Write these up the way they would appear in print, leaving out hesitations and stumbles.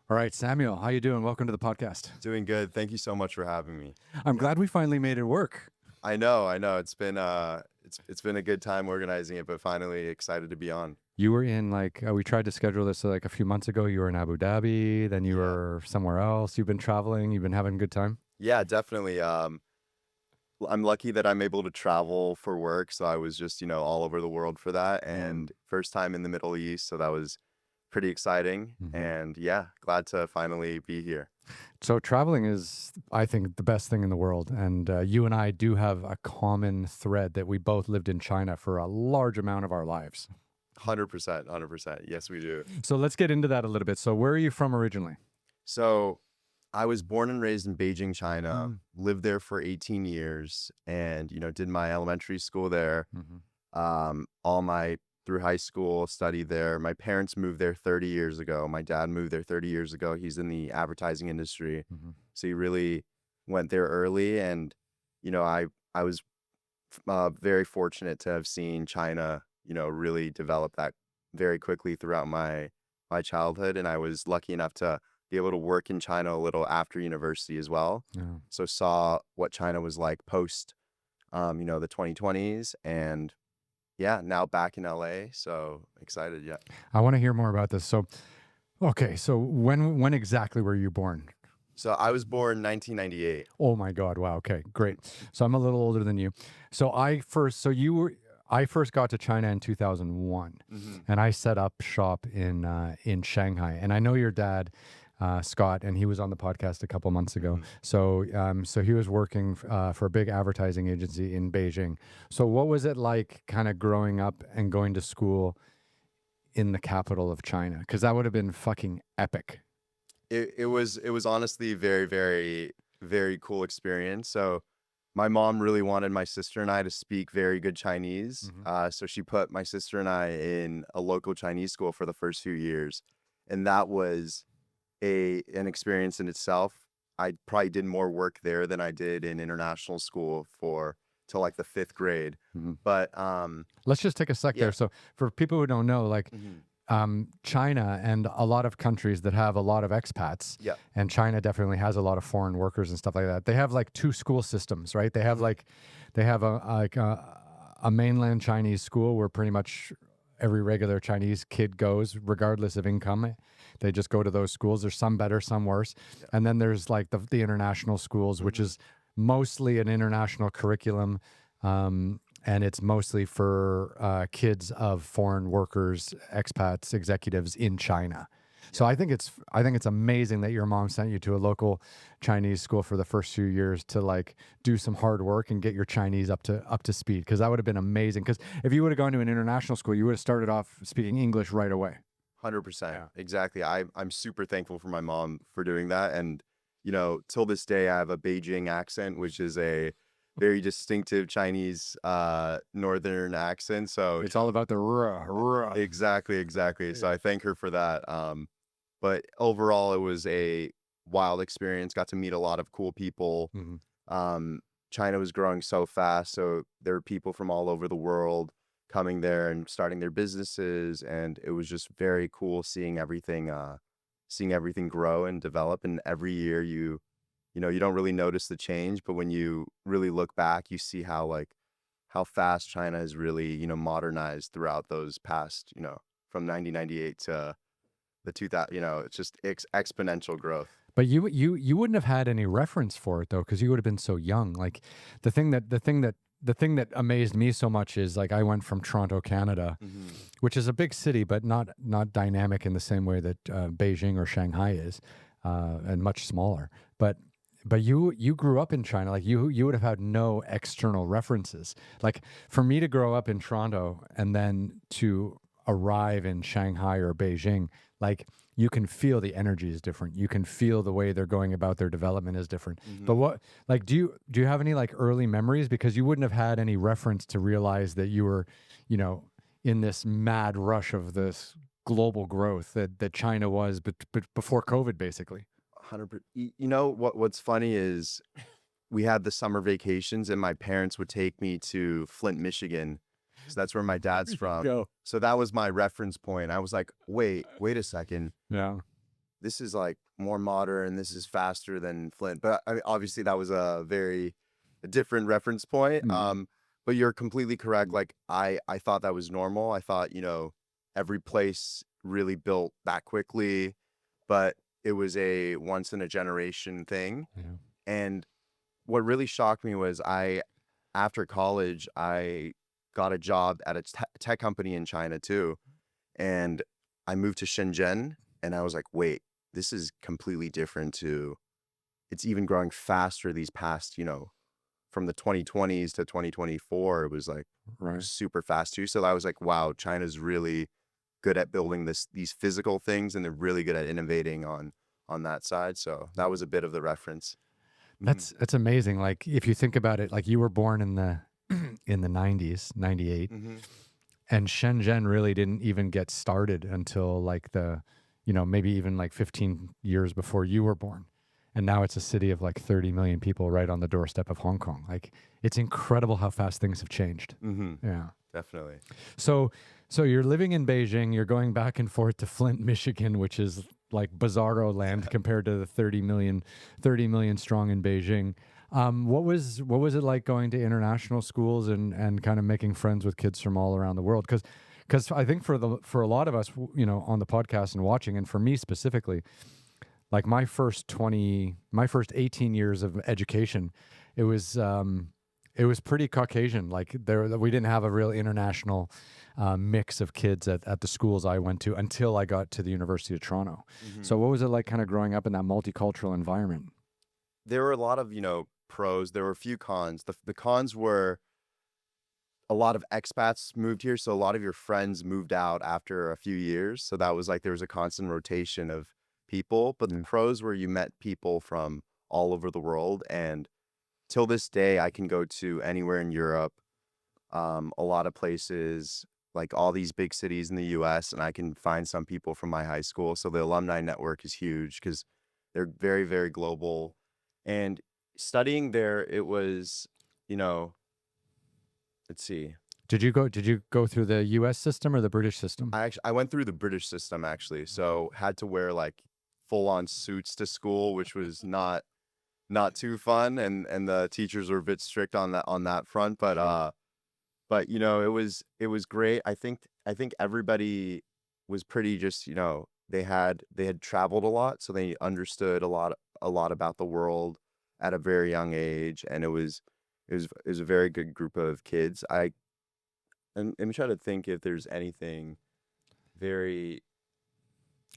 All right, Samuel, how you doing? Welcome to the podcast. Doing good. Thank you so much for having me. I'm glad we finally made it work. I know. It's been a good time organizing it, but finally excited to be on. You were in we tried to schedule this like a few months ago. You were in Abu Dhabi, then you Yeah. were somewhere else. You've been traveling. You've been having a good time. Yeah, definitely. I'm lucky that I'm able to travel for work, so I was just, all over the world for that Mm. and first time in the Middle East, so that was pretty exciting. Mhm. And yeah, glad to finally be here. So traveling is, I think, the best thing in the world. And you and I do have a common thread that we both lived in China for a large amount of our lives. 100%, 100%. Yes, we do. So let's get into that a little bit. So where are you from originally? So I was born and raised in Beijing, China, Mm. lived there for 18 years and, did my elementary school there. Mhm. All my through high school, studied there. My parents moved there 30 years ago. My dad moved there 30 years ago. He's in the advertising industry. Mhm. So he really went there early. And, I was very fortunate to have seen China, really develop that very quickly throughout my childhood. And I was lucky enough to be able to work in China a little after university as well. Yeah. So saw what China was like post, the 2020s. And yeah, now back in LA. So excited. Yeah. I want to hear more about this. So, okay, so when exactly were you born? So I was born 1998. Oh my God! Wow. Okay, great. So I'm a little older than you. I first got to China in 2001, Hmm. and I set up shop in Shanghai. And I know your dad, Scott, and he was on the podcast a couple months ago. Hmm. So he was working for a big advertising agency in Beijing. So what was it like, kind of growing up and going to school in the capital of China? Because that would have been fucking epic. It was honestly very, very, very cool experience. So my mom really wanted my sister and I to speak very good Chinese. Hmm. So she put my sister and I in a local Chinese school for the first few years. And that was an experience in itself. I probably did more work there than I did in international school for till like the fifth grade. Hmm. But Let's just take a sec yeah. there. So for people who don't know, Hmm. China and a lot of countries that have a lot of expats, Yeah. and China definitely has a lot of foreign workers and stuff like that. They have like two school systems, right? Hmm. They have a mainland Chinese school where pretty much every regular Chinese kid goes, regardless of income. They just go to those schools. There's some better, some worse, Yeah. and then there's like the international schools, which Hmm. is mostly an international curriculum. And it's mostly for kids of foreign workers, expats, executives in China. So Yeah. I think it's amazing that your mom sent you to a local Chinese school for the first few years to like do some hard work and get your Chinese up to speed, because that would have been amazing. Because if you would have gone to an international school, you would have started off speaking English right away. 100%. Yeah. Exactly. I'm super thankful for my mom for doing that. And, till this day, I have a Beijing accent, which is a very distinctive Chinese northern accent. So It's all about the ruh, ruh. exactly, exactly. So Yeah. I thank her for that. But overall, it was a wild experience. Got to meet a lot of cool people. Mhm. Um, China was growing so fast, so there were people from all over the world coming there and starting their businesses, and it was just very cool seeing everything grow and develop. And every year, you don't really notice the change, but when you really look back, you see how fast China has really modernized throughout those past from 1998 to the 2000. It's just exponential growth. But you wouldn't have had any reference for it though, because you would have been so young. Like the thing that amazed me so much is like I went from Toronto, Canada, Hmm. which is a big city, but not dynamic in the same way that Beijing or Shanghai is, and much smaller. But you grew up in China, like you would have had no external references. Like for me to grow up in Toronto and then to arrive in Shanghai or Beijing, like you can feel the energy is different. You can feel the way they're going about their development is different. But Hmm. what like do you have any like early memories, because you wouldn't have had any reference to realize that you were, you know, in this mad rush of this global growth that China was, but before COVID basically. 100%. You know what's funny is we had the summer vacations and my parents would take me to Flint, Michigan. So that's where my dad's from. Go. So that was my reference point. I was like, wait a second. Yeah. this is like more modern, this is faster than Flint. But I mean, obviously that was a different reference point. But you're completely correct. Like I thought that was normal. I thought, you know, every place really built that quickly, but it was a once in a generation thing. Yeah. And what really shocked me was after college, I got a job at a tech company in China too. And I moved to Shenzhen and I was like, wait, this is completely different to, it's even growing faster these past, you know, from the 2020s to 2024, it was like Right. super fast too. So I was like, wow, China's really good at building these physical things, and they're really good at innovating on that side. So that was a bit of the reference. That's amazing. Like if you think about it, like you were born in the in the 90s, 98, Mm-hmm. and Shenzhen really didn't even get started until like the, you know, maybe even like 15 years before you were born. And now it's a city of like 30 million people right on the doorstep of Hong Kong. Like it's incredible how fast things have changed. Mm-hmm. Yeah. Definitely. So you're living in Beijing, you're going back and forth to Flint, Michigan, which is like bizarro land compared to the 30 million strong in Beijing. What was it like going to international schools and kind of making friends with kids from all around the world? Because I think for a lot of us, you know, on the podcast and watching, and for me specifically, like my first 18 years of education, it was pretty Caucasian. Like we didn't have a real international mix of kids at the schools I went to until I got to the University of Toronto. Mm-hmm. So what was it like kind of growing up in that multicultural environment? There were a lot of, you know, pros. There were a few cons. The cons were a lot of expats moved here. So a lot of your friends moved out after a few years. So that was like, there was a constant rotation of people. But the Yeah. pros were you met people from all over the world. And till this day, I can go to anywhere in Europe, a lot of places, like all these big cities in the US, and I can find some people from my high school. So the alumni network is huge because they're very, very global. And studying there, it was, you know, let's see. Did you go through the U.S. system or the British system? I went through the British system actually, so had to wear like full on suits to school, which was not too fun, and the teachers were a bit strict on that front, but Sure. but you know, it was great. I think everybody was pretty just, you know, they had traveled a lot, so they understood a lot about the world at a very young age, and it was a very good group of kids. I'm trying to think if there's anything very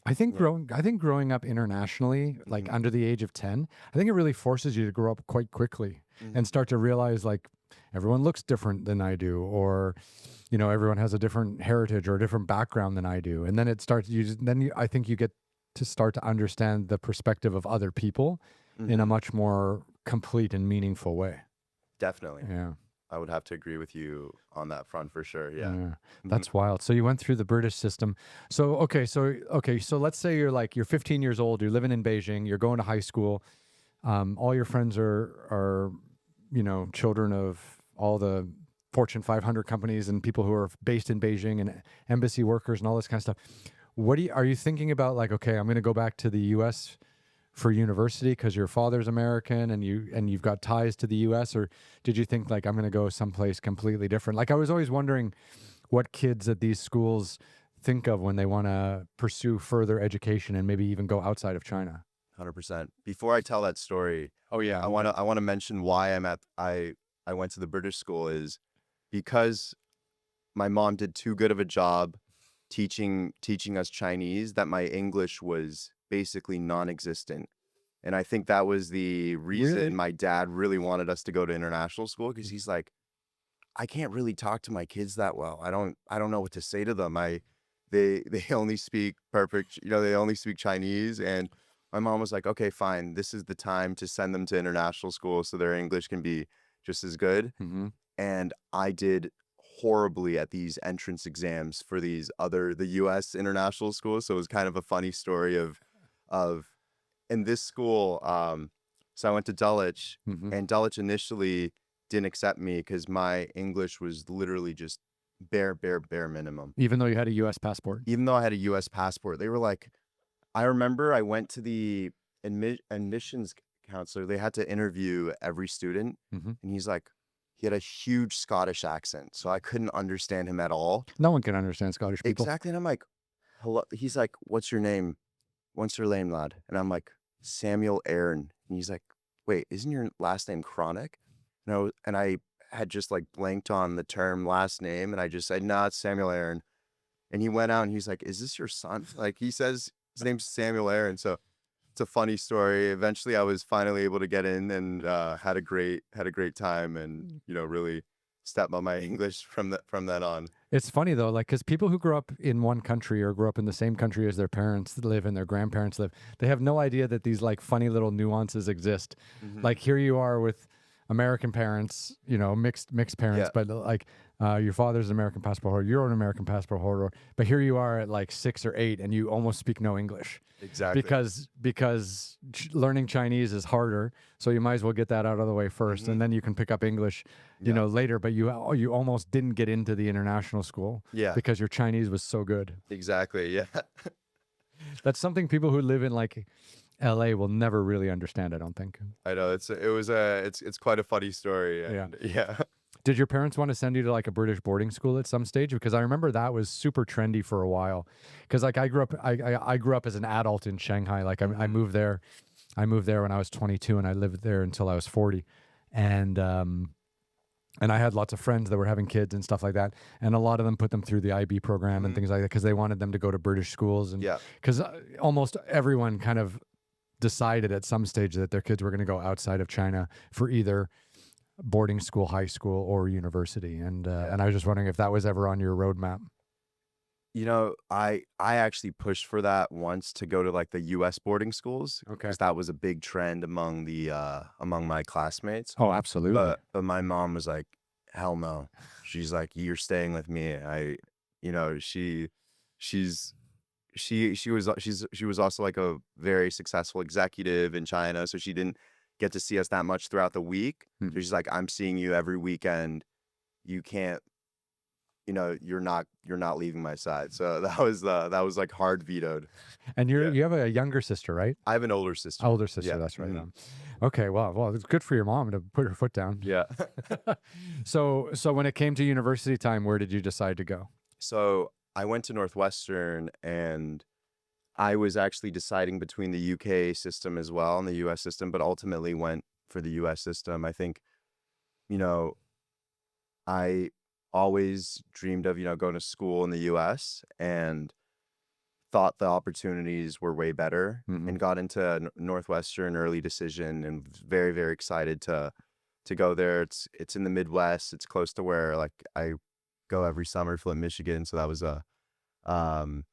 yeah. I think growing up internationally, like Hmm. under the age of 10, I think it really forces you to grow up quite quickly and Hmm. start to realize like everyone looks different than I do, or, you know, everyone has a different heritage or a different background than I do. And then it starts, I think you get to start to understand the perspective of other people in a Hmm. much more complete and meaningful way. Definitely. Yeah. I would have to agree with you on that front for sure. Yeah. Yeah, Hmm. that's wild. So you went through the British system. So so let's say you're 15 years old, you're living in Beijing, you're going to high school. All your friends are you know, children of all the Fortune 500 companies and people who are based in Beijing and embassy workers and all this kind of stuff. Are you thinking about like, okay, I'm going to go back to the US for university because your father's American and you've got ties to the US, or did you think like I'm going to go someplace completely different? Like I was always wondering what kids at these schools think of when they want to pursue further education and maybe even go outside of China. 100%. Before I tell that story, Oh yeah. I want to mention why I went to the British school is because my mom did too good of a job teaching us Chinese that my English was basically non-existent. And I think that was the reason Really? my dad really wanted us to go to international school, because he's like, I can't really talk to my kids that well. I don't know what to say to them. They only speak perfect, you know, they only speak Chinese. And my mom was like, okay, fine. This is the time to send them to international school so their English can be just as good. Mm-hmm. And I did horribly at these entrance exams for the US international schools. So it was kind of a funny story of in this school, so I went to Dulwich, Mm-hmm. and Dulwich initially didn't accept me because my English was literally just bare minimum. Even though you had a U.S. passport. Even though I had a US passport, they were like, I remember I went to the admissions counselor. They had to interview every student, Hmm. and he had a huge Scottish accent, so I couldn't understand him at all. No one can understand Scottish people. Exactly. And I'm like, hello. He's like, what's your name? What's your name, lad? And I'm like, Samuel Aaron. And he's like, wait, isn't your last name Kronick? And I had just like blanked on the term last name, and I just said, no, it's Samuel Aaron. And he went out and he's like, is this your son? Like, he says his name's Samuel Aaron. So it's a funny story. Eventually I was finally able to get in, and had a great time, and really stepped on my English from then on. It's funny though, like, because people who grow up in one country or grow up in the same country as their parents live and their grandparents live, they have no idea that these like funny little nuances exist. Mhm. Like here you are with American parents, mixed parents, Yeah. but like your father's an American passport holder, you're an American passport holder, but here you are at like 6 or 8 and you almost speak no English Exactly. because learning Chinese is harder, so you might as well get that out of the way 1st, Mhm. and then you can pick up English, Yeah. later. But you almost didn't get into the international school Yeah. because your Chinese was so good. Exactly. Yeah. That's something people who live in like LA will never really understand, I don't think. I know it's quite a funny story, and yeah. Did your parents want to send you to like a British boarding school at some stage? Because I remember that was super trendy for a while. Because like I grew up as an adult in Shanghai. Like I moved there. I moved there when I was 22, and I lived there until I was 40. And I had lots of friends that were having kids and stuff like that. And a lot of them put them through the IB program and Mhm. things like that because they wanted them to go to British schools. And Yeah. because almost everyone kind of decided at some stage that their kids were going to go outside of China for either boarding school, high school, or university. And I was just wondering if that was ever on your roadmap. I actually pushed for that once, to go to like the US boarding schools, Okay. because that was a big trend among among my classmates. Oh, absolutely. But my mom was like, hell no. She's like, you're staying with me. She's she was also like a very successful executive in China, so she didn't get to see us that much throughout the week. Hmm. So she's like, I'm seeing you every weekend. You can't, you're not leaving my side. So that was like hard vetoed. And Yeah. you have a younger sister, right? I have an older sister. Older sister, Yeah. that's right. Mhm. Okay, well, it's good for your mom to put her foot down. Yeah. So when it came to university time, where did you decide to go? So I went to Northwestern, and I was actually deciding between the UK system as well and the US system, but ultimately went for the US system. I think, you know, I always dreamed of, going to school in the US, and thought the opportunities were way better, Mhm. and got into Northwestern early decision, and was very, very excited to go there. It's in the Midwest. It's close to where like I go every summer, Flint, Michigan. So that was um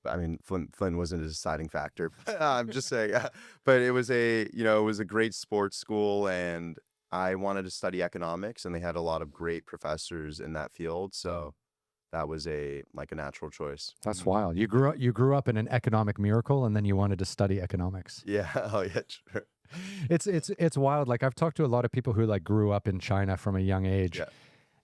I mean, Flint wasn't a deciding factor. I'm just saying, but it was it was a great sports school, and I wanted to study economics, and they had a lot of great professors in that field. So that was a natural choice. That's wild. You grew up in an economic miracle, and then you wanted to study economics. Yeah. Oh, yeah. Sure. It's wild. Like I've talked to a lot of people who like grew up in China from a young age, Yeah.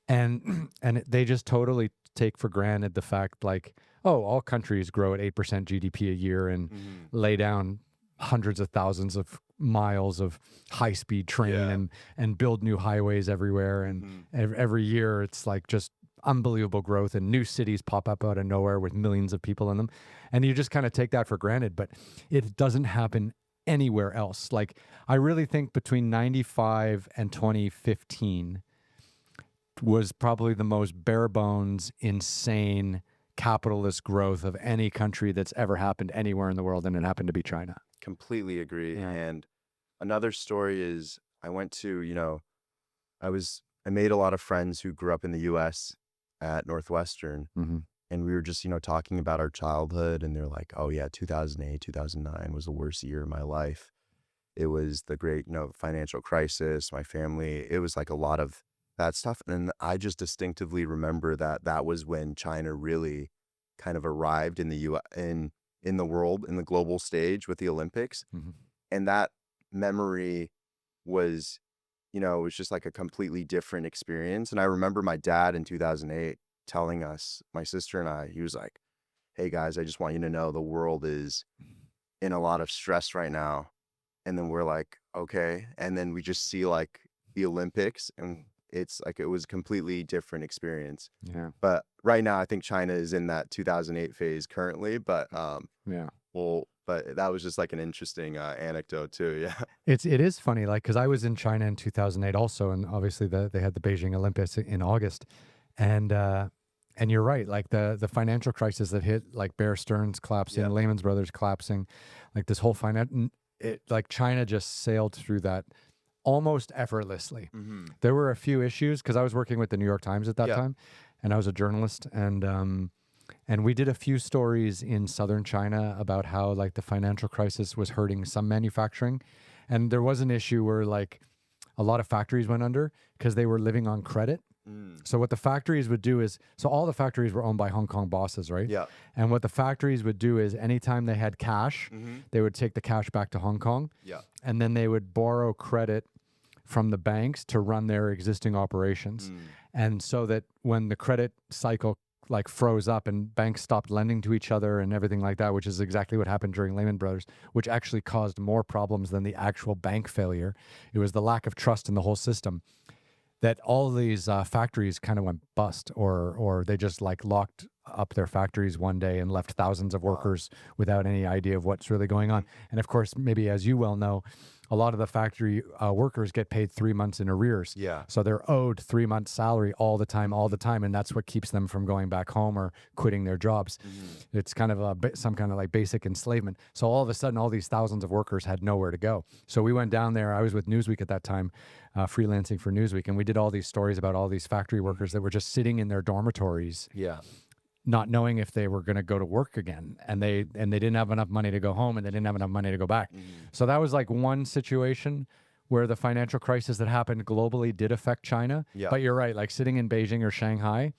and they just totally take for granted the fact like, oh, all countries grow at 8% GDP a year and Mhm. lay down hundreds of thousands of miles of high speed train Yeah. and build new highways everywhere, and Mhm. every year it's like just unbelievable growth, and new cities pop up out of nowhere with millions of people in them, and you just kind of take that for granted, but it doesn't happen anywhere else. Like I really think between 95 and 2015 was probably the most bare bones, insane capitalist growth of any country that's ever happened anywhere in the world, and it happened to be China. Completely agree. Yeah. And another story is I went to, I made a lot of friends who grew up in the US at Northwestern, Mm-hmm. and we were just, talking about our childhood, and they're like, "Oh yeah, 2008, 2009 was the worst year of my life. It was the great, financial crisis, my family." It was like a lot of that stuff. And I just distinctively remember that that was when China really kind of arrived in the U in the world, in the global stage with the Olympics. Mm-hmm. And that memory was, it was just like a completely different experience. And I remember my dad in 2008 telling us, my sister and I, he was like, "Hey guys, I just want you to know the world is in a lot of stress right now. And then we're like, okay. And then we just see like the Olympics, and it's like it was a completely different experience. Yeah. But right now, I think China is in that 2008 phase currently. But Yeah. well, but that was just like an interesting anecdote too. Yeah. It is funny, like, because I was in China in 2008 also, and obviously they had the Beijing Olympics in August, and you're right, like the financial crisis that hit, like Bear Stearns collapsing, Yeah. Lehman Brothers collapsing, like this whole like China just sailed through that almost effortlessly. Mm-hmm. There were a few issues because I was working with the New York Times at that Yeah. time, and I was a journalist, and we did a few stories in southern China about how like the financial crisis was hurting some manufacturing. And there was an issue where like a lot of factories went under because they were living on credit. Mm. So what the factories would do is, so all the factories were owned by Hong Kong bosses, right? Yeah. And what the factories would do is anytime they had cash, Mm-hmm. they would take the cash back to Hong Kong, Yeah. and then they would borrow credit from the banks to run their existing operations. Mm. And so that when the credit cycle like froze up and banks stopped lending to each other and everything like that, which is exactly what happened during Lehman Brothers, which actually caused more problems than the actual bank failure. It was the lack of trust in the whole system, that all these factories kind of went bust, or they just like locked up their factories one day and left thousands of Wow. workers without any idea of what's really going on. And of course, maybe as you well know, a lot of the factory workers get paid 3 months in arrears. Yeah. So they're owed 3 months salary all the time. And that's what keeps them from going back home or quitting their jobs. Mm-hmm. It's kind of some kind of like basic enslavement. So all of a sudden, all these thousands of workers had nowhere to go. So we went down there. I was with Newsweek at that time, freelancing for Newsweek. And we did all these stories about all these factory workers that were just sitting in their dormitories, Yeah. not knowing if they were going to go to work again, and they didn't have enough money to go home, and they didn't have enough money to go back. Mm-hmm. So that was like one situation where the financial crisis that happened globally did affect China. Yeah. But you're right, like sitting in Beijing or Shanghai,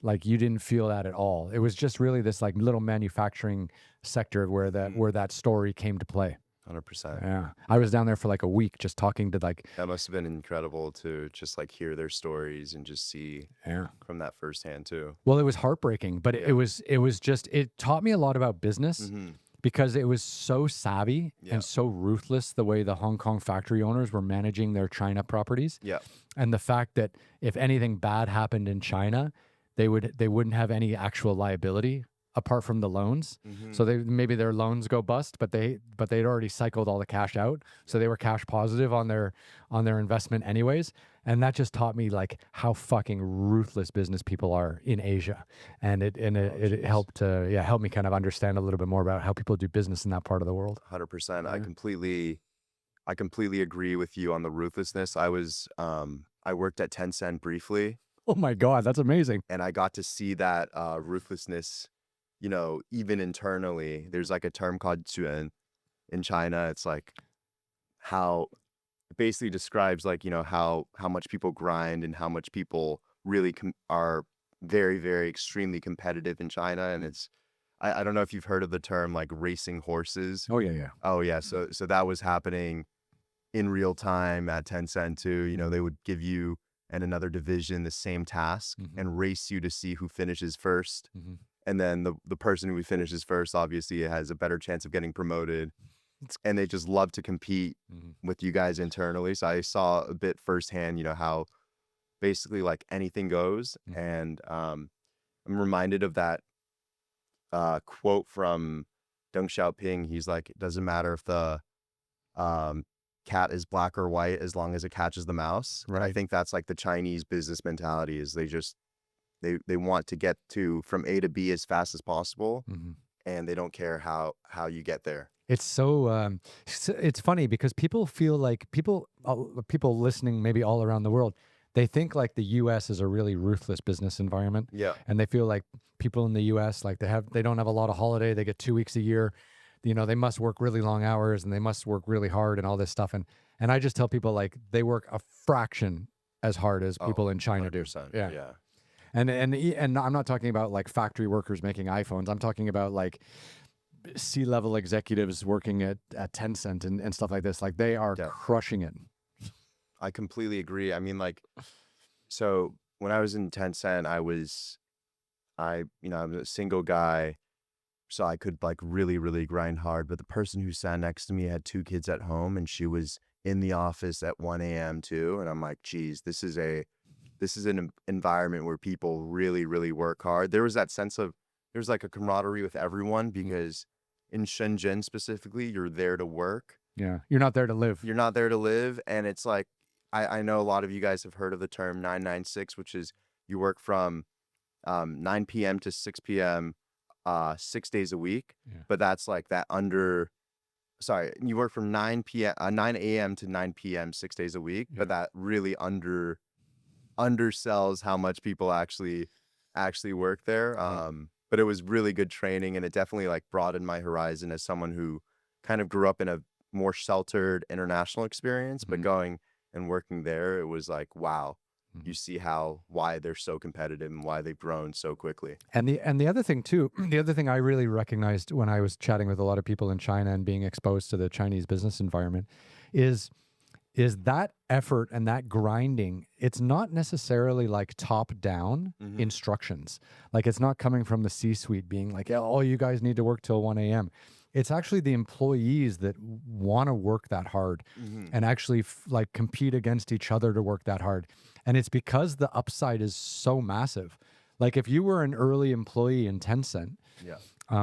like you didn't feel that at all. It was just really this like little manufacturing sector where that story came to play. 100%. Yeah, I was down there for like a week just talking to like, That must have been incredible to just like hear their stories and just see yeah. from that firsthand too. Well, it was heartbreaking, but Yeah. it was just, it taught me a lot about business. Mm-hmm. Because it was so savvy Yeah. and so ruthless the way the Hong Kong factory owners were managing their China properties. Yeah. And the fact that if anything bad happened in China, they wouldn't have any actual liability apart from the loans. Mm-hmm. So maybe their loans go bust, but they'd already cycled all the cash out. So they were cash positive on their investment anyways. And that just taught me like how fucking ruthless business people are in Asia. And it helped help me kind of understand a little bit more about how people do business in that part of the world. 100%. Yeah. I completely agree with you on the ruthlessness. I worked at Tencent briefly, Oh my God, that's amazing. and I got to see that ruthlessness, you know, even internally. There's like a term called "juan" in China. It's like how it basically describes like, you know, how much people grind and how much people really are very, very extremely competitive in China. And it's I don't know if you've heard of the term like racing horses. Oh yeah. Oh yeah, so that was happening in real time at Tencent too. You know, they would give you and another division the same task Mhm. and race you to see who finishes first. Mhm. And then the person who finishes first obviously has a better chance of getting promoted. And they just love to compete Mhm. with you guys internally. So I saw a bit firsthand, you know, how basically like anything goes. Mhm. And I'm reminded of that quote from Deng Xiaoping. He's like, it doesn't matter if the cat is black or white as long as it catches the mouse. And I Right. think that's like the Chinese business mentality is they want to get to from A to B as fast as possible, Mhm. and they don't care how you get there. It's so it's funny because people feel like people listening maybe all around the world, they think like the US is a really ruthless business environment, Yeah. and they feel like people in the US like they don't have a lot of holiday, they get 2 weeks a year. You know, they must work really long hours and they must work really hard and all this stuff, and I just tell people like they work a fraction as hard as people in China do. 100%. Yeah. Yeah. And I'm not talking about like factory workers making iPhones. I'm talking about like C-level executives working at Tencent and stuff like this. Like they are Yeah. crushing it. I completely agree. I mean, like, so when I was in Tencent, I'm a single guy, so I could like really, really grind hard. But the person who sat next to me had 2 kids at home, and she was in the office at 1 a.m. too. And I'm like, geez, this is an environment where people really, really work hard. There was that sense of, there's like a camaraderie with everyone, because in Shenzhen specifically, you're there to work. Yeah. You're not there to live. You're not there to live. And it's like, I know a lot of you guys have heard of the term 996, which is you work from 9 p.m. to 6 p.m. 6 days a week. Yeah. But that's like that you work from 9 a.m. to 9 p.m. 6 days a week, but that really undersells how much people actually work there. But it was really good training, and it definitely like broadened my horizon as someone who kind of grew up in a more sheltered international experience, but going and working there, it was like, wow, you see why they're so competitive and why they've grown so quickly. And the other thing too, the other thing I really recognized when I was chatting with a lot of people in China and being exposed to the Chinese business environment is that effort and that grinding. It's not necessarily like top down instructions. Like it's not coming from the C-suite being like, yeah, oh, you guys need to work till 1 a.m. It's actually the employees that want to work that hard and actually like compete against each other to work that hard. And it's because the upside is so massive. Like if you were an early employee in Tencent,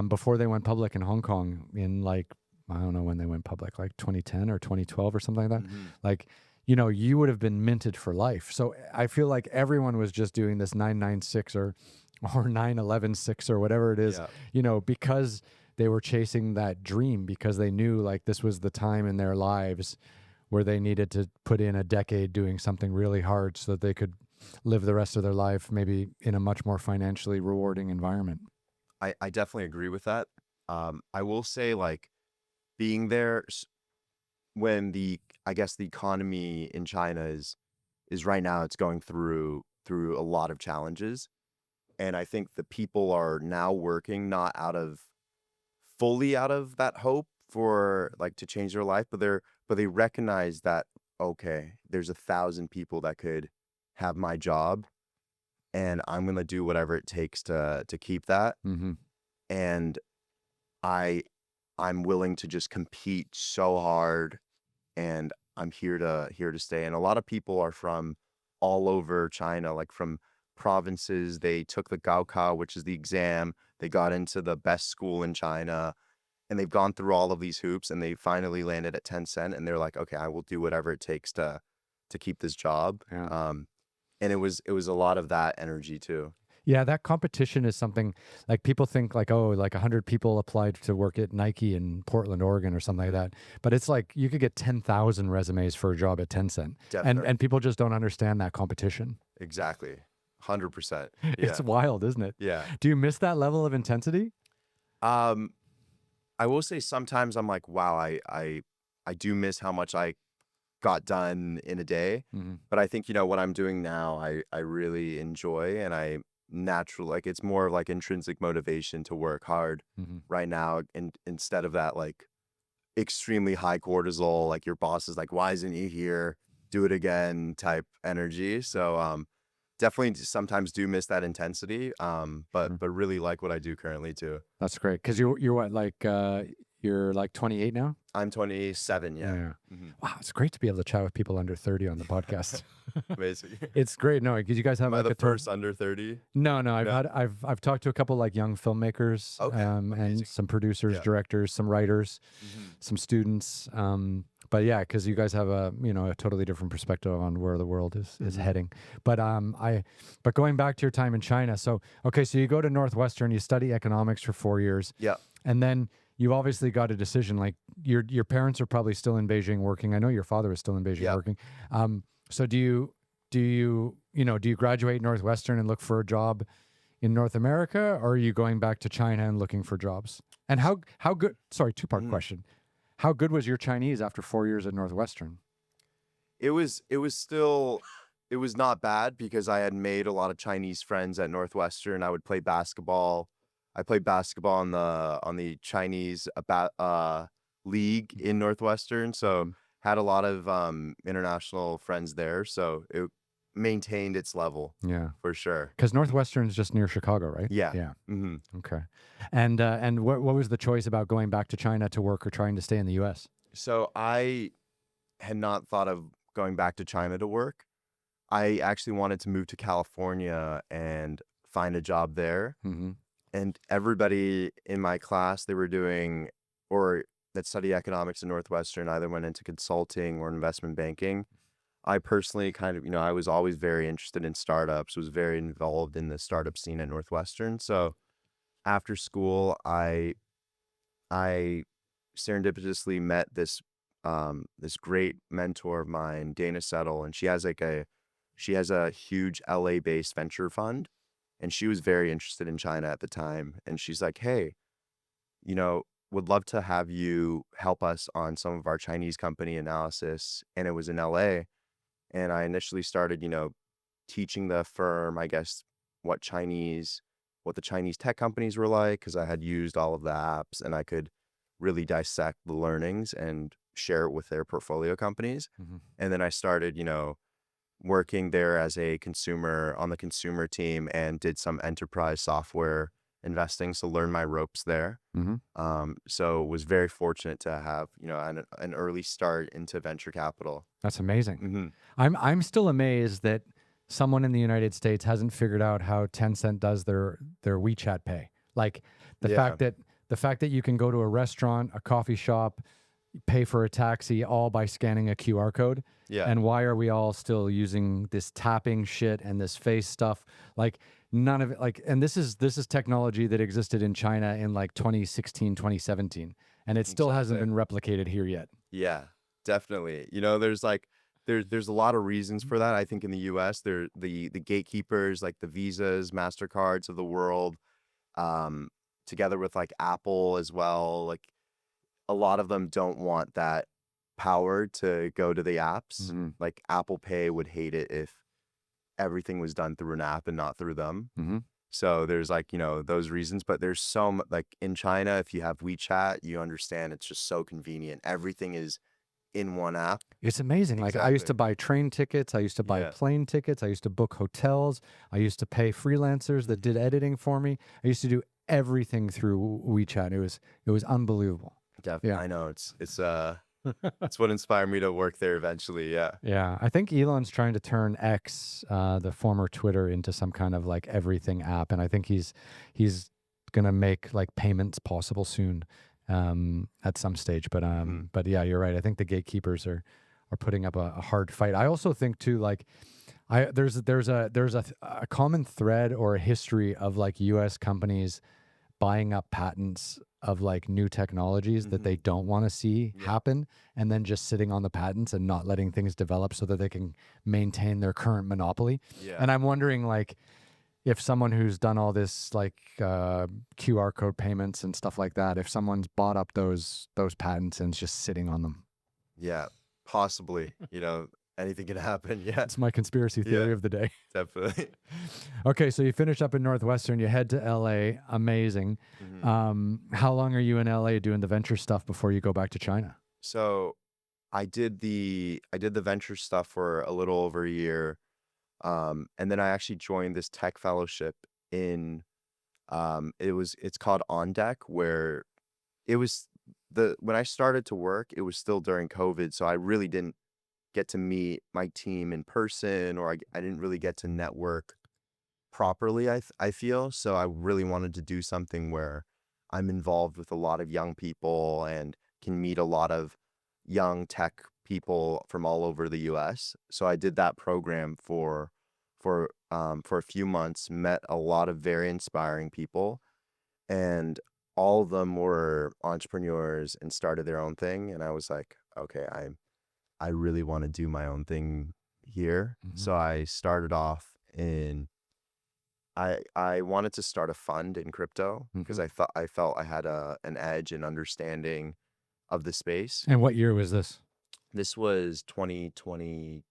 before they went public in Hong Kong in like, I don't know when they went public, like 2010 or 2012 or something like that. Like, you know, you would have been minted for life. So I feel like everyone was just doing this 996 or 9116 or whatever it is, you know, because they were chasing that dream, because they knew like this was the time in their lives where they needed to put in a decade doing something really hard so that they could live the rest of their life maybe in a much more financially rewarding environment. I definitely agree with that. I will say, like, being there when I guess the economy in China is right now, it's going through a lot of challenges. And I think the people are now working not fully out of that hope for like to change their life, but they recognize that, okay, there's 1,000 people that could have my job, and I'm gonna do whatever it takes to keep that. And I'm willing to just compete so hard, and I'm here to stay. And a lot of people are from all over China, like from provinces. They took the Gaokao, which is the exam. They got into the best school in China, and they've gone through all of these hoops, and they finally landed at Tencent, and they're like, okay, I will do whatever it takes to keep this job. And it was a lot of that energy too. Yeah, that competition is something like people think like, oh, like 100 people applied to work at Nike in Portland, Oregon or something like that. But it's like you could get 10,000 resumes for a job at Tencent. And people just don't understand that competition. Exactly. 100%. It's wild, isn't it? Yeah. Do you miss that level of intensity? I will say sometimes I'm like, wow, I do miss how much I got done in a day. But I think, you know, what I'm doing now, I really enjoy, and I natural, like it's more of like intrinsic motivation to work hard right now, and instead of that like extremely high cortisol, like your boss is like, why isn't he here, do it again type energy. So definitely sometimes do miss that intensity, but really like what I do currently too. That's great, because you're what, like you're like 28 now? I'm 27. Yeah. Wow, it's great to be able to chat with people under 30 on the podcast. Amazing. It's great. No, because you guys have Am I like the first under 30? No, I've talked to a couple like young filmmakers, and some producers, directors, some writers, some students. But yeah, because you guys have a totally different perspective on where the world is heading. But but going back to your time in China, so you go to Northwestern, you study economics for 4 years. Yeah. And then you obviously got a decision. Like your parents are probably still in Beijing working. I know your father is still in Beijing working. So do you graduate Northwestern and look for a job in North America, or are you going back to China and looking for jobs? And how good? Sorry, two-part question. How good was your Chinese after 4 years at Northwestern? It was not bad, because I had made a lot of Chinese friends at Northwestern. I would play basketball. I played basketball on the Chinese league in Northwestern, so had a lot of international friends there. So maintained its level Yeah. for sure. Because Northwestern's just near Chicago, right? Yeah. Yeah. hmm Okay. And what was the choice about going back to China to work or trying to stay in the U.S.? So I had not thought of going back to China to work. I actually wanted to move to California and find a job there. Mm-hmm. And everybody in my class, they were doing, or that study economics at Northwestern, either went into consulting or investment banking. I personally kind of, I was always very interested in startups, was very involved in the startup scene at Northwestern. So after school, I serendipitously met this great mentor of mine, Dana Settle, and she has a huge LA based venture fund, and she was very interested in China at the time. And she's like, hey, you know, would love to have you help us on some of our Chinese company analysis. And it was in LA. And I initially started, teaching the firm, I guess, what the Chinese tech companies were like, because I had used all of the apps and I could really dissect the learnings and share it with their portfolio companies. Mm-hmm. And then I started, working there as a consumer on the consumer team and did some enterprise software investing. So learned my ropes there. Mm-hmm. So was very fortunate to have, an early start into venture capital. That's amazing. hmm I'm still amazed that someone in the United States hasn't figured out how Tencent does their WeChat Pay. Like the Yeah. fact that you can go to a restaurant, a coffee shop, pay for a taxi all by scanning a QR code. Yeah. And why are we all still using this tapping shit and this face stuff? Like none of it, like, and this is technology that existed in China in like 2016, 2017, and it still hasn't been replicated here yet. Yeah, definitely. There's a lot of reasons for that. I think in the US, the gatekeepers like the Visas, MasterCards of the world, together with like Apple as well, like a lot of them don't want that power to go to the apps. Mm-hmm. Like Apple Pay would hate it if everything was done through an app and not through them. Mm-hmm. So there's like, those reasons, but there's so much, like in China, if you have WeChat, you understand it's just so convenient. Everything is in one app. It's amazing. Like I used to buy train tickets. I used to buy plane tickets. I used to book hotels. I used to pay freelancers that did editing for me. I used to do everything through WeChat. It was unbelievable. Definitely. Yeah. I know it's what inspired me to work there eventually. Yeah. Yeah. I think Elon's trying to turn X, the former Twitter, into some kind of like everything app. And I think he's going to make like payments possible soon at some stage. But yeah, you're right. I think the gatekeepers are putting up a hard fight. I also think too, like there's a common thread or a history of like US companies buying up patents of like new technologies that they don't want to see happen, and then just sitting on the patents and not letting things develop so that they can maintain their current monopoly. Yeah. And I'm wondering like if someone who's done all this like QR code payments and stuff like that, if someone's bought up those patents and is just sitting on them. Yeah, possibly. Anything can happen. Yeah. It's my conspiracy theory of the day. Definitely. Okay, so you finish up in Northwestern, you head to LA. Amazing. How long are you in LA doing the venture stuff before you go back to China? So I did the venture stuff for a little over a year. And then I actually joined this tech fellowship in it's called On Deck, where it was when I started to work, it was still during COVID, so I really didn't get to meet my team in person, or I didn't really get to network properly, I feel. So I really wanted to do something where I'm involved with a lot of young people and can meet a lot of young tech people from all over the US. So I did that program for a few months, met a lot of very inspiring people, and all of them were entrepreneurs and started their own thing. And I was like, okay, I really want to do my own thing here. So I started off I wanted to start a fund in crypto because I felt I had an edge in understanding of the space. And what year was this? This was 2020,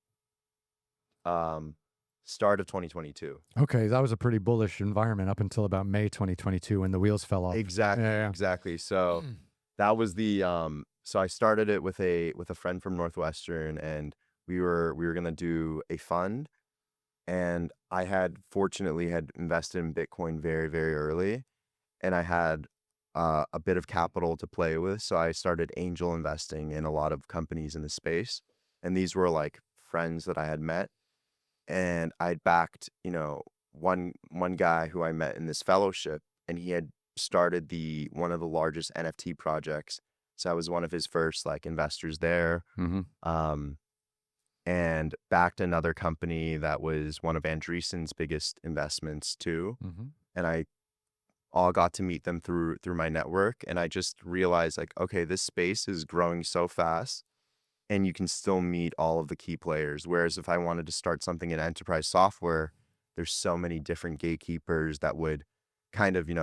start of 2022. Okay, that was a pretty bullish environment up until about May 2022 when the wheels fell off. Exactly. Yeah. Exactly. So that was so I started it with a friend from Northwestern, and we were going to do a fund. and I had fortunately had invested in Bitcoin very, very early, and I had a bit of capital to play with. So I started angel investing in a lot of companies in the space. And these were like friends that I had met. And I'd backed, one guy who I met in this fellowship, and he had started one of the largest NFT projects. So I was one of his first like investors there. Mm-hmm. Um, and backed another company that was one of Andreessen's biggest investments too. Mm-hmm. And I all got to meet them through my network, and I just realized like, okay, this space is growing so fast, and you can still meet all of the key players. Whereas if I wanted to start something in enterprise software, there's so many different gatekeepers that would kind of, it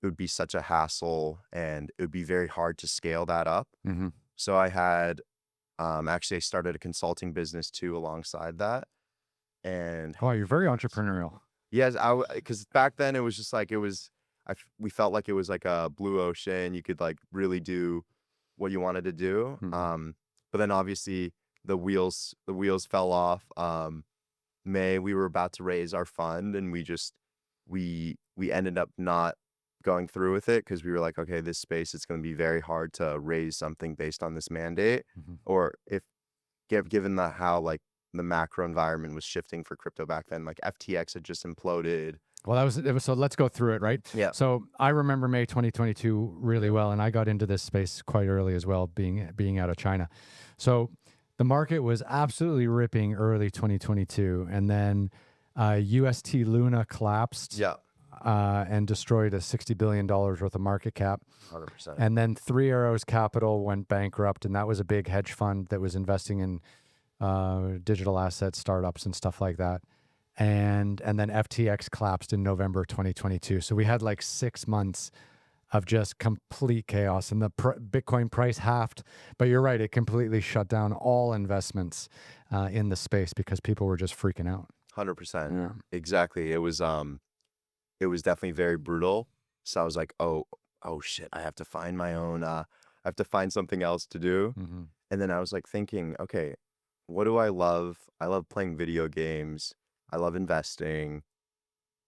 would be such a hassle, and it would be very hard to scale that up. Mm-hmm. So I had actually I started a consulting business too alongside that. And Oh, you're very entrepreneurial. yes, because back then it was just like we felt like it was like a blue ocean. You could like really do what you wanted to do. Mm-hmm. But then obviously the wheels fell off. We were about to raise our fund, and we ended up not going through with it because we were like, okay, this space, it's going to be very hard to raise something based on this mandate, Mm-hmm. or if given how like the macro environment was shifting for crypto back then, like FTX had just imploded. Well, it was so let's go through it, right? Yeah. So I remember May 2022 really well, and I got into this space quite early as well, being out of China. So the market was absolutely ripping early 2022, and then UST Luna collapsed. Yeah. And destroyed a $60 billion worth of market cap. 100%. And then Three Arrows Capital went bankrupt, and that was a big hedge fund that was investing in digital assets, startups, and stuff like that. And then FTX collapsed in November 2022. So we had like 6 months of just complete chaos, and the Bitcoin price halved. But you're right, it completely shut down all investments in the space because people were just freaking out. 100%. Yeah. Exactly. It was definitely very brutal. So I was like, oh shit, I have to find my own, I have to find something else to do. Mm-hmm. And then I was like thinking, okay, what do I love? I love playing video games. I love investing.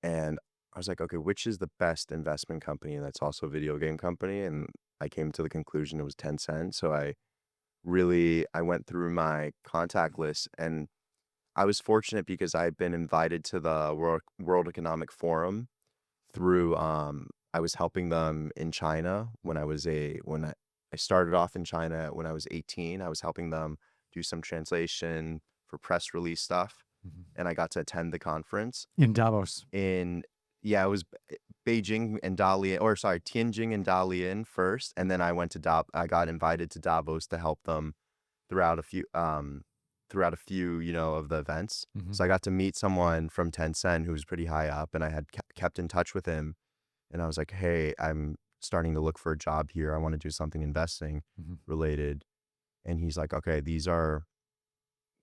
And I was like, okay, which is the best investment company that's also a video game company? And I came to the conclusion it was Tencent. So I went through my contact list, and I was fortunate because I had been invited to the World Economic Forum through I was helping them in China when I started off in China when I was 18. I was helping them do some translation for press release stuff, Mm-hmm. and I got to attend the conference In Davos. in yeah, it was Beijing and Dalian, or sorry, Tianjin and Dalian first, and then I got invited to Davos to help them throughout a few of the events. Mm-hmm. So I got to meet someone from Tencent who was pretty high up, and I had kept in touch with him. And I was like, hey, I'm starting to look for a job here. I want to do something investing Mm-hmm. related. And he's like, okay,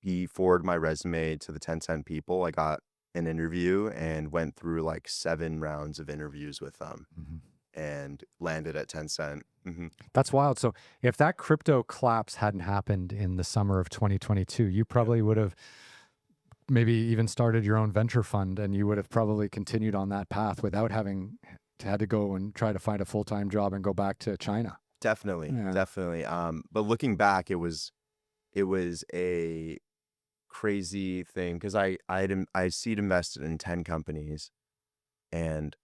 he forwarded my resume to the Tencent people. I got an interview and went through like 7 rounds of interviews with them Mm-hmm. and landed at Tencent. Mm-hmm. That's wild. So if that crypto collapse hadn't happened in the summer of 2022, you probably would have maybe even started your own venture fund, and you would have probably continued on that path without having had to go and try to find a full-time job and go back to China. Definitely, Yeah. definitely. But looking back, it was a crazy thing because I seed invested in 10 companies, and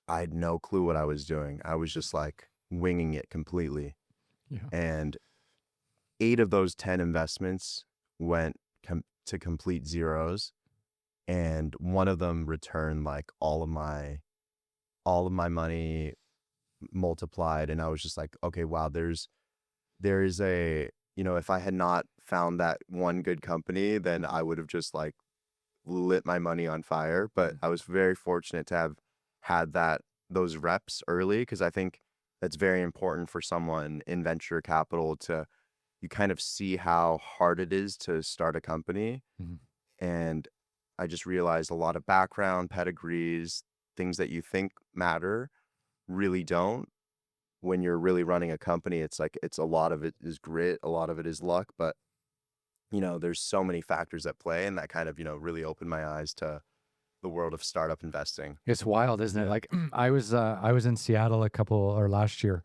I had no clue what I was doing. I was just like winging it completely. Yeah. And 8 of those 10 investments went to complete zeros, and one of them returned like all of my money multiplied. And I was just like, okay, wow, there is if I had not found that one good company, then I would have just like lit my money on fire. But I was very fortunate to have had those reps early, because I think that's very important for someone in venture capital you kind of see how hard it is to start a company. Mhm. And I just realized a lot of background, pedigrees, things that you think matter really don't. When you're really running a company, it's like a lot of it is grit, a lot of it is luck, but there's so many factors at play, and that kind of, really opened my eyes to the world of startup investing. It's wild, isn't it? Yeah. Like I was in Seattle last year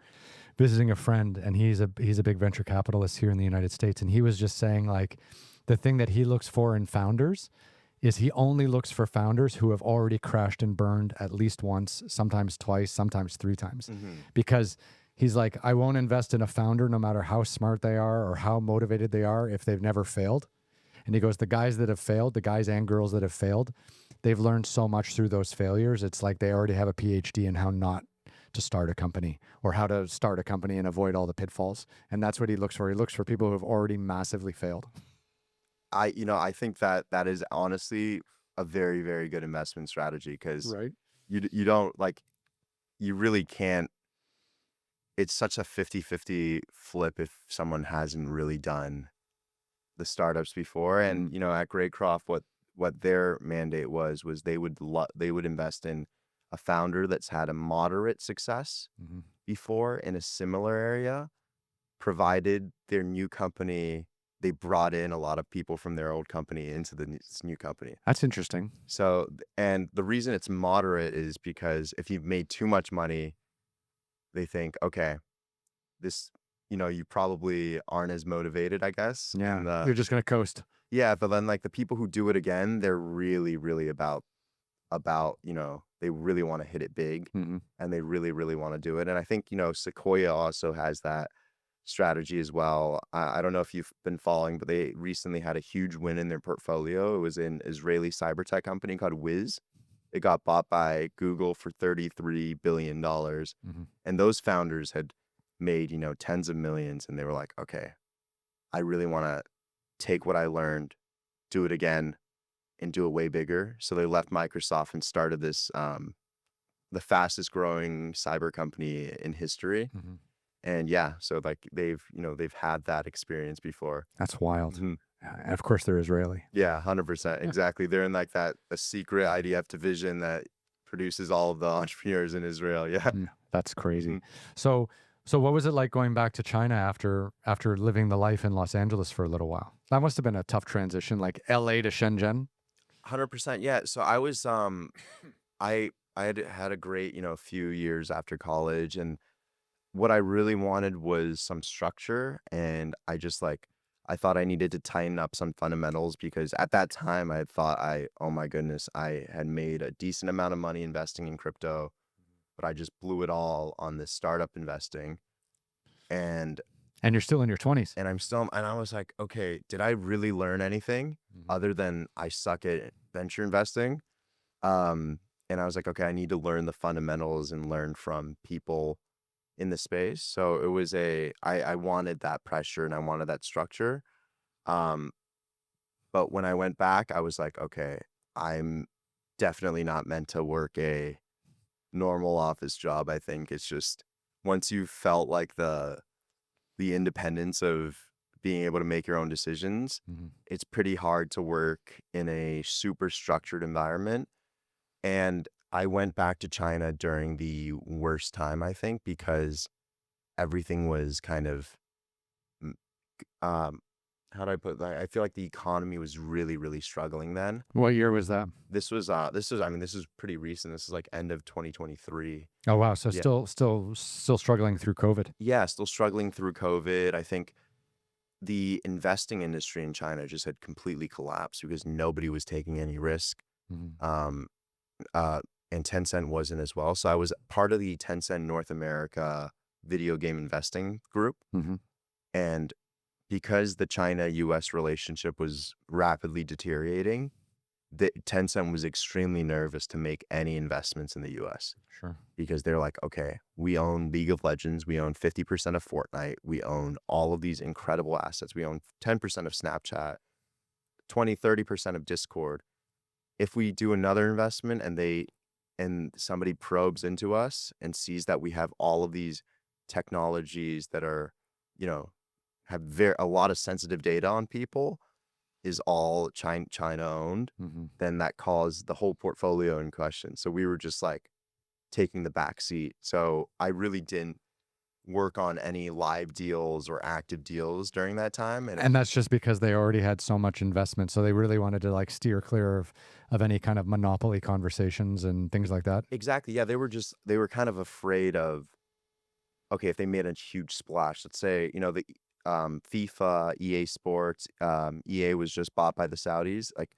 visiting a friend, and he's a big venture capitalist here in the United States, and he was just saying like the thing that he looks for in founders is he only looks for founders who have already crashed and burned at least once, sometimes twice, sometimes three times. Hmm. Because he's like, I won't invest in a founder no matter how smart they are or how motivated they are if they've never failed. And he goes, the guys that have failed, the guys and girls that have failed, they've learned so much through those failures. It's like they already have a PhD in how not to start a company or how to start a company and avoid all the pitfalls. And that's what he looks for. He looks for people who have already massively failed. I think that is honestly a very, very good investment strategy, because Right. you don't like, you really can't, it's such a 50-50 flip if someone hasn't really done the startups before. And at Greycroft, what their mandate was they would invest in a founder that's had a moderate success Mm-hmm. before in a similar area, provided their new company, they brought in a lot of people from their old company into this new company. That's interesting. So, and the reason it's moderate is because if you've made too much money, they think, okay, this, you probably aren't as motivated, I guess. Yeah. And You're just going to coast. yeah, but then like the people who do it again, they're really, really about, they really want to hit it big, Mm-hmm. and they really, really want to do it. And I think, Sequoia also has that strategy as well. I don't know if you've been following, but they recently had a huge win in their portfolio. It was an Israeli cyber tech company called Wiz. It got bought by Google for $33 billion. Mm-hmm. And those founders had made, tens of millions. And they were like, okay, I really want to take what I learned, do it again, and do it way bigger. So they left Microsoft and started this, the fastest growing cyber company in history. Mm-hmm. And yeah, so like they've had that experience before. That's wild. Mhm. And of course, they're Israeli. Yeah, 100%. Yeah. Exactly. They're in like a secret IDF division that produces all of the entrepreneurs in Israel. Yeah. That's crazy. Mhm. So what was it like going back to China after living the life in Los Angeles for a little while? That must have been a tough transition, like LA to Shenzhen. 100%. Yeah. So I was I had a great, few years after college, and what I really wanted was some structure, and I thought I needed to tighten up some fundamentals, because at that time I thought oh my goodness, I had made a decent amount of money investing in crypto, but I just blew it all on this startup investing. And And you're still in your 20s. and I was like, okay, did I really learn anything other than I suck at venture investing? And I was like, okay, I need to learn the fundamentals and learn from people in the space. So it was I wanted that pressure and I wanted that structure. Um, but when I went back, I was like, okay, I'm definitely not meant to work a normal office job. I think it's just, once you've felt like the independence of being able to make your own decisions, Mm-hmm. it's pretty hard to work in a super structured environment. And I went back to China during the worst time, I think, because everything was kind of, mm, um, how do I put that? I feel like the economy was really, really struggling then. What year was that? I mean, this is pretty recent. This is like end of 2023. Oh wow, so Yeah. still struggling through COVID. Yeah, still struggling through COVID. I think the investing industry in China just had completely collapsed because nobody was taking any risk. Mm-hmm. Um, uh, and Tencent wasn't as well. So I was part of the Tencent North America video game investing group. Mm-hmm. And because the China-US relationship was rapidly deteriorating, Tencent was extremely nervous to make any investments in the US, Sure. because they're like, okay, we own League of Legends, we own 50% of Fortnite, we own all of these incredible assets, we own 10% of Snapchat, 20-30% of Discord. If we do another investment and somebody probes into us and sees that we have all of these technologies that are, have a lot of sensitive data on people, is all China owned, Mm-hmm. then that caused the whole portfolio in question. So we were just like taking the back seat. So I really didn't work on any live deals or active deals during that time. And And that's just because they already had so much investment. So they really wanted to like steer clear of any kind of monopoly conversations and things like that. exactly, yeah, they were kind of afraid of, okay, if they made a huge splash, let's say, the FIFA, EA Sports, EA was just bought by the Saudis, like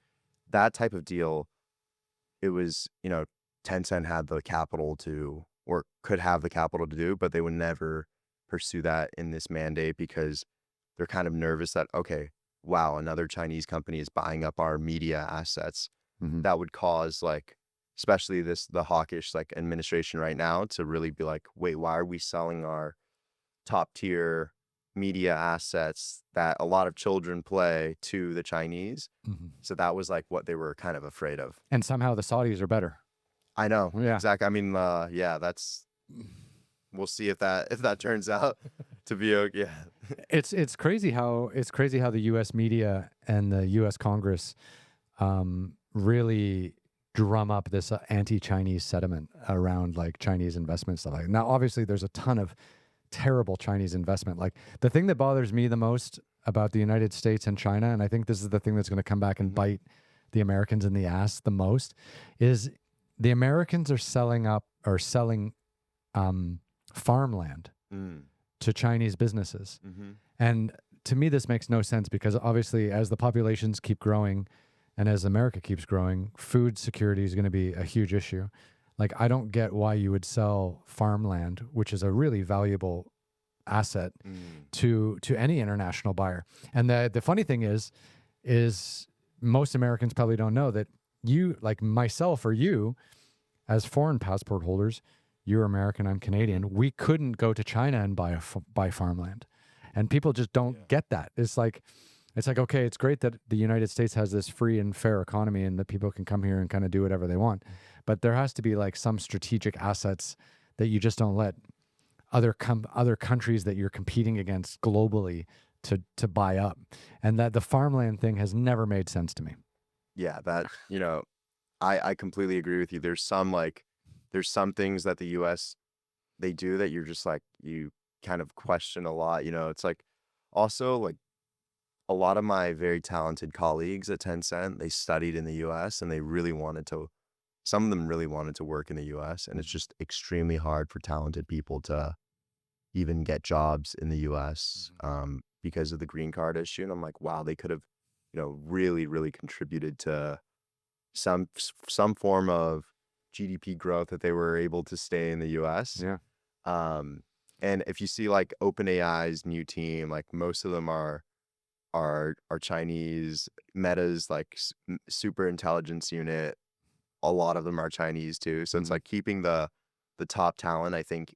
that type of deal, it was, Tencent had the capital to, or could have the capital to do, but they would never pursue that in this mandate because they're kind of nervous that, okay, wow, another Chinese company is buying up our media assets. Mm-hmm. That would cause like, especially the hawkish like administration right now to really be like, wait, why are we selling our top tier media assets that a lot of children play to the Chinese? Mm-hmm. So that was like what they were kind of afraid of. And somehow the Saudis are better. I know. Yeah. Exactly. I mean, yeah, we'll see if that turns out to be okay. Yeah. It's crazy how the U.S. media and the U.S. Congress really drum up this anti-Chinese sentiment around like Chinese investment stuff. Like now, obviously, there's a ton of terrible Chinese investment. Like the thing that bothers me the most about the United States and China, and I think this is the thing that's going to come back and bite the Americans in the ass the most, is the Americans are selling farmland to Chinese businesses. Mm-hmm. And to me, this makes no sense because obviously as the populations keep growing and as America keeps growing, food security is going to be a huge issue. Like, I don't get why you would sell farmland, which is a really valuable asset, to any international buyer. And the funny thing is most Americans probably don't know that you, like myself or you, as foreign passport holders, you're American, I'm Canadian, we couldn't go to China and buy farmland. And people just don't get that. It's like, okay, it's great that the United States has this free and fair economy and that people can come here and kind of do whatever they want. But there has to be like some strategic assets that you just don't let other countries that you're competing against globally to buy up. And that the farmland thing has never made sense to me. Yeah, that, I completely agree with you. There's some things that the US they do that you're just like, you kind of question a lot. It's like also like a lot of my very talented colleagues at Tencent, they studied in the US and some of them really wanted to work in the US, and it's just extremely hard for talented people to even get jobs in the US because of the green card issue. And I'm like, wow, they could have, really, really contributed to some form of GDP growth that they were able to stay in the US. Yeah. And if you see like OpenAI's new team, like most of them are Chinese. Meta's like super intelligence unit, a lot of them are Chinese too. So it's like keeping the top talent, I think,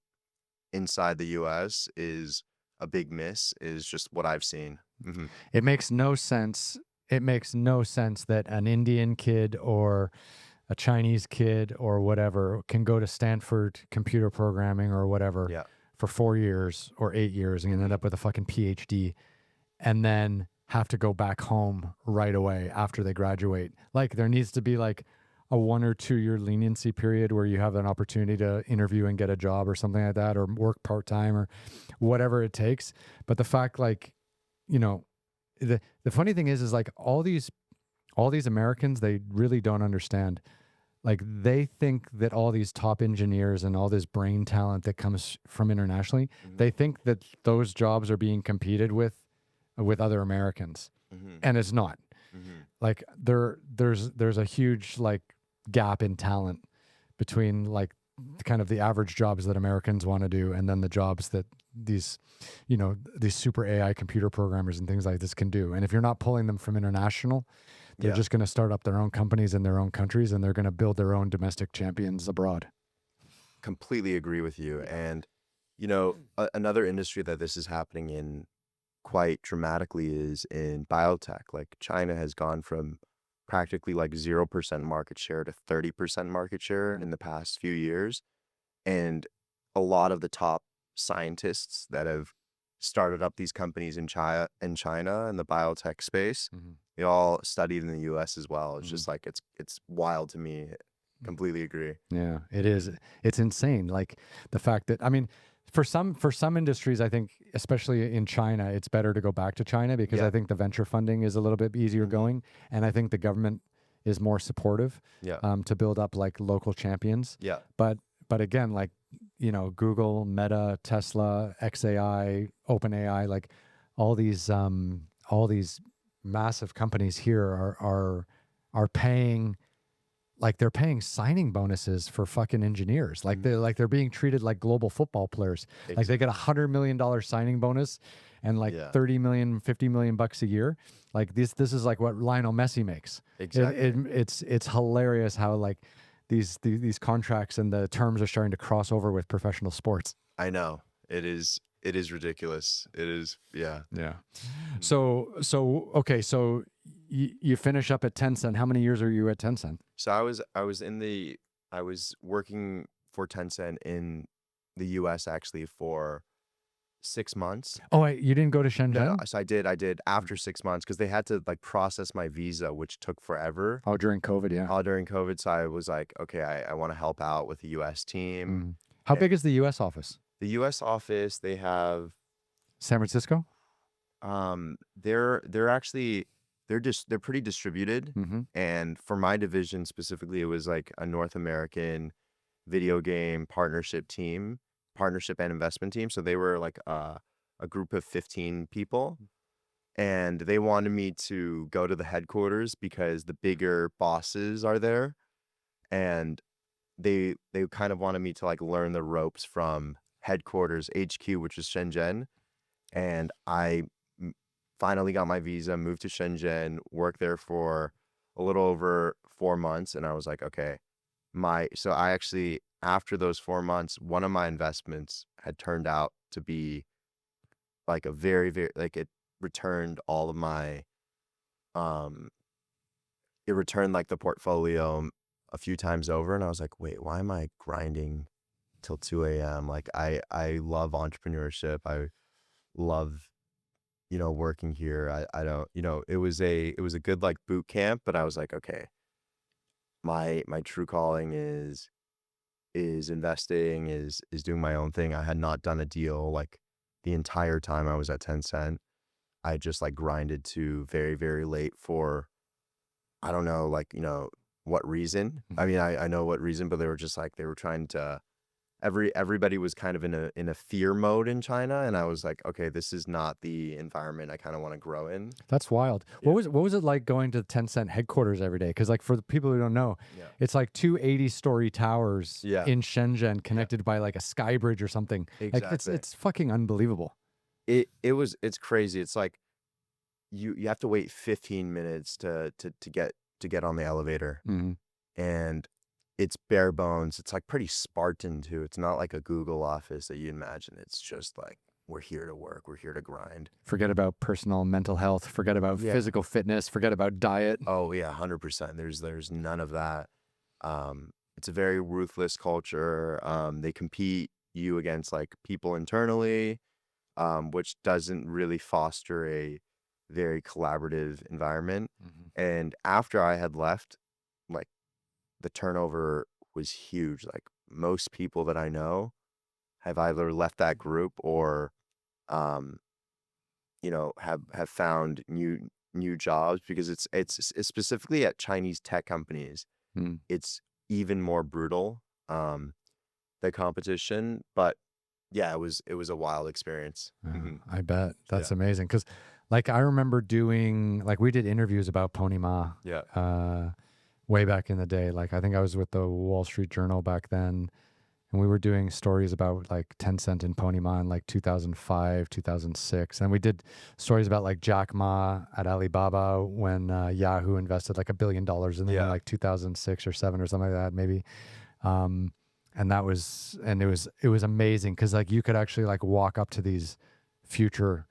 inside the US is a big miss, is just what I've seen. Mm-hmm. It makes no sense. It makes no sense that an Indian kid or a Chinese kid or whatever can go to Stanford computer programming or whatever for 4 years or 8 years and end up with a fucking PhD and then have to go back home right away after they graduate. Like there needs to be like a 1 or 2 year leniency period where you have an opportunity to interview and get a job or something like that, or work part-time or whatever it takes. But the fact, like, the funny thing is like all these Americans, they really don't understand. Like they think that all these top engineers and all this brain talent that comes from internationally, they think that those jobs are being competed with other Americans, and it's not. Like there's a huge like gap in talent between like kind of the average jobs that Americans want to do and then the jobs that these super AI computer programmers and things like this can do. And if you're not pulling them from international, they're just going to start up their own companies in their own countries and they're going to build their own domestic champions abroad. Completely agree with you. And another industry that this is happening in quite dramatically is in biotech. Like China has gone from practically like 0% market share to 30% market share in the past few years. And a lot of the top scientists that have started up these companies in China and the biotech space, they all studied in the US as well. It's just like, it's wild to me. Completely agree. Yeah, it is. It's insane. Like the fact that, I mean, for some industries, I think, especially in China, it's better to go back to China because Yeah. I think the venture funding is a little bit easier going, and I think the government is more supportive Yeah. to build up like local champions. Yeah. But again, like, you know, Google, Meta, Tesla, XAI, OpenAI, like all these massive companies here are paying, like they're paying signing bonuses for fucking engineers. Like they're being treated like global football players. Like they get $100 million signing bonus and like Yeah. 30 million, 50 million bucks a year. Like this is like what Lionel Messi makes. Exactly. It's hilarious how like these contracts and the terms are starting to cross over with professional sports. I know. It is ridiculous. It is, yeah. Yeah. So okay, so you finish up at Tencent. How many years are you at Tencent? So I was working for Tencent in the US actually for 6 months. Oh, wait, you didn't go to No, Shenzhen? so I did after 6 months because they had to like process my visa, which took forever. Oh, during COVID, yeah. All during COVID. So I was like, okay, I want to help out with the US team. Mm. How big is the US office? The US office, they have San Francisco? they're actually they're pretty distributed. Mm-hmm. And for my division specifically, it was like a North American video game partnership and investment team. So they were like a group of 15 people. And they wanted me to go to the headquarters because the bigger bosses are there. And they kind of wanted me to like learn the ropes from headquarters HQ, which is Shenzhen. And I finally got my visa, moved to Shenzhen, worked there for a little over 4 months. And I was like, okay, so I actually, after those 4 months, one of my investments had turned out to be like a very, very, like it returned all of my, it returned like the portfolio a few times over. And I was like, wait, why am I grinding till 2 a.m.? Like I love entrepreneurship. I love, working here. I don't, it was a good like boot camp, but I was like, okay, my true calling is investing, is doing my own thing. I had not done a deal like the entire time I was at Tencent. I just like grinded to very, very late for, I don't know, like, what reason. I mean, I know what reason, but they were just like, they were trying to, everybody was kind of in a fear mode in China. And I was like, okay, this is not the environment I kind of want to grow in. That's wild. Yeah. What was it like going to the Tencent headquarters every day? Because like for the people who don't know, Yeah. it's like 2 80-story towers Yeah. in Shenzhen connected by like a sky bridge or something. Like Exactly. it's fucking unbelievable. It's crazy. It's like you have to wait 15 minutes to get on the elevator. Mm-hmm. And it's bare bones. It's like pretty Spartan too. It's not like a Google office that you imagine. It's just like, we're here to work. We're here to grind. Forget about personal mental health. Forget about physical fitness. Forget about diet. Oh yeah, 100%. There's none of that. It's a very ruthless culture. They compete you against like people internally, which doesn't really foster a very collaborative environment. Mm-hmm. And after I had left, like the turnover was huge. Like most people that I know have either left that group or, have found new jobs because it's specifically at Chinese tech companies. Mm. It's even more brutal, the competition. But yeah, it was a wild experience. I bet. That's amazing. Because like I remember doing, like we did interviews about Pony Ma Yeah. way back in the day. Like I think I was with the Wall Street Journal back then. And we were doing stories about like Tencent and Pony Ma in like 2005, 2006. And we did stories about like Jack Ma at Alibaba when Yahoo invested like $1 billion in them in like 2006 or 7 or something like that, maybe. And it was amazing because like you could actually like walk up to these future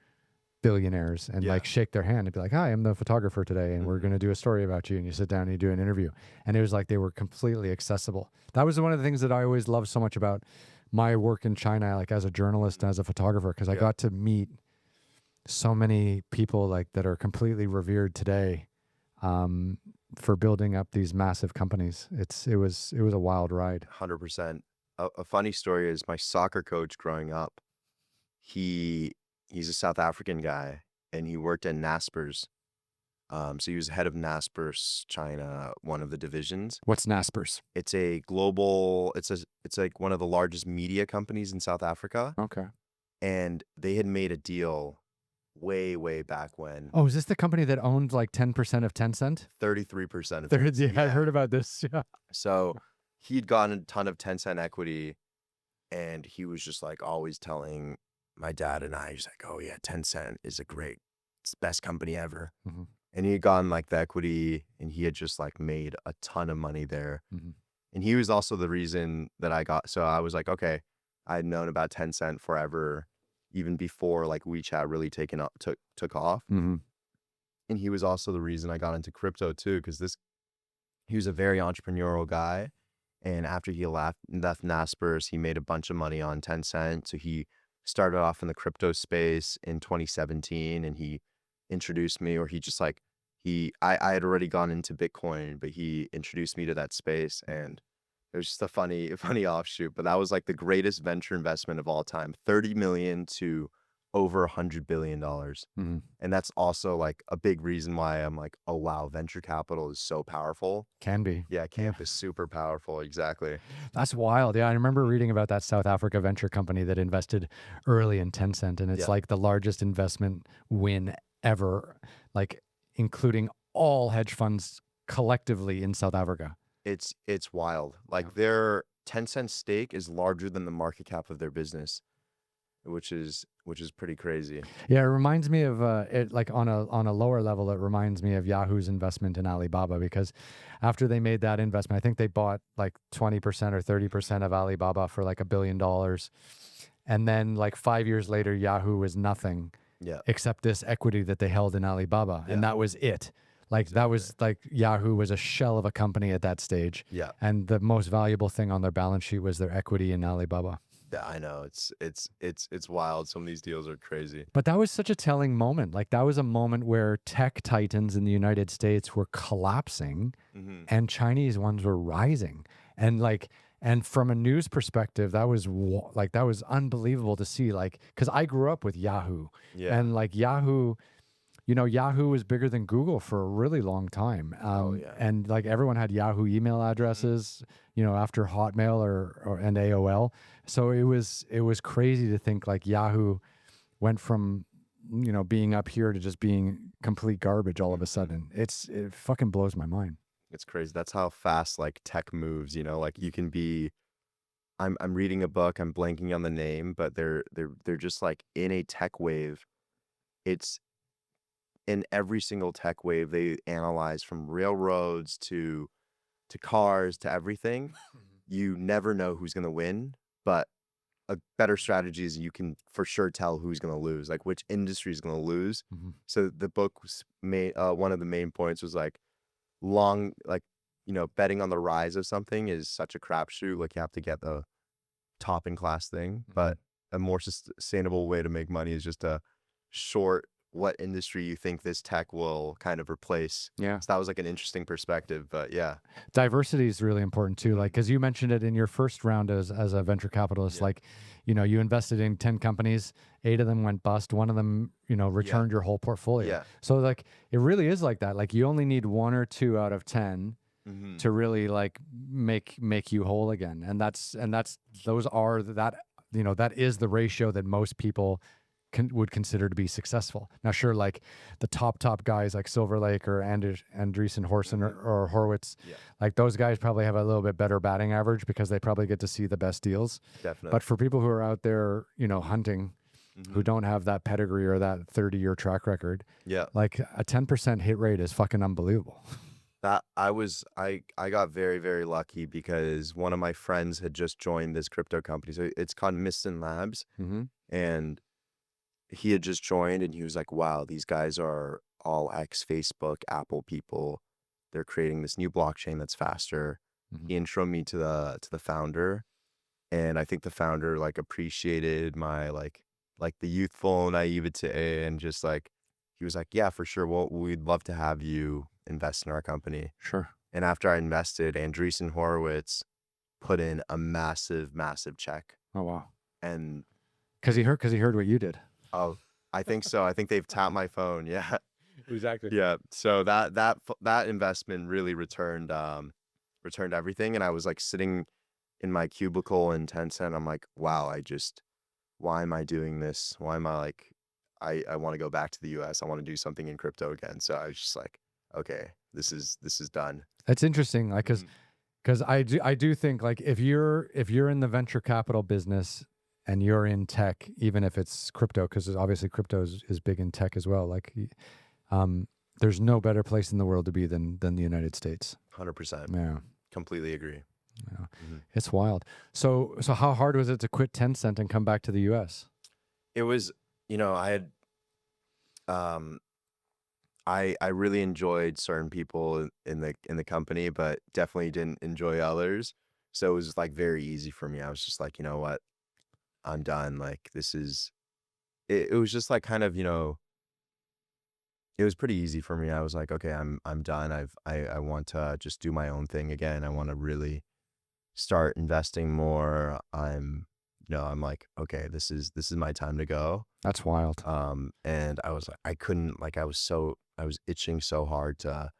billionaires and like shake their hand and be like, hi, I'm the photographer today and we're going to do a story about you. And you sit down and you do an interview. And it was like they were completely accessible. That was one of the things that I always loved so much about my work in China, like as a journalist and as a photographer, because I got to meet so many people like that are completely revered today for building up these massive companies. It was a wild ride. 100%. a funny story is my soccer coach growing up. He's a South African guy, and he worked at Naspers. So he was head of Naspers China, one of the divisions. What's Naspers? It's a global. It's like one of the largest media companies in South Africa, Okay. and they had made a deal way back when. Oh, is this the company that owned like 10% of Tencent? 33% of There, Tencent. yeah, I heard about this. Yeah. So he'd gotten a ton of Tencent equity, and he was just like always telling my dad and I, he's like, "Oh yeah, Tencent is it's the best company ever." Mhm. And he had gotten like the equity, and he had just like made a ton of money there. Mhm. And he was also the reason that so I was like, okay, I had known about Tencent forever, even before like WeChat really took off. Mhm. And he was also the reason I got into crypto too, because he was a very entrepreneurial guy. And after he left Naspers, he made a bunch of money on Tencent. So he started off in the crypto space in 2017, and he introduced me, or he just like, I had already gone into Bitcoin, but he introduced me to that space. And it was just a funny offshoot, but that was like the greatest venture investment of all time, 30 million to over $100 billion. Mhm. And that's also like a big reason why I'm like, oh wow, venture capital is so powerful. Can be. Yeah, camp is super powerful. Exactly. That's wild. Yeah, I remember reading about that South Africa venture company that invested early in Tencent, and it's Yeah. like the largest investment win ever, like including all hedge funds collectively in South Africa. It's wild. Like their Tencent stake is larger than the market cap of their business, which is pretty crazy. Yeah, it reminds me of it like on a lower level. It reminds me of Yahoo's investment in Alibaba, because after they made that investment, I think they bought like 20% or 30% of Alibaba for like $1 billion, and then like 5 years later, Yahoo was nothing Yeah. except this equity that they held in Alibaba, and Yeah. that was it. Like that was like Yahoo was a shell of a company at that stage, Yeah. and the most valuable thing on their balance sheet was their equity in Alibaba. Yeah, I know. It's wild. Some of these deals are crazy. But that was such a telling moment. Like that was a moment where tech titans in the United States were collapsing Mm-hmm. and Chinese ones were rising. And and from a news perspective, that was that was unbelievable to see. Like, because I grew up with Yahoo, Yeah. and like Yahoo, Yahoo was bigger than Google for a really long time. Yeah. And like everyone had Yahoo email addresses, after Hotmail and AOL. So it was crazy to think like Yahoo went from, being up here to just being complete garbage all of a sudden. It fucking blows my mind. It's crazy. That's how fast like tech moves, like you can be I'm reading a book, I'm blanking on the name, but they're just like in a tech wave. It's in every single tech wave they analyze, from railroads to cars to everything. You never know who's going to win, but a better strategy is you can for sure tell who's going to lose, like which industry is going to lose. Mhm. So the book was one of the main points was like betting on the rise of something is such a crapshoot. Like you have to get the top in class thing, but a more sustainable way to make money is just to short what industry you think this tech will kind of replace. Yeah. So that was like an interesting perspective, but yeah. Diversity is really important too. Like, because you mentioned it in your first round as a venture capitalist, Yeah. like, you invested in 10 companies, 8 of them went bust, one of them, returned your whole portfolio. Yeah. So like, it really is like that. Like you only need 1 or 2 out of 10 Mm-hmm. to really like make you whole again. And that is the ratio that most people would consider to be successful. Now, sure, like the top guys like Silver Lake or Andreessen Horsen or Horowitz, Yeah. like those guys probably have a little bit better batting average because they probably get to see the best deals. Definitely. But for people who are out there, hunting, who don't have that pedigree or that 30-year track record, Yeah. like a 10% hit rate is fucking unbelievable. That I got very, very lucky because one of my friends had just joined this crypto company. So it's called Mysten Labs. Mm-hmm. And he had just joined, and he was like, wow, these guys are all ex-Facebook, Apple people. They're creating this new blockchain that's faster. Mhm. He introed me to the founder, and I think the founder like appreciated my like the youthful naivete, and just like he was like, yeah, for sure, well, we'd love to have you invest in our company. Sure. And after I invested, Andreessen Horowitz put in a massive, massive check. Oh wow. And Because he heard what you did. oh, I think so. I think they've tapped my phone. Yeah. Exactly. Yeah. So that investment really returned everything. And I was like sitting in my cubicle in Tencent. I'm like, wow, why am I doing this? Why am I like, I want to go back to the US. I want to do something in crypto again. So I was just like, okay, this is done. That's interesting. Like, Mhm. because I do think like if you're in the venture capital business and you're in tech, even if it's crypto, because obviously crypto is big in tech as well. Like, um, there's no better place in the world to be than the United States. 100%. Yeah, Completely agree. yeah, Mhm. it's wild. So how hard was it to quit Tencent and come back to the U.S.? It was, I had, um, I really enjoyed certain people in the company, but definitely didn't enjoy others. So it was like very easy for me. I was just like, you know what, I'm done. Like this is it was just like kind of, it was pretty easy for me. I was like, okay, I'm done. I want to just do my own thing again. I want to really start investing more. I'm like, okay, this is my time to go. That's wild. And I was like, I couldn't like I was itching so hard to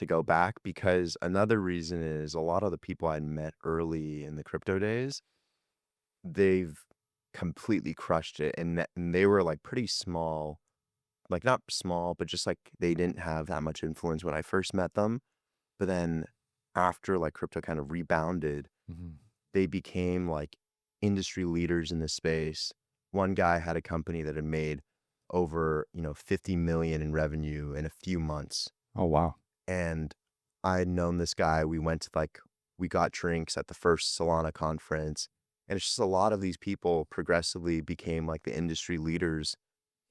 go back because another reason is a lot of the people I'd met early in the crypto days, they've completely crushed it and they were like pretty small, like not small, but just like they didn't have that much influence when I first met them. But then after like crypto kind of rebounded, Mhm. they became like industry leaders in this space. One guy had a company that had made over, 50 million in revenue in a few months. Oh wow. And I had known this guy. We got drinks at the first Solana conference. And it's just a lot of these people progressively became like the industry leaders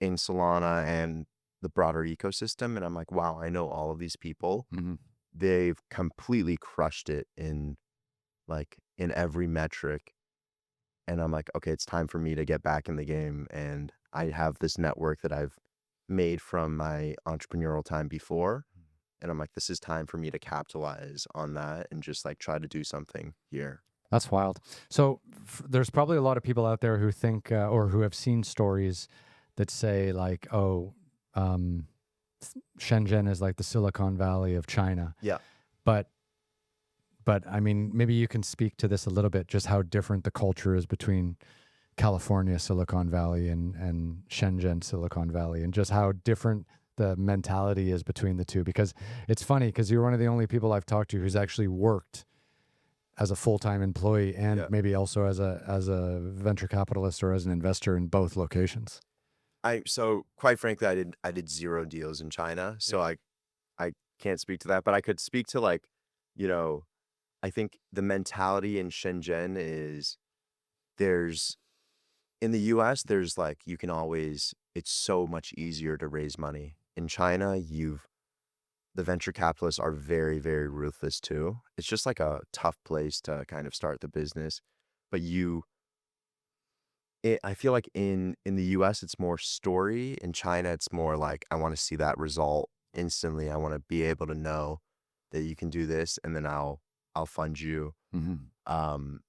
in Solana and the broader ecosystem. And I'm like, wow, I know all of these people. Hmm. They've completely crushed it in every metric. And I'm like, okay, it's time for me to get back in the game. And I have this network that I've made from my entrepreneurial time before. And I'm like, this is time for me to capitalize on that and just like try to do something here. That's wild. So there's probably a lot of people out there who think or who have seen stories that say like, oh, um, Shenzhen is like the Silicon Valley of China. Yeah. But I mean, maybe you can speak to this a little bit, just how different the culture is between California, Silicon Valley, and Shenzhen, Silicon Valley, and just how different the mentality is between the two. Because it's funny, because you're one of the only people I've talked to who's actually worked as a full-time employee and Yeah. maybe also as a venture capitalist or as an investor in both locations. So quite frankly, I did zero deals in China. So Yeah. I can't speak to that, but I could speak to like, you know, I think the mentality in Shenzhen is there's in the US, there's like you can always it's so much easier to raise money. In China, the venture capitalists are very, very ruthless too. It's just like a tough place to kind of start the business. But I feel like in the US, it's more story. In China, it's more like I want to see that result instantly. I want to be able to know that you can do this, and then I'll fund you. Hmm. Um,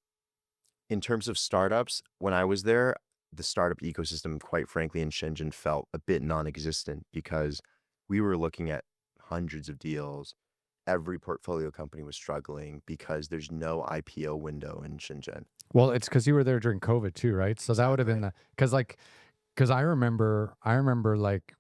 in terms of startups, when I was there, the startup ecosystem, quite frankly, in Shenzhen felt a bit non-existent because we were looking at hundreds of deals. Every portfolio company was struggling because there's no IPO window in Shenzhen. Well, it's because you were there during COVID too, right? So that would have Exactly. been because I remember like,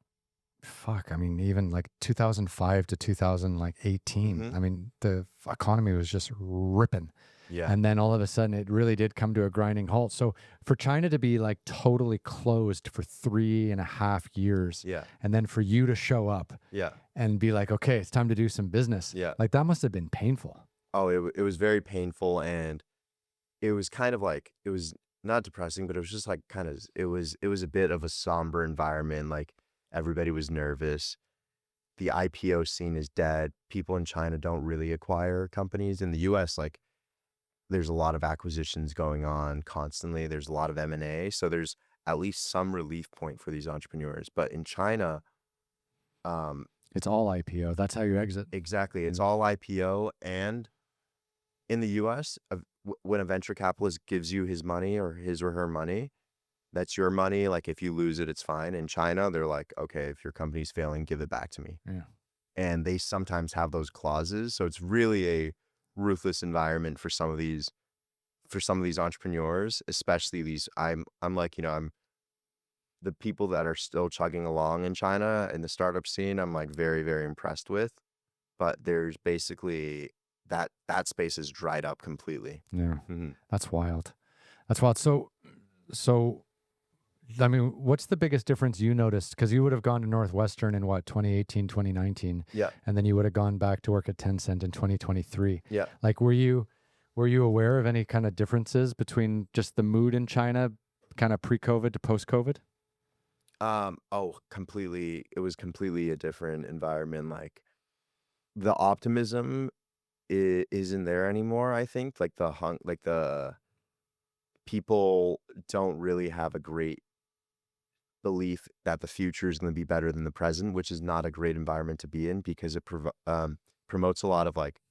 fuck, I mean, even like 2005 to 2018. Hmm. I mean, the economy was just ripping. Yeah. And then all of a sudden, it really did come to a grinding halt. So for China to be like totally closed for 3.5 years, Yeah. and then for you to show up Yeah. and be like, okay, it's time to do some business, Yeah. like that must have been painful. Oh, it was very painful, and it was kind of like it was not depressing, but it was just like kind of it was a bit of a somber environment. Like everybody was nervous. The IPO scene is dead. People in China don't really acquire companies. In the US, like there's a lot of acquisitions going on constantly. There's a lot of M&A, so there's at least some relief point for these entrepreneurs. But in China, um, It's all IPO. That's how you exit. exactly, it's Yeah. all IPO. And in the US, when a venture capitalist gives you his money or his or her money, that's your money. Like if you lose it, it's fine. In China, they're like, okay, if your company's failing, give it back to me. Yeah. And they sometimes have those clauses. So it's really a ruthless environment for some of these entrepreneurs, especially these. I'm like, I'm the people that are still chugging along in China in the startup scene. I'm like very, very impressed with. But there's basically that space is dried up completely. Yeah. Hmm. That's wild. That's wild. So I mean, what's the biggest difference you noticed? Because you would have gone to Northwestern in what, 2018, 2019, Yeah. and then you would have gone back to work at Tencent in 2023. Yeah. Like, were you aware of any kind of differences between just the mood in China, kind of pre-COVID to post-COVID? Completely. It was completely a different environment. Like the optimism isn't there anymore. I think like the people don't really have a great belief that the future is going to be better than the present, which is not a great environment to be in because it promotes a lot of like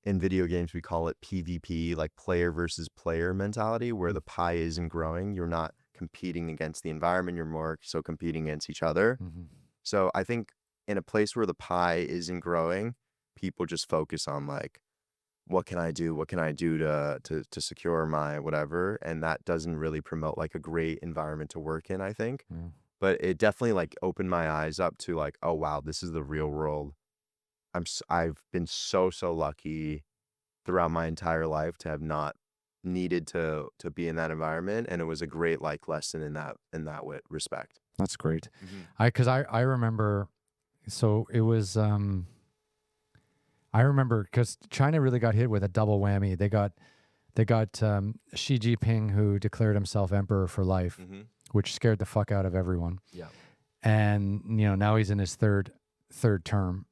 in video games, we call it PvP, like player versus player mentality, where the pie isn't growing. You're not competing against the environment. You're more so competing against each other. Mm-hmm. So I think in a place where the pie isn't growing, people just focus on like, what can I do? What can I do to secure my whatever? And that doesn't really promote like a great environment to work in, I think. Yeah. But it definitely like opened my eyes up to like, oh wow, this is the real world. I've been so lucky throughout my entire life to have not needed to be in that environment, and it was a great like lesson in that respect. That's great. Hmm. I remember, so it was, I remember because China really got hit with a double whammy. They got Xi Jinping, who declared himself emperor for life, Hmm. which scared the fuck out of everyone. Yeah. And now he's in his third term.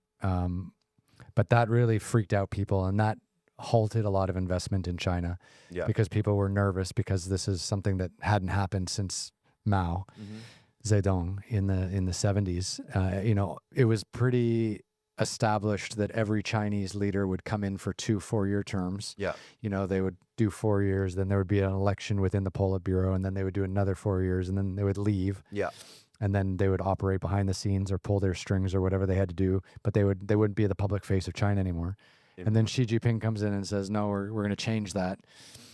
But that really freaked out people, and that halted a lot of investment in China Yeah. because people were nervous because this is something that hadn't happened since Mao Hmm. Zedong in the 70s. It was pretty established that every Chinese leader would come in for 2 4-year terms. Yeah. They would do 4 years, then there would be an election within the Politburo, and then they would do another 4 years, and then they would leave. Yeah. And then they would operate behind the scenes or pull their strings or whatever they had to do, but they wouldn't be the public face of China anymore. And then Xi Jinping comes in and says, "No, we're going to change that."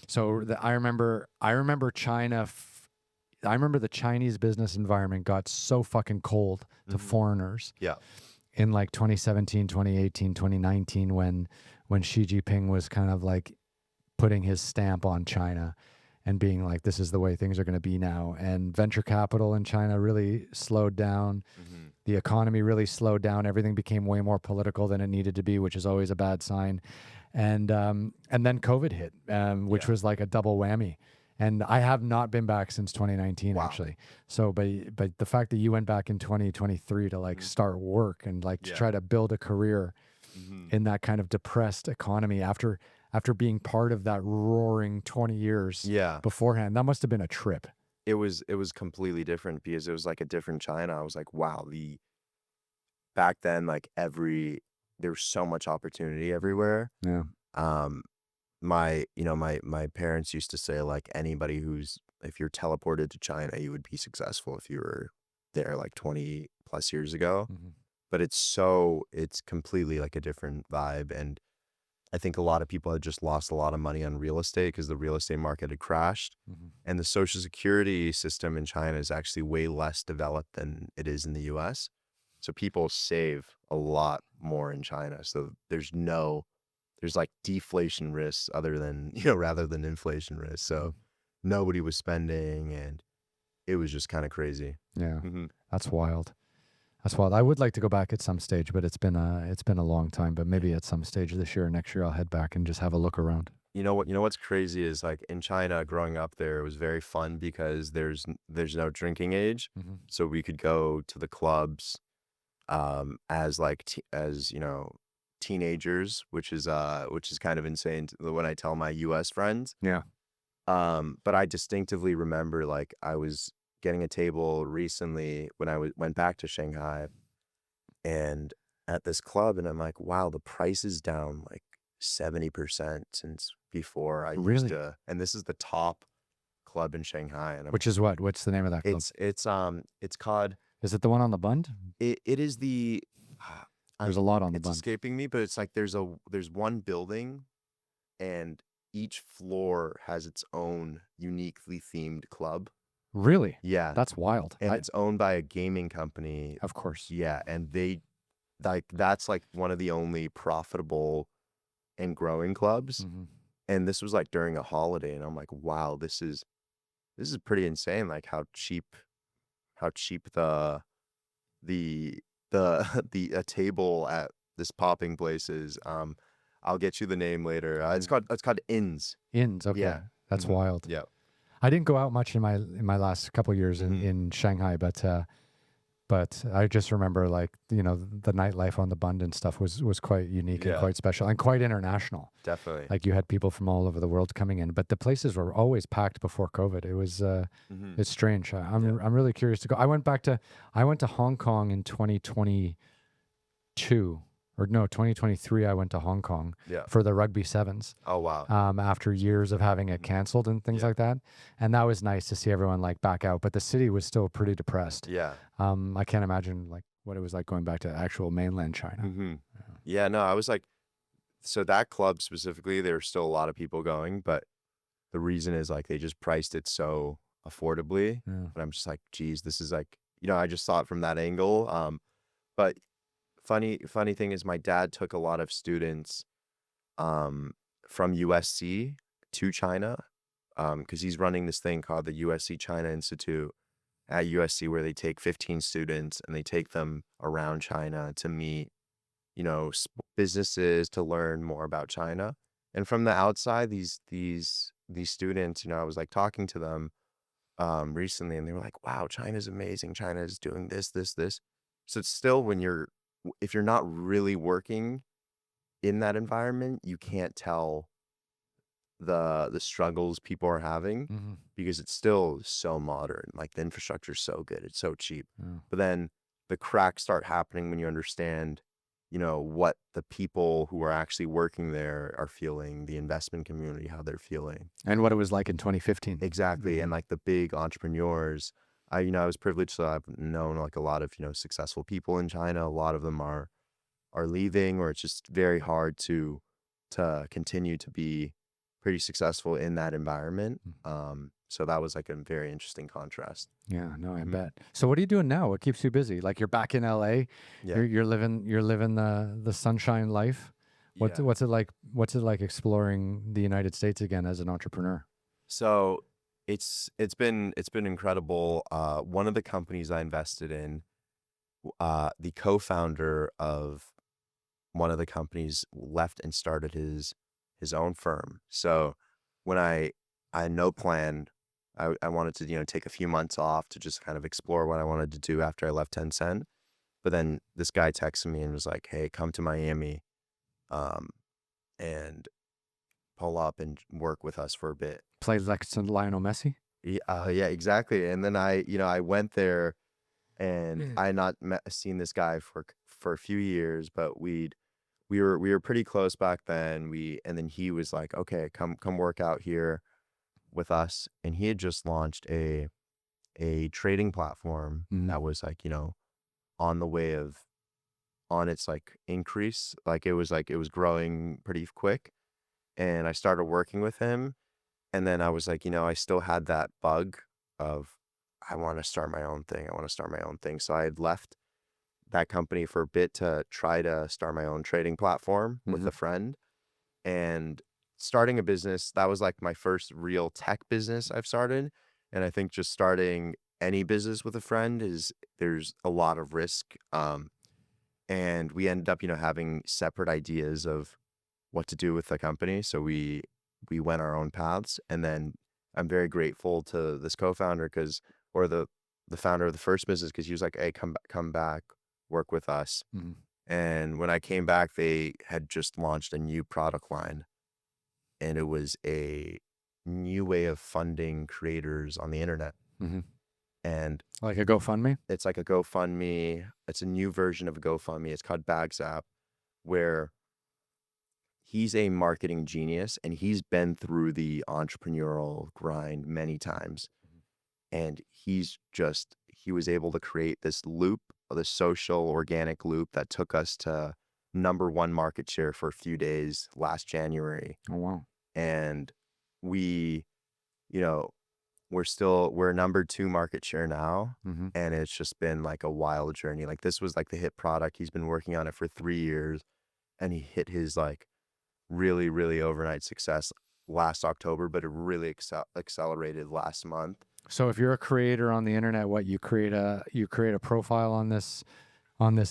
So I remember China. I remember the Chinese business environment got so fucking cold to foreigners. Yeah. In like 2017, 2018, 2019, when Xi Jinping was kind of like putting his stamp on China and being like, this is the way things are going to be now. And venture capital in China really slowed down. Hmm. The economy really slowed down. Everything became way more political than it needed to be, which is always a bad sign. And then COVID hit, which was like a double whammy. And I have not been back since 2019, Wow. actually. So, but the fact that you went back in 2023 to like start work and like to try to build a career in that kind of depressed economy after being part of that roaring 20 years Yeah. beforehand, that must have been a trip. It was completely different because it was like a different China. I was like, wow, back then, like there was so much opportunity everywhere. Yeah. My parents used to say like if you're teleported to China, you would be successful if you were there like 20 plus years ago. Mm-hmm. But it's completely like a different vibe. And I think a lot of people had just lost a lot of money on real estate because the real estate market had crashed. Mm-hmm. And the social security system in China is actually way less developed than it is in the US. So people save a lot more in China. So there's like deflation risks other than, rather than inflation risks. So nobody was spending, and it was just kind of crazy. Yeah. Hmm. That's wild. That's wild. I would like to go back at some stage, but it's been a long time. But maybe at some stage this year or next year, I'll head back and just have a look around. What's crazy is like in China, growing up there, it was very fun because there's no drinking age. Mm-hmm. So we could go to the clubs as teenagers, which is kind of insane when I tell my US friends. Yeah. But I distinctively remember like I was getting a table recently when I went back to Shanghai and at this club, and I'm like, wow, the price is down like 70% since before I used Really? to, and this is the top club in Shanghai, and Which is what? What's the name of that club? it's called Is it the one on the Bund? it is the There's I'm a lot on the it's Bund. escaping me, but it's like there's one building, and each floor has its own uniquely themed club. Really? Yeah, That's wild. and it's owned by a gaming company. Of course. Yeah, and they like that's like one of the only profitable and growing clubs. Mhm. And this was like during a holiday, and I'm like, wow, this is pretty insane. Like how cheap the the a table at this popping place is. I'll get you the name later. It's called Inns. Inns. Okay. Yeah. That's Mhm. wild. Yeah. I didn't go out much in my last couple years Mhm. in Shanghai, but I just remember like, the nightlife on the Bund and stuff was quite unique and Yeah, quite special and quite international. definitely. Like you had people from all over the world coming in, but the places were always packed before COVID. It was Mhm. it's strange. Yeah. I'm really curious to go. I went to Hong Kong in 2022, or no, 2023. I went to Hong Kong Yeah. for the rugby sevens. Oh, wow. After years of having it Mhm. canceled and things Yeah. like that. And that was nice to see everyone like back out, but the city was still pretty depressed. Yeah. I can't imagine like what it was like going back to actual mainland China. Mhm. Yeah, no, I was like, so that club specifically, there were still a lot of people going, but the reason is like they just priced it so affordably. Yeah. But I'm just like, geez, this is like, I just saw it from that angle. But funny thing is my dad took a lot of students um from USC to China, because he's running this thing called the USC China Institute at USC, where they take 15 students and they take them around China to meet, businesses, to learn more about China. And from the outside, these students, I was like talking to them recently, and they were like, wow, China's amazing. China is doing this, this, this. So it's still, if you're not really working in that environment, you can't tell the struggles people are having, Hmm. because it's still so modern. Like the infrastructure is so good, it's so cheap. Yeah. But then the cracks start happening when you understand, what the people who are actually working there are feeling, the investment community, how they're feeling. And what it was like in 2015. Exactly. And Mhm. like the big entrepreneurs, I was privileged to have known like a lot of, successful people in China. A lot of them are leaving, or it's just very hard to continue to be pretty successful in that environment. So that was like a very interesting contrast. Yeah, no, I Mhm. bet. So what are you doing now? What keeps you busy? Like you're back in LA, Yeah. you're living the sunshine life. What's Yeah. what's it like? What's it like exploring the United States again as an entrepreneur? So it's been incredible. One of the companies I invested in, the co-founder of one of the companies left and started his own firm. So when I had no plan, I wanted to, take a few months off to just kind of explore what I wanted to do after I left Tencent. But then this guy texted me and was like, "Hey, come to Miami, um, and pull up and work with us for a bit." Plays like some Lionel Messi. Yeah, exactly. And then I went there, and I had not seen this guy for a few years, but we were pretty close back then. And then he was like, "Okay, come work out here with us." And he had just launched a trading platform Mhm. that was like, on the way of on its like increase. Like it was growing pretty quick. And I started working with him, and then I was like, I still had that bug of, I want to start my own thing. I want to start my own thing. So I had left that company for a bit to try to start my own trading platform with Mhm. a friend. And starting a business, that was like my first real tech business I've started. And I think just starting any business with a friend there's a lot of risk. And we ended up, having separate ideas of what to do with the company. So we went our own paths. And then I'm very grateful to this co-founder, or the founder of the first business, because he was like, "Hey, come back, work with us." Mhm. And when I came back, they had just launched a new product line, and it was a new way of funding creators on the internet. Mhm. And Like a GoFundMe. it's like a GoFundMe. It's a new version of a GoFundMe. It's called Bags App, where he's a marketing genius, and he's been through the entrepreneurial grind many times. And he was able to create this loop, this social organic loop that took us to #1 market share for a few days last January. Oh, wow. And we, you know, we're #2 market share now. Mm-hmm. And it's just been like a wild journey. Like, this was like the hit product. He's been working on it for 3 years, and he hit his like really, really overnight success last October, but it really accelerated last month. So if you're a creator on the internet, what you create a profile on this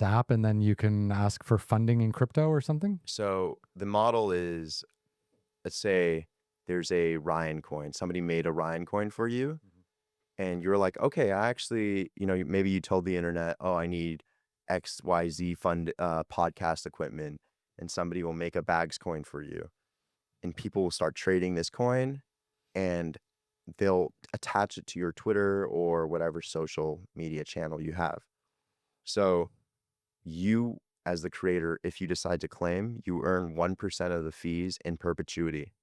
app, and then you can ask for funding in crypto or something? So the model is, let's say there's a Ryan coin. Somebody made a Ryan coin for you, and you're like, okay, I actually, maybe you told the internet, oh, I need XYZ podcast equipment, and somebody will make a bags coin for you, and people will start trading this coin, and they'll attach it to your Twitter or whatever social media channel you have. So you, as the creator, if you decide to claim, you earn 1% of the fees in perpetuity.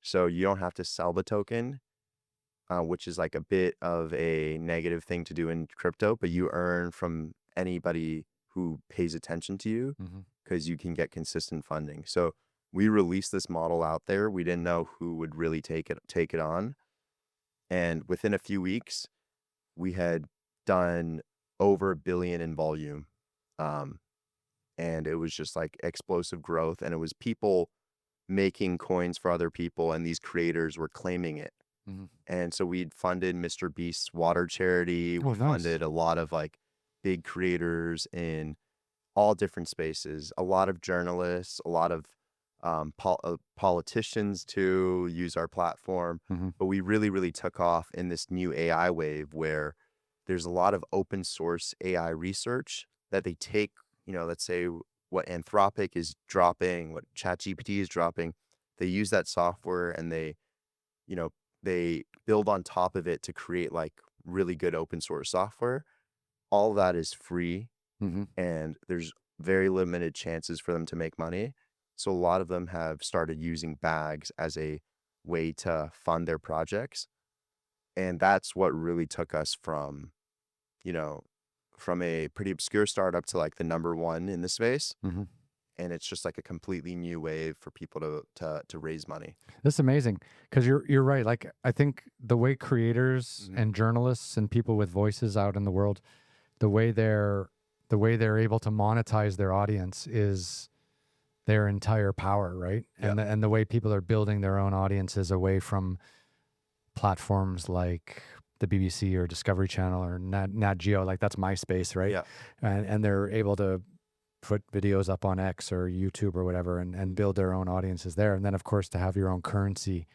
So you don't have to sell the token, which is like a bit of a negative thing to do in crypto, but you earn from anybody who pays attention to you Mm-hmm. because you can get consistent funding. So we released this model out there. We didn't know who would really take it on. And within a few weeks, we had done over $1 billion in volume. And it was just like explosive growth. And it was people making coins for other people, and these creators were claiming it. Mm-hmm. And so we'd funded Mr. Beast's water charity. Oh, We nice. funded a lot of like big creators in all different spaces, a lot of journalists, a lot of politicians to use our platform. Mm-hmm. But we really, really took off in this new AI wave where there's a lot of open source AI research that they take, let's say what Anthropic is dropping, what ChatGPT is dropping. They use that software, and they build on top of it to create like really good open source software. All that is free, Mm-hmm. and there's very limited chances for them to make money. So a lot of them have started using bags as a way to fund their projects. And that's what really took us from a pretty obscure startup to like the #1 in the space. Mm-hmm. And it's just like a completely new wave for people to raise money. That's amazing, because you're right. Like, I think the way creators and journalists and people with voices out in the world, the way they're able to monetize their audience is their entire power, right? Yeah. And the way people are building their own audiences away from platforms like the BBC or Discovery Channel or Nat Geo, like that's MySpace, right? Yeah. And they're able to put videos up on X or YouTube or whatever, and build their own audiences there. And then, of course, to have your own currency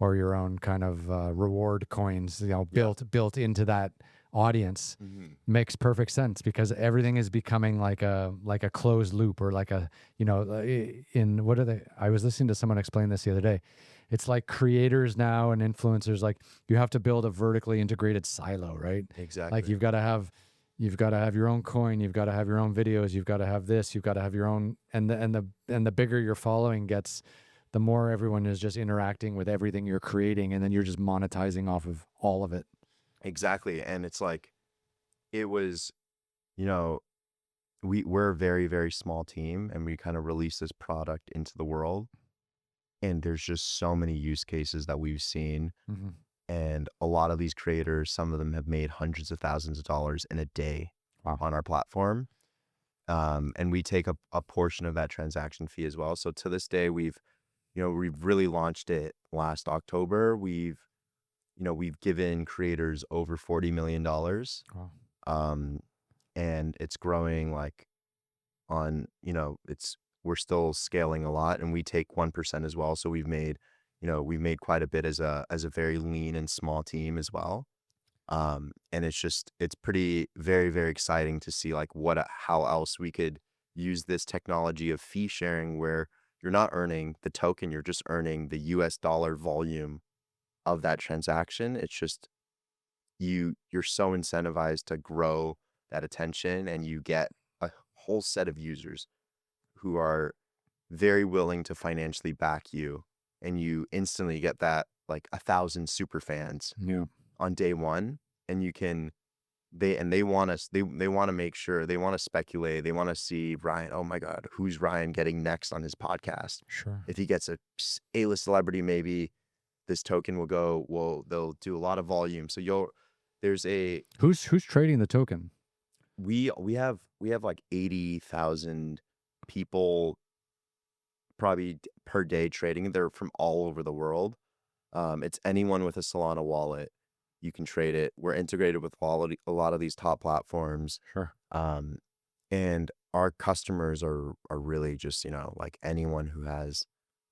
or your own kind of reward coins, built into that audience makes perfect sense, because everything is becoming like a closed loop, or like a, in what are they? I was listening to someone explain this the other day. It's like creators now and influencers, like you have to build a vertically integrated silo, right? Exactly. Like you've got to have your own coin, you've got to have your own videos, you've got to have this, you've got to have your own, and the bigger your following gets, the more everyone is just interacting with everything you're creating, and then you're just monetizing off of all of it. Exactly. And it's like, it was, we're a very, very small team, and we kind of released this product into the world. And there's just so many use cases that we've seen. Mm-hmm. And a lot of these creators, some of them have made hundreds of thousands of dollars in a day on our platform. And we take a portion of that transaction fee as well. So to this day, we've really launched it last October. We've given creators over $40 million. Wow. And it's growing like we're still scaling a lot, and we take 1% as well. So we've made quite a bit as a very lean and small team as well. And it's pretty, very, very exciting to see like how else we could use this technology of fee sharing, where you're not earning the token, you're just earning the US dollar volume of that transaction. It's just, you're so incentivized to grow that attention, and you get a whole set of users who are very willing to financially back you, and you instantly get that like 1,000 super fans Yeah. on day one, and you can they want us they want to make sure, they want to speculate, they want to see Ryan, oh my God, who's Ryan getting next on his podcast? Sure. If he gets A-list celebrity, maybe this token will go, well, they'll do a lot of volume. So there's a Who's trading the token? we have like 80,000 people probably per day trading. They're from all over the world. It's anyone with a Solana wallet, you can trade it. We're integrated with a lot of these top platforms. Sure. And our customers are really just, like anyone who has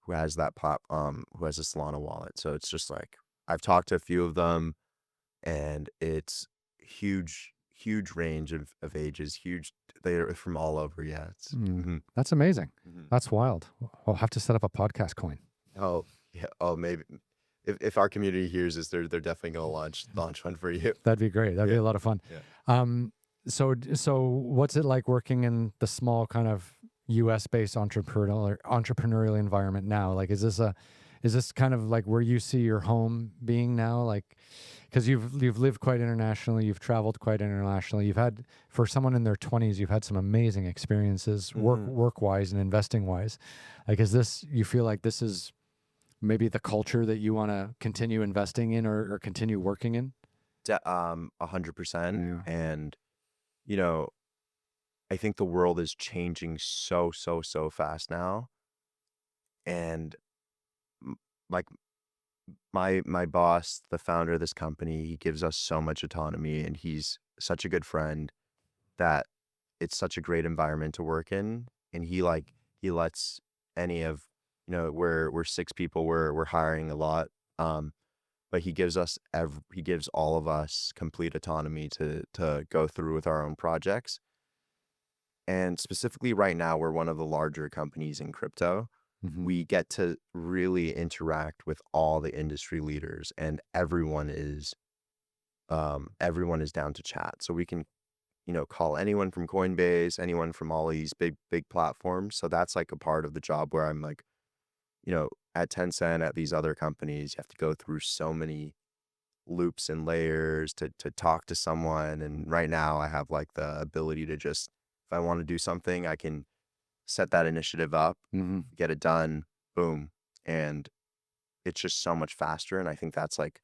that who has a Solana wallet. So it's just like I've talked to a few of them, and it's huge range of ages, huge. They're from all over. Yeah, it's That's amazing. mhm. That's wild. I'll have to set up a podcast coin. Oh yeah. Oh, maybe if our community hears this, they're definitely gonna launch one for you. That'd be great. That'd be Yeah. a lot of fun. Yeah. So what's it like working in the small kind of US based entrepreneurial environment now? Like, is this kind of like where you see your home being now? Like, because you've lived quite internationally, you've traveled quite internationally. You've had, for someone in their 20s, you've had some amazing experiences work wise and investing wise. Like, you feel like this is maybe the culture that you want to continue investing in or continue working in? 100%. Yeah. And I think the world is changing so fast now. And like my boss, the founder of this company, he gives us so much autonomy, and he's such a good friend that it's such a great environment to work in. And he lets any of, we're 6 people, we're hiring a lot. But he gives all of us complete autonomy to go through with our own projects. And specifically right now, we're one of the larger companies in crypto. Mhm. We get to really interact with all the industry leaders, and everyone is down to chat. So we can, call anyone from Coinbase, anyone from all these big platforms. So that's like a part of the job where I'm like, at Tencent, at these other companies, you have to go through so many loops and layers to talk to someone. And right now I have like the ability to just, if I want to do something, I can set that initiative up, Mhm. get it done, boom. And it's just so much faster. And I think that's like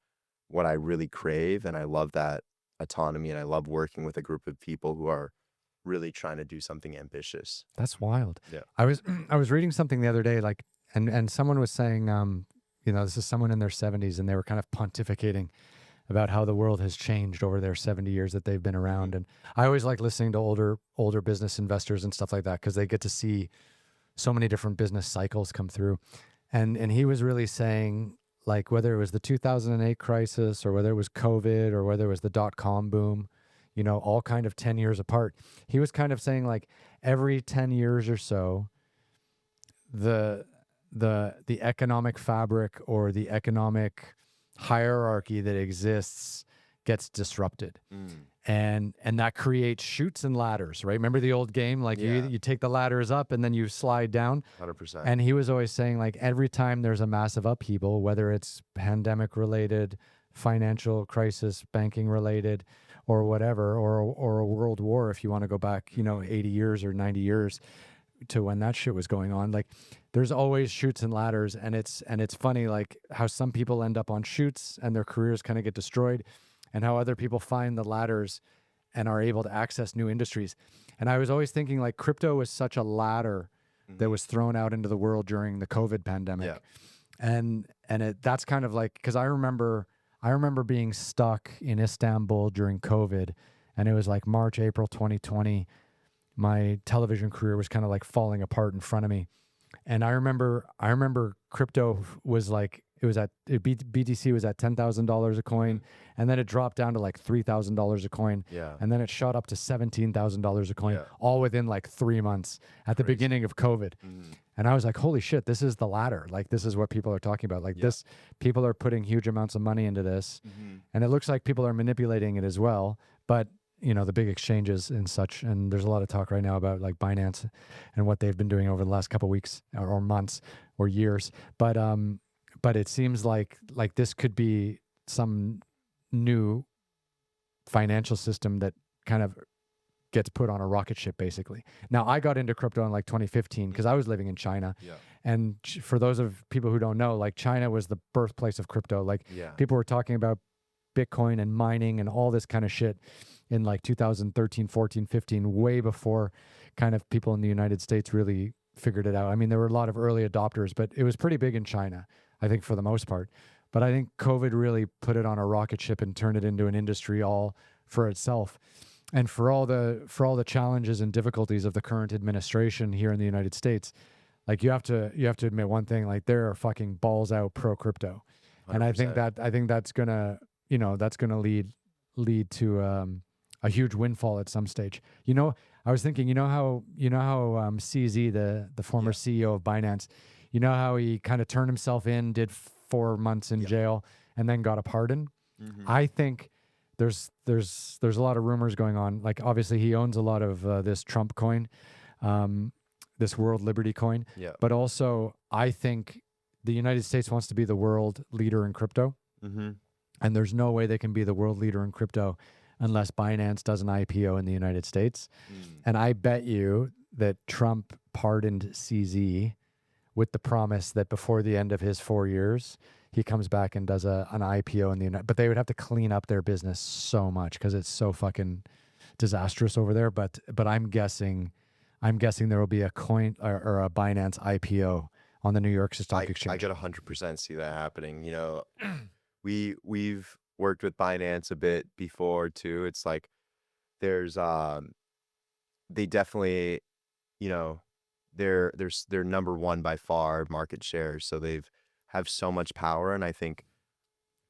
what I really crave. And I love that autonomy, and I love working with a group of people who are really trying to do something ambitious. That's wild. Yeah. I was reading something the other day, like, and someone was saying, this is someone in their 70s, and they were kind of pontificating about how the world has changed over their 70 years that they've been around. And I always like listening to older business investors and stuff like that, because they get to see so many different business cycles come through. And he was really saying, like, whether it was the 2008 crisis or whether it was COVID or whether it was the .com boom, all kind of 10 years apart. He was kind of saying, like, every 10 years or so, the economic fabric or the economic hierarchy that exists gets disrupted. And that creates chutes and ladders, right? Remember the old game? Like, Yeah. you take the ladders up and then you slide down. 100%. And he was always saying, like, every time there's a massive upheaval, whether it's pandemic related, financial crisis, banking related, or whatever, or a world war, if you want to go back, 80 years or 90 years to when that shit was going on, like, there's always chutes and ladders. And it's funny, like, how some people end up on chutes and their careers kind of get destroyed, and how other people find the ladders and are able to access new industries. And I was always thinking, like, crypto was such a ladder that was thrown out into the world during the COVID pandemic. Yeah. And that's kind of like, because I remember being stuck in Istanbul during COVID, and it was like March, April 2020. My television career was kind of like falling apart in front of me. And I remember crypto was like, BTC was at $10,000 a coin, and then it dropped down to like $3,000 a coin. Yeah. And then it shot up to $17,000 a coin, Yeah. all within like 3 months at the Crazy. beginning of COVID. Mhm. And I was like, holy shit, this is the ladder. Like, this is what people are talking about. Like, Yeah. people are putting huge amounts of money into this. Mhm. And it looks like people are manipulating it as well. But the big exchanges and such. And there's a lot of talk right now about like Binance and what they've been doing over the last couple of weeks or months or years. But it seems like this could be some new financial system that kind of gets put on a rocket ship, basically. Now, I got into crypto in like 2015 because I was living in China. Yeah. And for those of people who don't know, like China was the birthplace of crypto. Like Yeah. people were talking about Bitcoin and mining and all this kind of shit in like 2013, 14, 15, way before kind of people in the United States really figured it out. I mean, there were a lot of early adopters, but it was pretty big in China, I think, for the most part. But I think COVID really put it on a rocket ship and turned it into an industry all for itself. And for all the challenges and difficulties of the current administration here in the United States, like you have to admit one thing, like there are fucking balls out pro crypto. 100%. And I think that's gonna lead to a huge windfall at some stage. I was thinking, how CZ, the former CEO of Binance, how he kind of turned himself in, did 4 months in jail, and then got a pardon. Mm-hmm. I think there's a lot of rumors going on. Like obviously he owns a lot of this Trump coin, this World Liberty coin. Yeah. But also I think the United States wants to be the world leader in crypto. Mm-hmm. And there's no way they can be the world leader in crypto unless Binance does an IPO in the United States. And I bet you that Trump pardoned CZ with the promise that before the end of his 4 years, he comes back and does an IPO in the United. But they would have to clean up their business so much because it's so fucking disastrous over there. But I'm guessing there will be a coin or a Binance IPO on the New York Stock Exchange. I could 100% see that happening. We've worked with Binance a bit before too. It's like there's they definitely, they're number one by far market share. So they've have so much power. And I think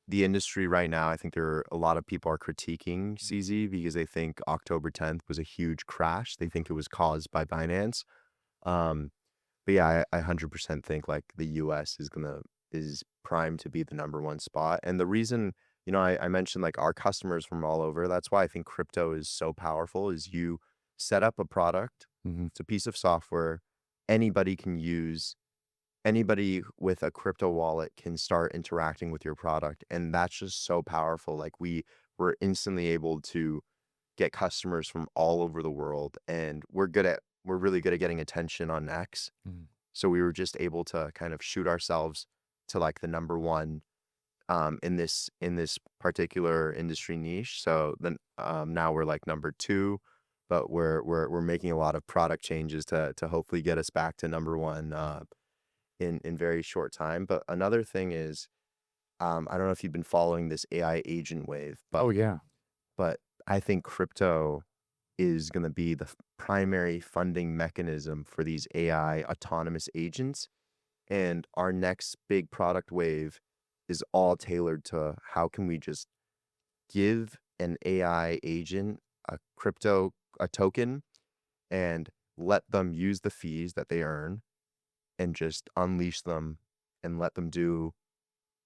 the industry right now, I think a lot of people are critiquing CZ because they think October 10th was a huge crash. They think it was caused by Binance. But yeah, I 100% think like the US is primed to be the number one spot. And the reason, I mentioned like our customers from all over, that's why I think crypto is so powerful is you set up a product. Mm-hmm. It's a piece of software anybody can use. Anybody with a crypto wallet can start interacting with your product. And that's just so powerful. Like we were instantly able to get customers from all over the world. And we're really good at getting attention on X. Mm-hmm. So we were just able to kind of shoot ourselves to like the number one in this particular industry niche. So then now we're like number two, but we're making a lot of product changes to hopefully get us back to number one in very short time. But another thing is, I don't know if you've been following this AI agent wave, but Oh yeah. but I think crypto is going to be the primary funding mechanism for these AI autonomous agents. And our next big product wave is all tailored to how can we just give an AI agent a token and let them use the fees that they earn and just unleash them and let them do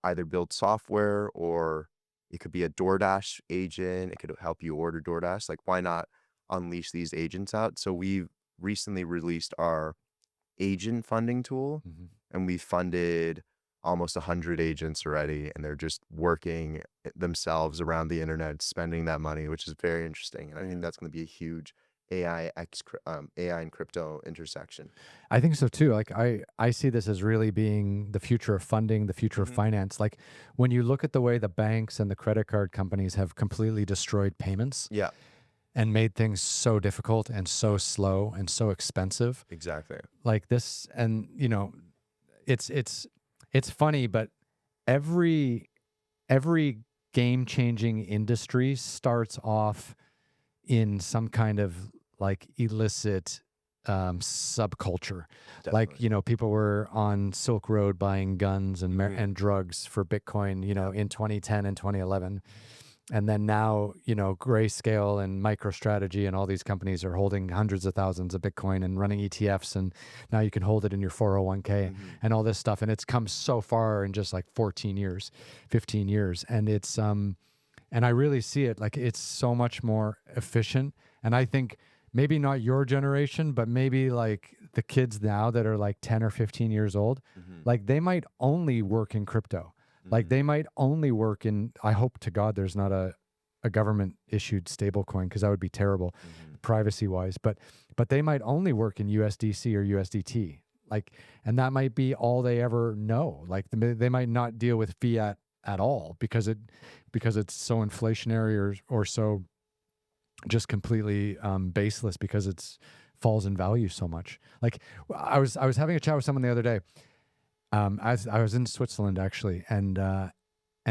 either build software, or it could be a DoorDash agent. It could help you order DoorDash. Like, why not unleash these agents out? So we recently released our agent funding tool, Mm-hmm. and we funded almost 100 agents already, and they're just working themselves around the internet, spending that money, which is very interesting. And I think that's going to be a huge AI and crypto intersection. I think so too. Like I see this as really being the future of funding, the future of finance. Like when you look at the way the banks and the credit card companies have completely destroyed payments, Yeah, and made things so difficult and so slow and so expensive. exactly. Like this, and it's funny, but every game-changing industry starts off in some kind of like illicit subculture. Definitely. Like, people were on Silk Road buying guns and drugs for Bitcoin, in 2010 and 2011. And then now, Grayscale and MicroStrategy and all these companies are holding hundreds of thousands of Bitcoin and running ETFs. And now you can hold it in your 401k and all this stuff. And it's come so far in just like 14 years, 15 years. And And I really see it like it's so much more efficient. And I think maybe not your generation, but maybe like the kids now that are like 10 or 15 years old, Mm-hmm. like they might only work in crypto. Like they might only work in, I hope to God there's not a government issued stable coin, because that would be terrible Mm-hmm. privacy wise. But they might only work in USDC or USDT. Like, and that might be all they ever know. Like they might not deal with fiat at all because it's so inflationary or so just completely baseless because it's falls in value so much. Like I was having a chat with someone the other day. As I was in Switzerland actually, and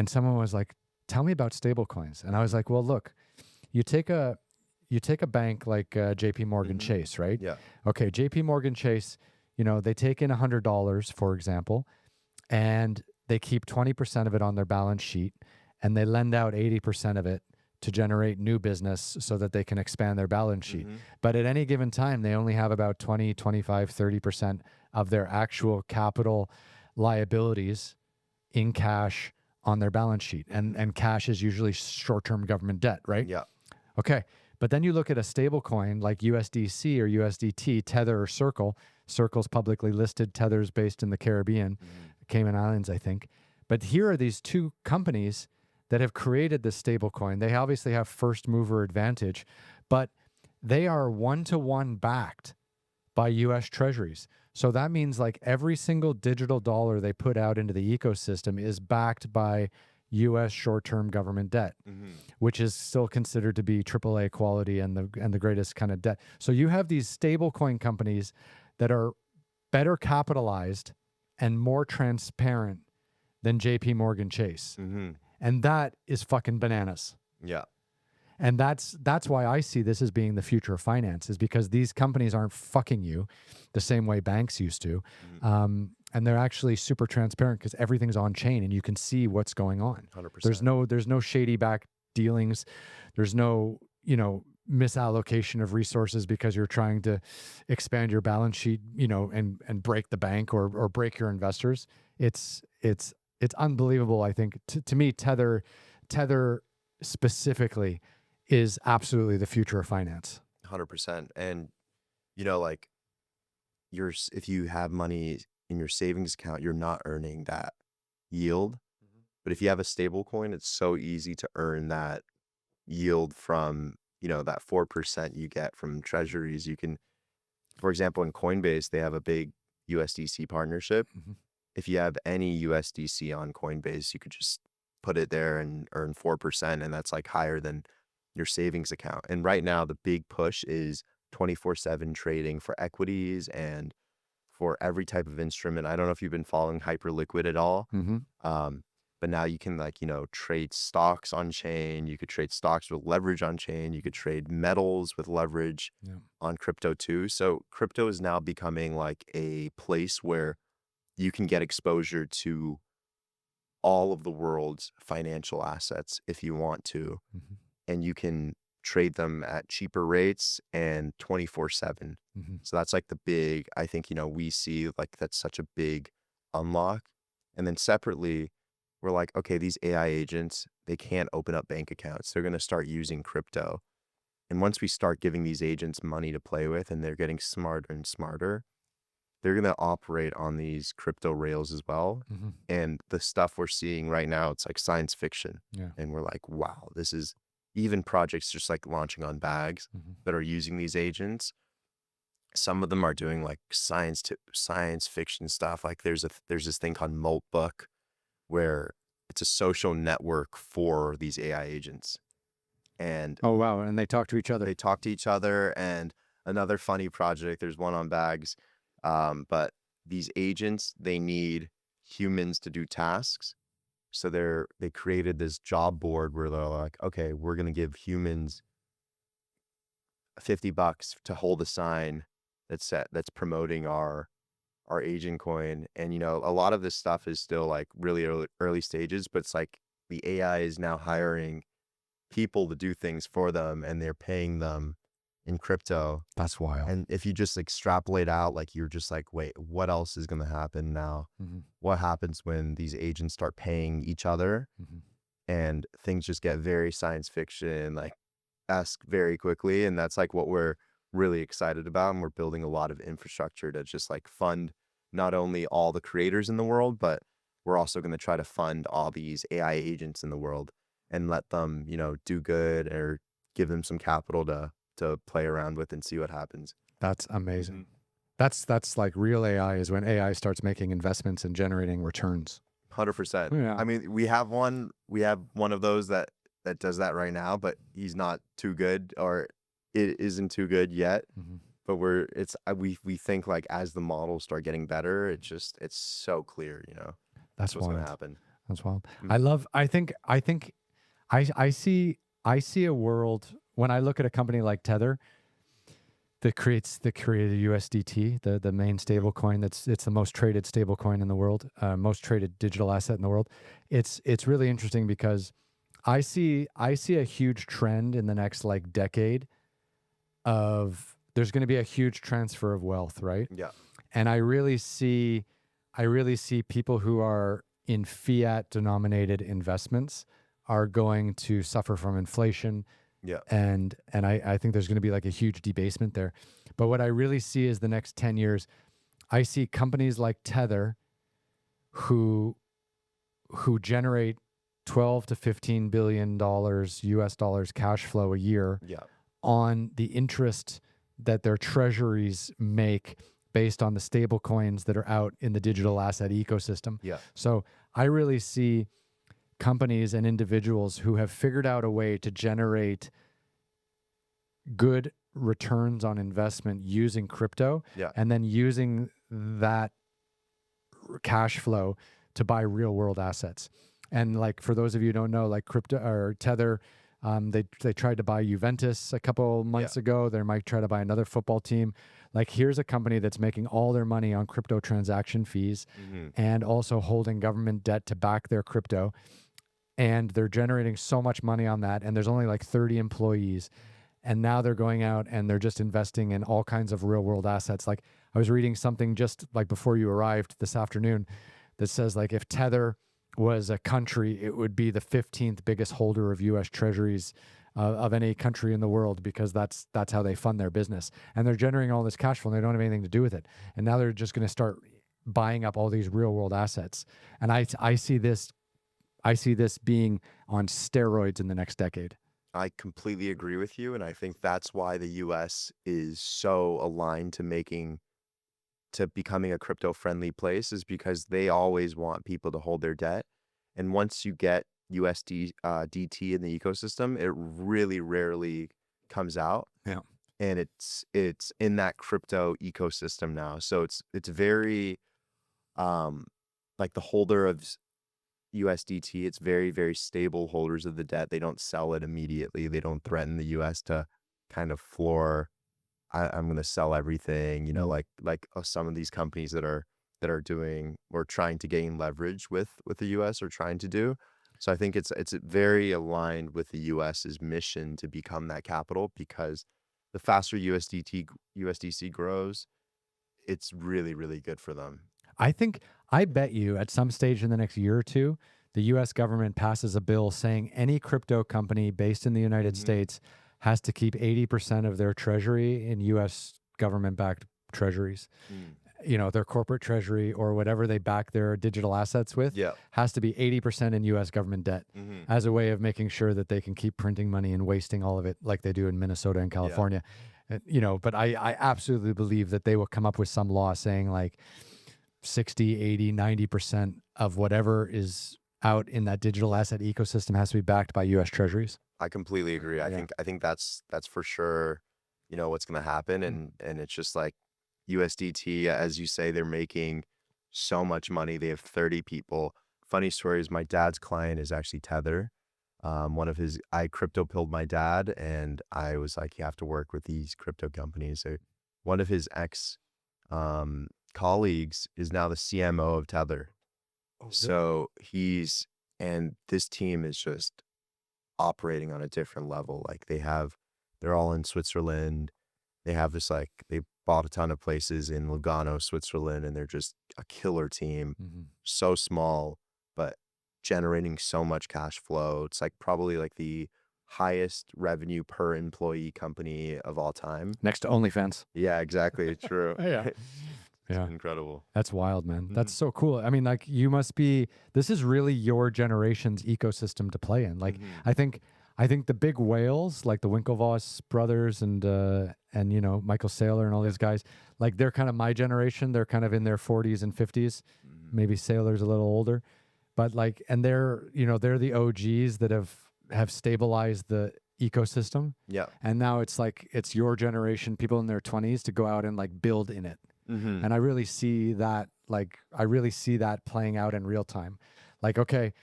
someone was like, "Tell me about stable coins." And I was like, "Well, look, you take a bank like J.P. Morgan Mm-hmm. Chase, right? Yeah. Okay, J.P. Morgan Chase, they take in $100, for example, and they keep 20% of it on their balance sheet, and they lend out 80% of it to generate new business so that they can expand their balance sheet. Mm-hmm. But at any given time, they only have about 20, 25, 30% of their actual capital liabilities in cash on their balance sheet. And cash is usually short-term government debt, right? Yeah. Okay. But then you look at a stable coin like USDC or USDT, Tether or Circle. Circle's publicly listed, Tether's based in the Caribbean, Mm-hmm. Cayman Islands, I think. But here are these two companies that have created this stable coin. They obviously have first mover advantage, but they are one-to-one backed by US treasuries. So that means like every single digital dollar they put out into the ecosystem is backed by US short-term government debt, Mm-hmm. which is still considered to be AAA quality and the greatest kind of debt. So you have these stablecoin companies that are better capitalized and more transparent than JP Morgan Chase. Mm-hmm. And that is fucking bananas. Yeah. And that's why I see this as being the future of finance, is because these companies aren't fucking you the same way banks used to. Mm-hmm. And they're actually super transparent because everything's on chain and you can see what's going on. 100%. There's no shady back dealings. There's no, misallocation of resources because you're trying to expand your balance sheet, and break the bank or break your investors. It's unbelievable. I think to me, Tether specifically is absolutely the future of finance. 100%. And like if you have money in your savings account, you're not earning that yield. But if you have a stable coin, it's so easy to earn that yield from, that 4% you get from treasuries. You can, for example, in Coinbase, they have a big USDC partnership. Mhm. If you have any USDC on Coinbase, you could just put it there and earn 4%. And that's like higher than your savings account. And right now, the big push is 24/7 trading for equities and for every type of instrument. I don't know if you've been following Hyperliquid at all. But now you can trade stocks on chain. You could trade stocks with leverage on chain. You could trade metals with leverage on crypto too. So crypto is now becoming like a place where you can get exposure to all of the world's financial assets if you want to. Mhm. And you can trade them at cheaper rates and 24/7. Mhm. So that's like the big, I think, we see like that's such a big unlock. And then separately, we're like, okay, these AI agents, they can't open up bank accounts. They're going to start using crypto. And once we start giving these agents money to play with and they're getting smarter and smarter, they're going to operate on these crypto rails as well. Mhm. And the stuff we're seeing right now, it's like science fiction. Yeah. And we're like, wow, this is even projects just like launching on bags Mhm. that are using these agents. Some of them are doing like science fiction stuff. Like there's this thing called Moltbook where it's a social network for these AI agents. And Oh, wow. And they talk to each other. they talk to each other. And another funny project, there's one on bags. But these agents, they need humans to do tasks. So they created this job board where they're like, okay, we're going to give humans $50 to hold a sign that's promoting our agent coin. And a lot of this stuff is still like really early stages, but it's like the AI is now hiring people to do things for them and they're paying them in crypto. That's wild. And if you just extrapolate out, like you're just like, wait, what else is going to happen now? Mhm. What happens when these agents start paying each other? Mhm. and things just get very science fiction like esque very quickly. And that's like what we're really excited about. And we're building a lot of infrastructure to just like fund not only all the creators in the world, but we're also going to try to fund all these AI agents in the world and let them, you know, do good or give them some capital to play around with and see what happens. That's amazing. That's like real AI is when AI starts making investments and generating returns. 100%. Yeah. I mean, we have one of those that does that right now, but he's not too good, or it isn't too good yet. But we think like as the models start getting better, it's so clear, you know, That's what's going wild. to happen. That's wild. Mhm. I see a world when I look at a company like Tether that created USDT, the main stable coin. It's the most traded stable coin in the world, most traded digital asset in the world. It's really interesting because I see a huge trend in the next like decade of there's going to be a huge transfer of wealth, right? Yeah. And I really see people who are in fiat denominated investments are going to suffer from inflation, Yeah. and I think there's going to be like a huge debasement there. But what I really see is the next 10 years, I see companies like Tether who generate 12 to 15 billion dollars US dollars cash flow a year Yeah. on the interest that their treasuries make based on the stable coins that are out in the digital asset ecosystem. Yeah. So I really see companies and individuals who have figured out a way to generate good returns on investment using crypto, Yeah. and then using that cash flow to buy real world assets. And like for those of you who don't know, like crypto or Tether, they tried to buy Juventus a couple months ago. They might try to buy another football team. Like here's a company that's making all their money on crypto transaction fees and also holding government debt to back their crypto. And they're generating so much money on that. And there's only like 30 employees. And now they're going out and they're just investing in all kinds of real world assets. Like I was reading something just like before you arrived this afternoon that says like if Tether was a country, it would be the 15th biggest holder of U.S. treasuries of any country in the world, because that's how they fund their business. And they're generating all this cash flow and they don't have anything to do with it. And now they're just going to start buying up all these real world assets. And I see this being on steroids in the next decade. I completely agree with you. And I think that's why the US is so aligned to becoming a crypto friendly place, is because they always want people to hold their debt. And once you get USD DT in the ecosystem, it really rarely comes out. Yeah. And it's in that crypto ecosystem now. So it's very like the holder of USDT, it's very, very stable holders of the debt. They don't sell it immediately. They don't threaten the US to kind of floor, I'm going to sell everything, you know, like some of these companies that are doing or trying to gain leverage with the US are trying to do. So I think it's very aligned with the US's mission to become that capital, because the faster USDC grows, it's really, really good for them. I bet you at some stage in the next year or two, the US government passes a bill saying any crypto company based in the United States has to keep 80% of their treasury in US government backed treasuries. You know, their corporate treasury or whatever they back their digital assets with Yeah. has to be 80% in US government debt as a way of making sure that they can keep printing money and wasting all of it like they do in Minnesota and California. You know, but I absolutely believe that they will come up with some law saying like 60, 80, 90% of whatever is out in that digital asset ecosystem has to be backed by US treasuries. I completely agree. I think that's for sure, you know, what's going to happen. And it's just like USDT, as you say, they're making so much money. They have 30 people. Funny story is my dad's client is actually Tether. I crypto pilled my dad, and I was like, you have to work with these crypto companies. So one of his ex colleagues is now the CMO of Tether. So and this team is just operating on a different level. Like they're all in Switzerland. They have this they bought a ton of places in Lugano, Switzerland, and they're just a killer team. So small, but generating so much cash flow. It's like probably like the highest revenue per employee company of all time. Next to OnlyFans. Yeah, exactly. True. Yeah. It's Yeah. incredible. That's wild, man. Mhm. That's so cool. I mean, like you must be, this is really your generation's ecosystem to play in. Like Mhm. I think the big whales, like the Winklevoss brothers and you know, Michael Saylor and all these guys, like they're kind of my generation. They're kind of in their 40s and 50s. Mhm. Maybe Saylor's a little older. But like, and they're, you know, they're the OGs that have stabilized the ecosystem. Yeah. And now it's like it's your generation, people in their 20s, to go out and like build in it. Mhm. And I really see that, like, I really see that playing out in real time. Like, okay,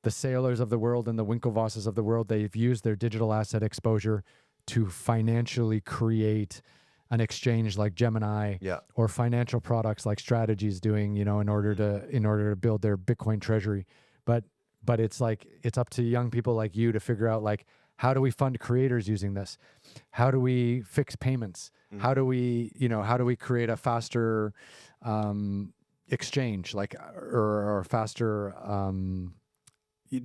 the Sailors of the world and the Winklevosses of the world, they've used their digital asset exposure to financially create an exchange like Gemini, Yeah. or financial products like Strategy's doing, you know, in order to build their Bitcoin treasury. But it's like, it's up to young people like you to figure out, like, how do we fund creators using this? How do we fix payments? How do we, you know, how do we create a faster exchange, like, or a faster,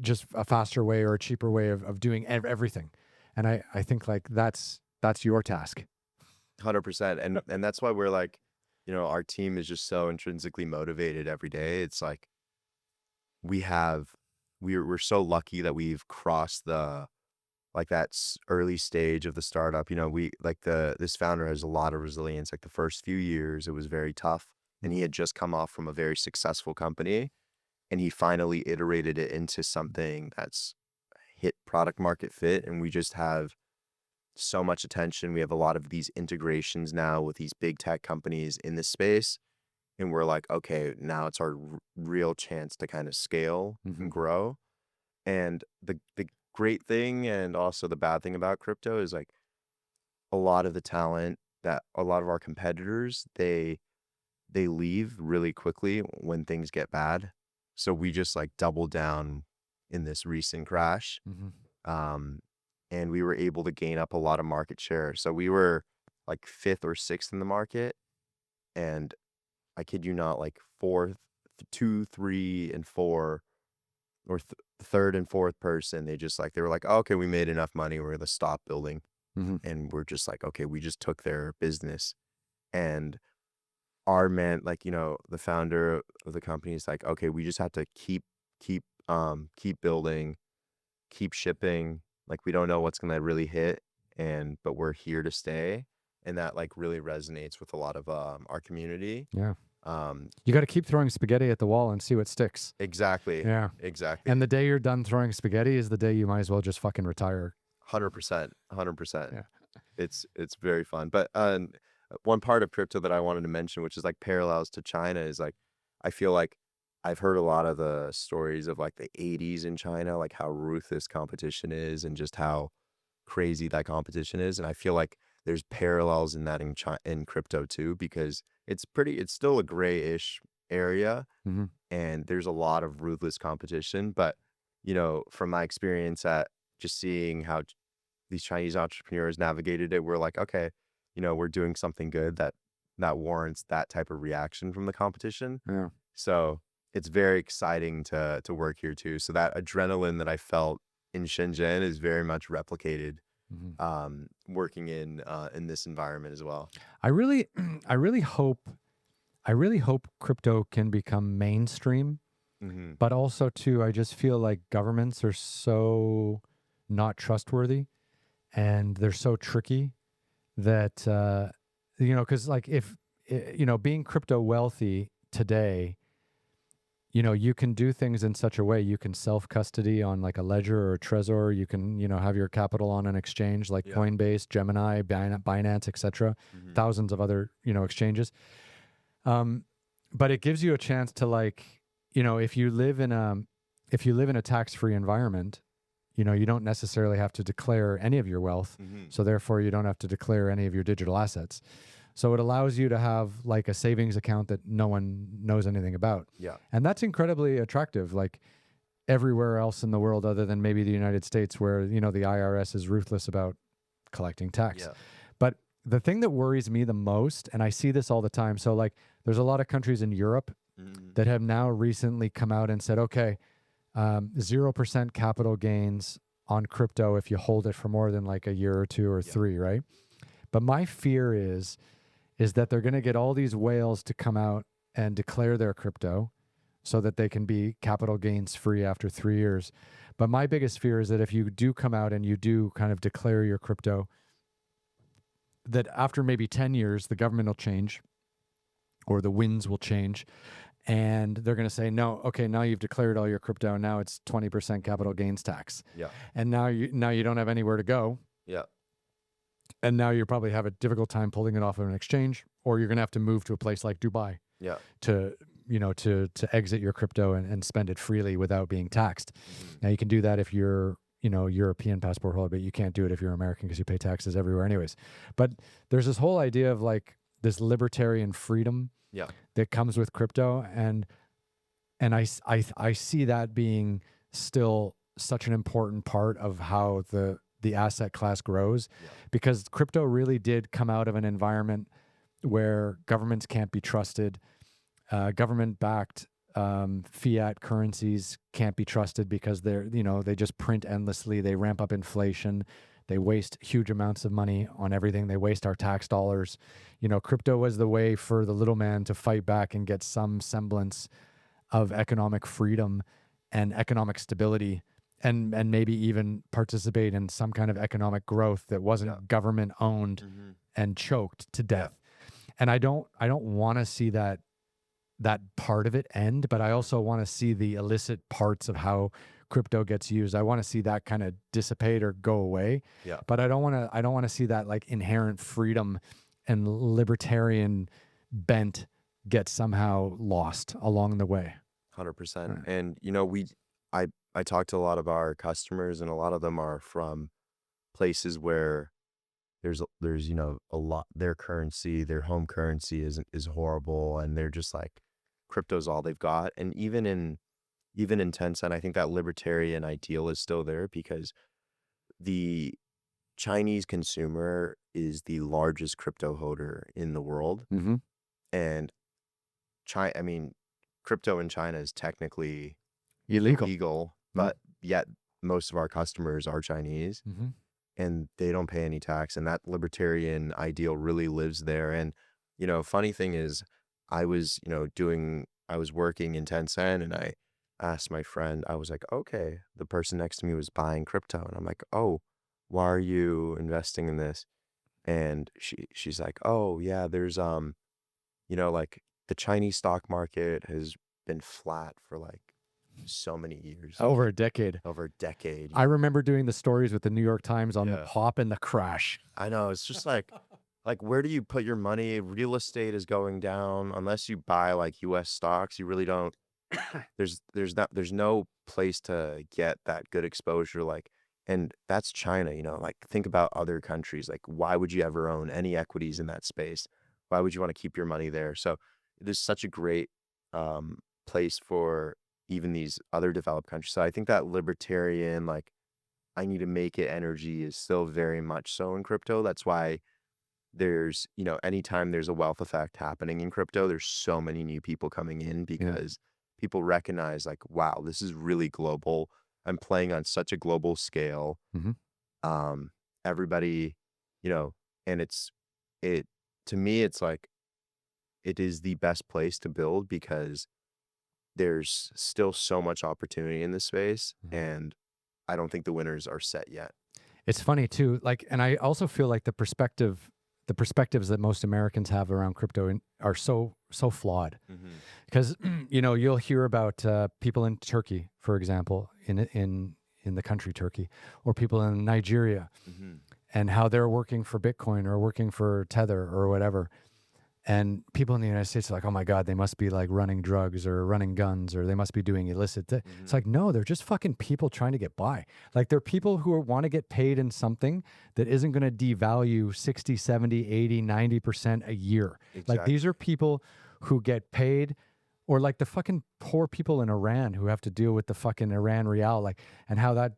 just a faster way or a cheaper way of doing everything? And I think like that's your task. 100%. And that's why we're like, you know, our team is just so intrinsically motivated every day. It's like we're so lucky that we've crossed the like that early stage of the startup. You know, we like this founder has a lot of resilience. Like the first few years, it was very tough, and he had just come off from a very successful company, and he finally iterated it into something that's hit product market fit. And we just have so much attention. We have a lot of these integrations now with these big tech companies in this space. And we're like, okay, now it's our real chance to kind of scale and grow. And the great thing and also the bad thing about crypto is like a lot of the talent that a lot of our competitors, they leave really quickly when things get bad. So we just like doubled down in this recent crash. Um, and we were able to gain up a lot of market share. So we were like 5th or 6th in the market. And I kid you not, like 4th, 2, 3, and 4, or third and fourth person, they were like, oh, okay, we made enough money. We're going to stop building. And we're just like, okay, we just took their business. And our man, like, you know, the founder of the company is like, okay, we just have to keep building, keep shipping. Like, we don't know what's going to really hit, but we're here to stay. And that like really resonates with a lot of our community. Yeah. You got to keep throwing spaghetti at the wall and see what sticks. Exactly. Yeah. Exactly. And the day you're done throwing spaghetti is the day you might as well just fucking retire. 100%. 100%. Yeah. It's very fun. But one part of crypto that I wanted to mention, which is like parallels to China, is like I feel like I've heard a lot of the stories of like the 80s in China, like how ruthless competition is and just how crazy that competition is. And I feel like there's parallels in that in crypto too, because it's still a grayish area, and there's a lot of ruthless competition. But, you know, from my experience at just seeing how these Chinese entrepreneurs navigated it, we're like, okay, you know, we're doing something good that warrants that type of reaction from the competition. Yeah. So it's very exciting to work here too. So that adrenaline that I felt in Shenzhen is very much replicated working in this environment as well. I really hope crypto can become mainstream, but also too, I just feel like governments are so not trustworthy and they're so tricky that, you know, because like if, you know, being crypto wealthy today, you know, you can do things in such a way. You can self-custody on like a ledger or a Trezor. You can, you know, have your capital on an exchange like Coinbase, Gemini, Binance, etc. Thousands of other, you know, exchanges. But it gives you a chance to, like, you know, if you live in a tax-free environment, you know, you don't necessarily have to declare any of your wealth. So therefore you don't have to declare any of your digital assets. So it allows you to have like a savings account that no one knows anything about. Yeah. And that's incredibly attractive. Like everywhere else in the world other than maybe the United States, where, you know, the IRS is ruthless about collecting tax. Yeah. But the thing that worries me the most, and I see this all the time, so like there's a lot of countries in Europe that have now recently come out and said, okay, 0% capital gains on crypto if you hold it for more than like a year or two or three, right? But my fear is that they're going to get all these whales to come out and declare their crypto so that they can be capital gains free after 3 years. But my biggest fear is that if you do come out and you do kind of declare your crypto, that after maybe 10 years, the government will change or the winds will change. And they're going to say, no, okay, now you've declared all your crypto. Now it's 20% capital gains tax. Yeah. And now you don't have anywhere to go. Yeah. And now you probably have a difficult time pulling it off of an exchange, or you're going to have to move to a place like Dubai Yeah. to exit your crypto and spend it freely without being taxed. Now you can do that if you're, European passport holder, but you can't do it if you're American because you pay taxes everywhere anyways. But there's this whole idea of like this libertarian freedom that comes with crypto. And I see that being still such an important part of how the asset class grows, because crypto really did come out of an environment where governments can't be trusted. Government-backed fiat currencies can't be trusted because they just print endlessly. They ramp up inflation. They waste huge amounts of money on everything. They waste our tax dollars. Crypto was the way for the little man to fight back and get some semblance of economic freedom and economic stability, and maybe even participate in some kind of economic growth that wasn't government owned and choked to death. And I don't want to see that part of it end, but I also want to see the illicit parts of how crypto gets used. I want to see that kind of dissipate or go away. Yeah. But I don't want to see that like inherent freedom and libertarian bent get somehow lost along the way. 100%. And I talked to a lot of our customers, and a lot of them are from places where there's a lot, their currency, their home currency is horrible, and they're just like, crypto's all they've got. And even in Tencent, I think that libertarian ideal is still there, because the Chinese consumer is the largest crypto holder in the world. And crypto in China is technically illegal, but yet most of our customers are Chinese, and they don't pay any tax. And that libertarian ideal really lives there. And, funny thing is, I was working in Tencent, and I asked my friend, I was like, okay, the person next to me was buying crypto. And I'm like, oh, why are you investing in this? And she's like, oh yeah, there's, like the Chinese stock market has been flat for like so many years. Over a decade. I remember doing the stories with the New York Times on the pop and the crash. I know. It's just like where do you put your money? Real estate is going down. Unless you buy like US stocks, you really don't. There's no place to get that good exposure. And that's China, like think about other countries. Like, why would you ever own any equities in that space? Why would you want to keep your money there? So it is such a great place for even these other developed countries. So I think that libertarian, like, I need to make it energy is still very much so in crypto. That's why there's, anytime there's a wealth effect happening in crypto, there's so many new people coming in, because people recognize like, wow, this is really global. I'm playing on such a global scale. Everybody, and to me, it's like, it is the best place to build, because there's still so much opportunity in this space, and I don't think the winners are set yet. It's funny too, like, and I also feel like the perspectives that most Americans have around crypto are so flawed, because you'll hear about people in Turkey, for example, in the country Turkey, or people in Nigeria, and how they're working for Bitcoin or working for Tether or whatever. And people in the United States are like, oh my God, they must be like running drugs or running guns, or they must be doing illicit. It's like, no, they're just fucking people trying to get by. Like, they're people who want to get paid in something that isn't going to devalue 60, 70, 80, 90% a year. Exactly. Like, these are people who get paid, or like the fucking poor people in Iran who have to deal with the fucking Iran rial, like, and how that,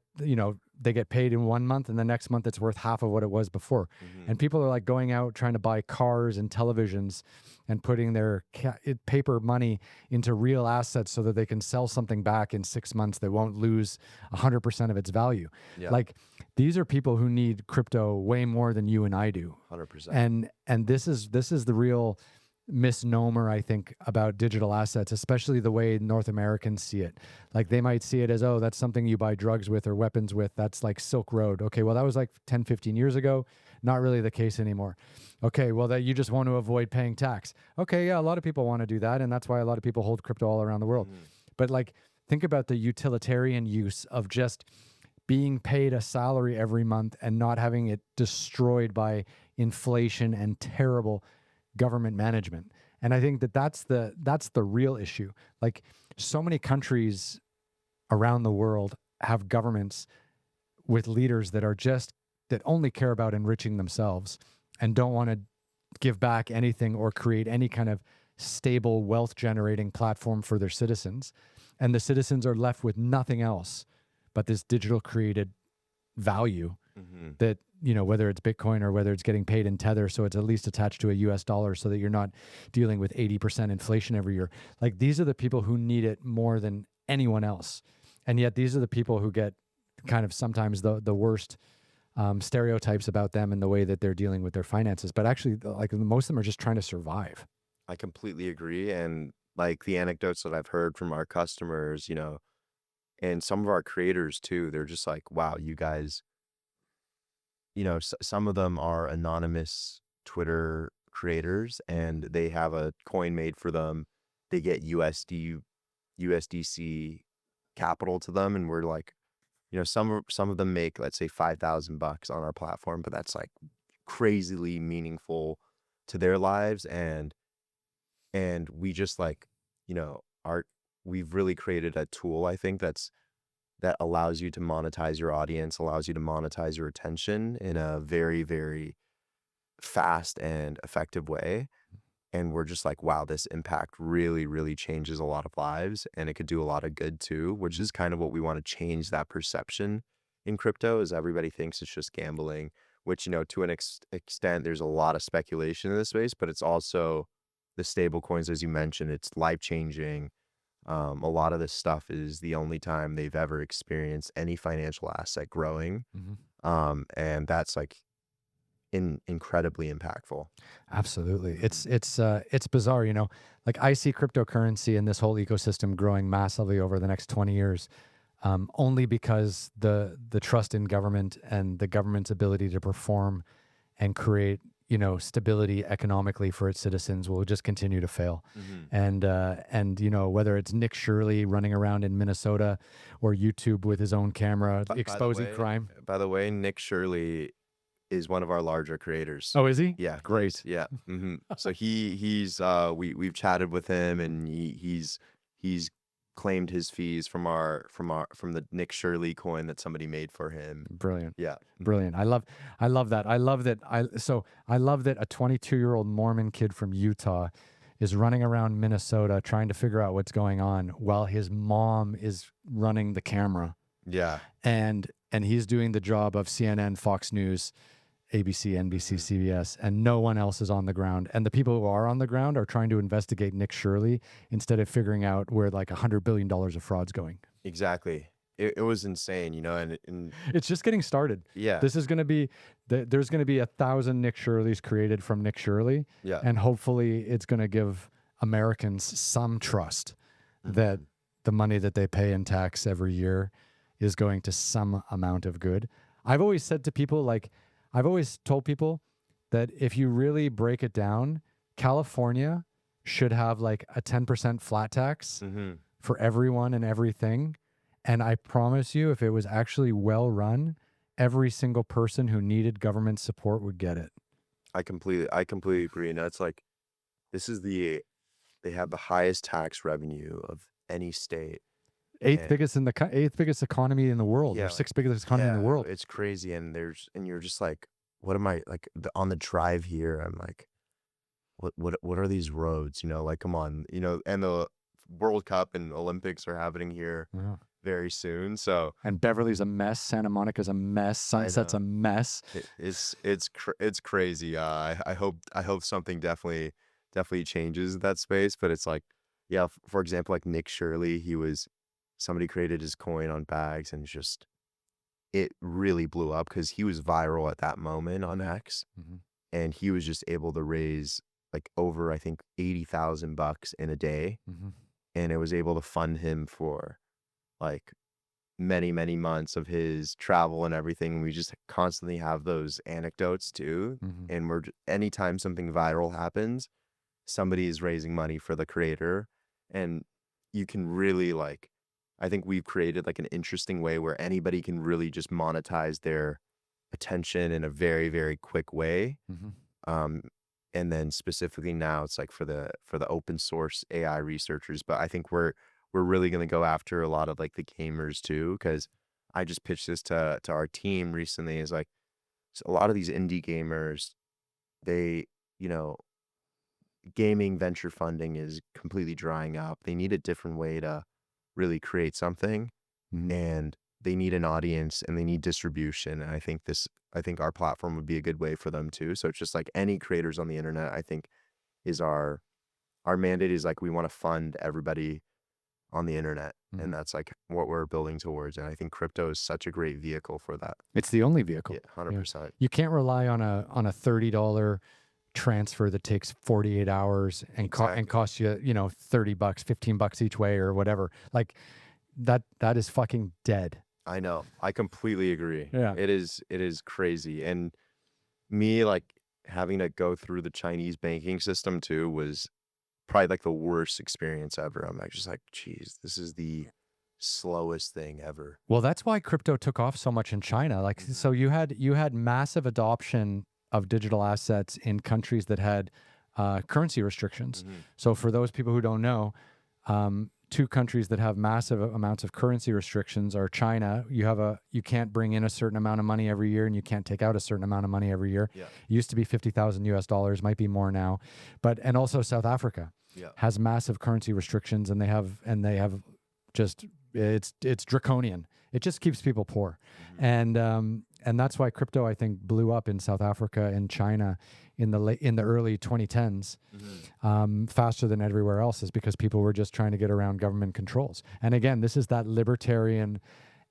they get paid in 1 month, and the next month it's worth half of what it was before. And people are like going out trying to buy cars and televisions and putting their paper money into real assets so that they can sell something back in 6 months that won't lose 100% of its value. Yeah. Like, these are people who need crypto way more than you and I do. 100%. And this is the real misnomer, I think, about digital assets, especially the way North Americans see it. Like, they might see it as, oh, that's something you buy drugs with or weapons with. That's like Silk Road. Okay, well, that was like 10, 15 years ago. Not really the case anymore. Okay, well, that you just want to avoid paying tax. Okay, yeah, a lot of people want to do that, and that's why a lot of people hold crypto all around the world. But like, think about the utilitarian use of just being paid a salary every month and not having it destroyed by inflation and terrible government management. And I think that that's the real issue. Like, so many countries around the world have governments with leaders that only care about enriching themselves and don't want to give back anything or create any kind of stable wealth generating platform for their citizens. And the citizens are left with nothing else but this digital created value that, whether it's Bitcoin or whether it's getting paid in Tether, so it's at least attached to a US dollar so that you're not dealing with 80% inflation every year. Like, these are the people who need it more than anyone else. And yet these are the people who get kind of sometimes the worst stereotypes about them and the way that they're dealing with their finances. But actually, like, most of them are just trying to survive. I completely agree. And like the anecdotes that I've heard from our customers, and some of our creators too, they're just like, wow, you guys, some of them are anonymous Twitter creators and they have a coin made for them. They get USDC capital to them. And we're like, some of them make, let's say, $5,000 on our platform, but that's like crazily meaningful to their lives. And we just like, we've really created a tool, I think, that allows you to monetize your audience, allows you to monetize your attention in a very, very fast and effective way. And we're just like, wow, this impact really, really changes a lot of lives, and it could do a lot of good too, which is kind of what we want to change, that perception in crypto, is everybody thinks it's just gambling, which, to an extent, there's a lot of speculation in this space, but it's also the stable coins, as you mentioned, it's life-changing. A lot of this stuff is the only time they've ever experienced any financial asset growing. And that's like incredibly impactful. Absolutely. It's bizarre, like, I see cryptocurrency and this whole ecosystem growing massively over the next 20 years, only because the trust in government and the government's ability to perform and create, stability economically for its citizens will just continue to fail. And whether it's Nick Shirley running around in Minnesota or YouTube with his own camera exposing crime. By the way, Nick Shirley is one of our larger creators. Oh, is he? Yeah, Great. Yeah. So he's we've chatted with him, and he's claimed his fees from the Nick Shirley coin that somebody made for him. Brilliant. Yeah. Brilliant. I love that. I love that a 22-year-old Mormon kid from Utah is running around Minnesota trying to figure out what's going on while his mom is running the camera. Yeah. And he's doing the job of CNN, Fox News, ABC, NBC, CBS, and no one else is on the ground. And the people who are on the ground are trying to investigate Nick Shirley instead of figuring out where like $100 billion of fraud's going. Exactly. It was insane, and it's just getting started. Yeah. This is going to be, there's going to be 1,000 Nick Shirleys created from Nick Shirley. Yeah. And hopefully it's going to give Americans some trust that the money that they pay in tax every year is going to some amount of good. I've always said to people, I've always told people that if you really break it down, California should have like a 10% flat tax for everyone and everything. And I promise you, if it was actually well run, every single person who needed government support would get it. I completely agree. And that's like, they have the highest tax revenue of any state. Eighth biggest economy in the world. Or sixth biggest economy in the world. It's crazy. And you're just like, what am I like on the drive here? I'm like, what are these roads? Like, come on, and the World Cup and Olympics are happening here very soon. So And Beverly's a mess. Santa Monica's a mess. Sunset's a mess. it's crazy. I hope something definitely changes that space. But it's like, yeah, for example, like Nick Shirley, somebody created his coin on bags, and just it really blew up because he was viral at that moment on X, Mhm. and he was just able to raise like over, I think, $80,000 in a day, Mhm. and it was able to fund him for like many months of his travel and everything. We just constantly have those anecdotes too, Mhm. and anytime something viral happens, somebody is raising money for the creator, and you can really like, I think we've created like an interesting way where anybody can really just monetize their attention in a very quick way. Mhm. Um, and then specifically now it's like for the open source AI researchers, but I think we're really going to go after a lot of like the gamers too, because I just pitched this to our team recently. Is like, a lot of these indie gamers, they, you know, gaming venture funding is completely drying up. They need a different way to really create something, Mhm. and they need an audience and they need distribution. And I think our platform would be a good way for them too. So it's just like any creators on the internet, I think is our mandate is like, we want to fund everybody on the internet. And Mhm. that's like what we're building towards. And I think crypto is such a great vehicle for that. It's the only Yeah, vehicle. 100%. You can't rely on a $30 transfer that takes 48 hours and Exactly. costs you, $30, $15 each way or whatever. Like that is fucking dead. I know. I completely agree. Yeah. It is crazy. And me, like, having to go through the Chinese banking system too was probably like the worst experience ever. I'm like, just like, geez, this is the slowest thing ever. Well, that's why crypto took off so much in China. Like, so you had massive adoption of digital assets in countries that had currency restrictions. Mm-hmm. So for those people who don't know, two countries that have massive amounts of currency restrictions are China. You can't bring in a certain amount of money every year, and you can't take out a certain amount of money every year. Yeah. It used to be 50,000 US dollars, might be more now, and also South Africa Yeah. has massive currency restrictions, and they have just it's draconian. It just keeps people poor, and that's why crypto, I think, blew up in South Africa and China in the early 2010s, faster than everywhere else, is because people were just trying to get around government controls. And again, this is that libertarian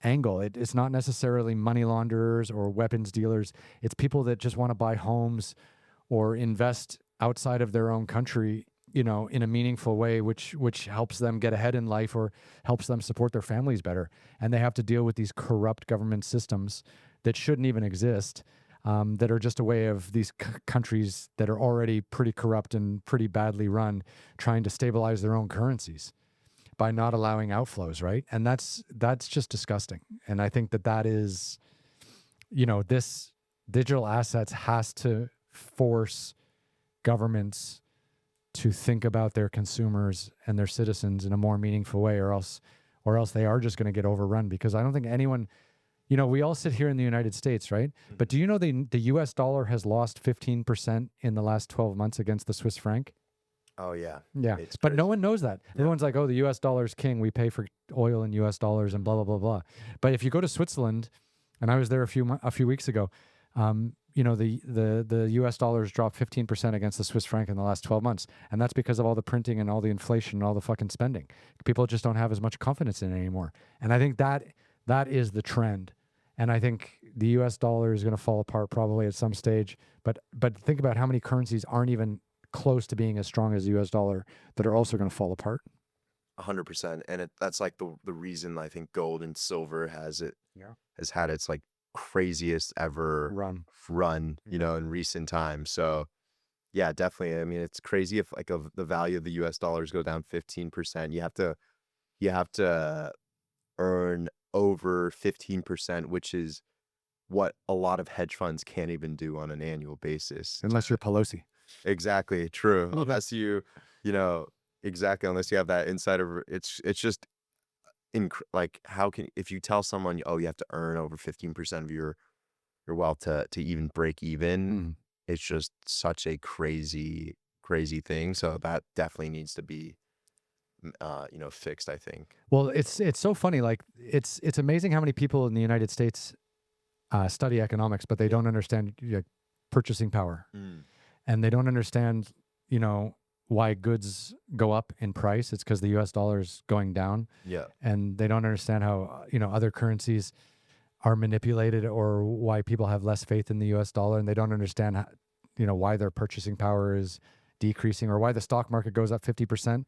angle. It's not necessarily money launderers or weapons dealers. It's people that just want to buy homes or invest outside of their own country, in a meaningful way, which helps them get ahead in life or helps them support their families better. And they have to deal with these corrupt government systems that shouldn't even exist, that are just a way of these countries that are already pretty corrupt and pretty badly run, trying to stabilize their own currencies by not allowing outflows, right? And that's just disgusting. And I think that is, this digital assets has to force governments to think about their consumers and their citizens in a more meaningful way, or else they are just going to get overrun. Because I don't think anyone, we all sit here in the United States, right? Mm-hmm. But do you know the US dollar has lost 15% in the last 12 months against the Swiss franc? Oh yeah. Yeah. It's But no crazy. one knows that. Yeah. Everyone's like, oh, the US dollar is king. We pay for oil in US dollars and blah, blah, blah, blah. But if you go to Switzerland, and I was there a few weeks ago, the US dollars dropped 15% against the Swiss franc in the last 12 months. And that's because of all the printing and all the inflation and all the fucking spending. People just don't have as much confidence in it anymore. And I think that is the trend. And I think the US dollar is going to fall apart probably at some stage. But think about how many currencies aren't even close to being as strong as the US dollar that are also going to fall apart. 100%. And that's like the reason I think gold and silver has had its like craziest ever run, in recent times. So yeah, definitely. I mean, it's crazy if like the value of the US dollars go down 15%. You have to earn over 15%, which is what a lot of hedge funds can't even do on an annual basis. Unless you're Pelosi. Exactly. True. Unless exactly, unless you have that insider, it's just like, if you tell someone, oh, you have to earn over 15% of your wealth to even break even, it's just such a crazy thing. So that definitely needs to be fixed, I think. Well, it's so funny. Like it's amazing how many people in the United States study economics, but they don't understand purchasing power, Mm. and they don't understand, why goods go up in price. It's because the U.S. dollar is going down, Yeah. and they don't understand how other currencies are manipulated, or why people have less faith in the U.S. dollar, and they don't understand how, why their purchasing power is decreasing, or why the stock market goes up 50%